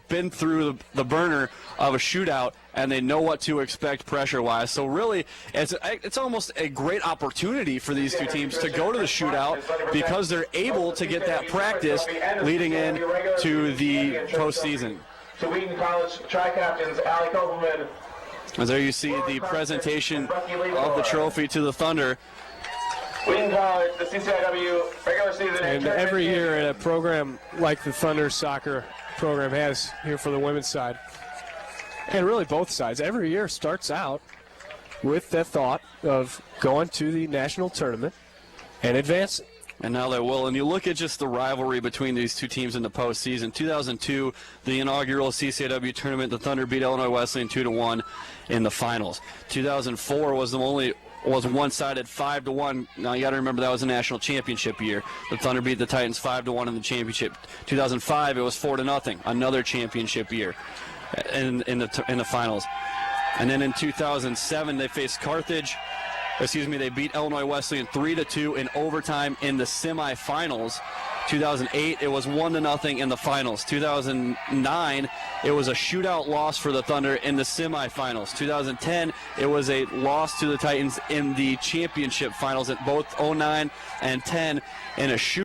been through the burner of a shootout, and they know what to expect pressure-wise. So really, it's almost a great opportunity for these two teams to go to the shootout because they're able to get that practice leading in to the postseason. To Wheaton College tri-captains, Allie Kopelman. And there you see the presentation of the trophy to the Thunder. Wheaton College, the CCIW regular season. And every year in a program like the Thunder soccer program has here for the women's side, and really both sides, every year starts out with the thought of going to the national tournament and advancing. And now they will. And you look at just the rivalry between these two teams in the postseason. 2002, the inaugural CCIW tournament, the Thunder beat Illinois Wesleyan 2-1 in the finals. 2004 was one-sided 5-1. Now you got to remember that was a national championship year. The Thunder beat the Titans 5-1 in the championship. 2005, it was 4-0, another championship year in the finals. And then in 2007, they faced Carthage. They beat Illinois Wesleyan 3-2 in overtime in the semifinals. 2008, it was 1-0 in the finals. 2009, it was a shootout loss for the Thunder in the semifinals. 2010, it was a loss to the Titans in the championship finals at both 09 and 10 in a shootout.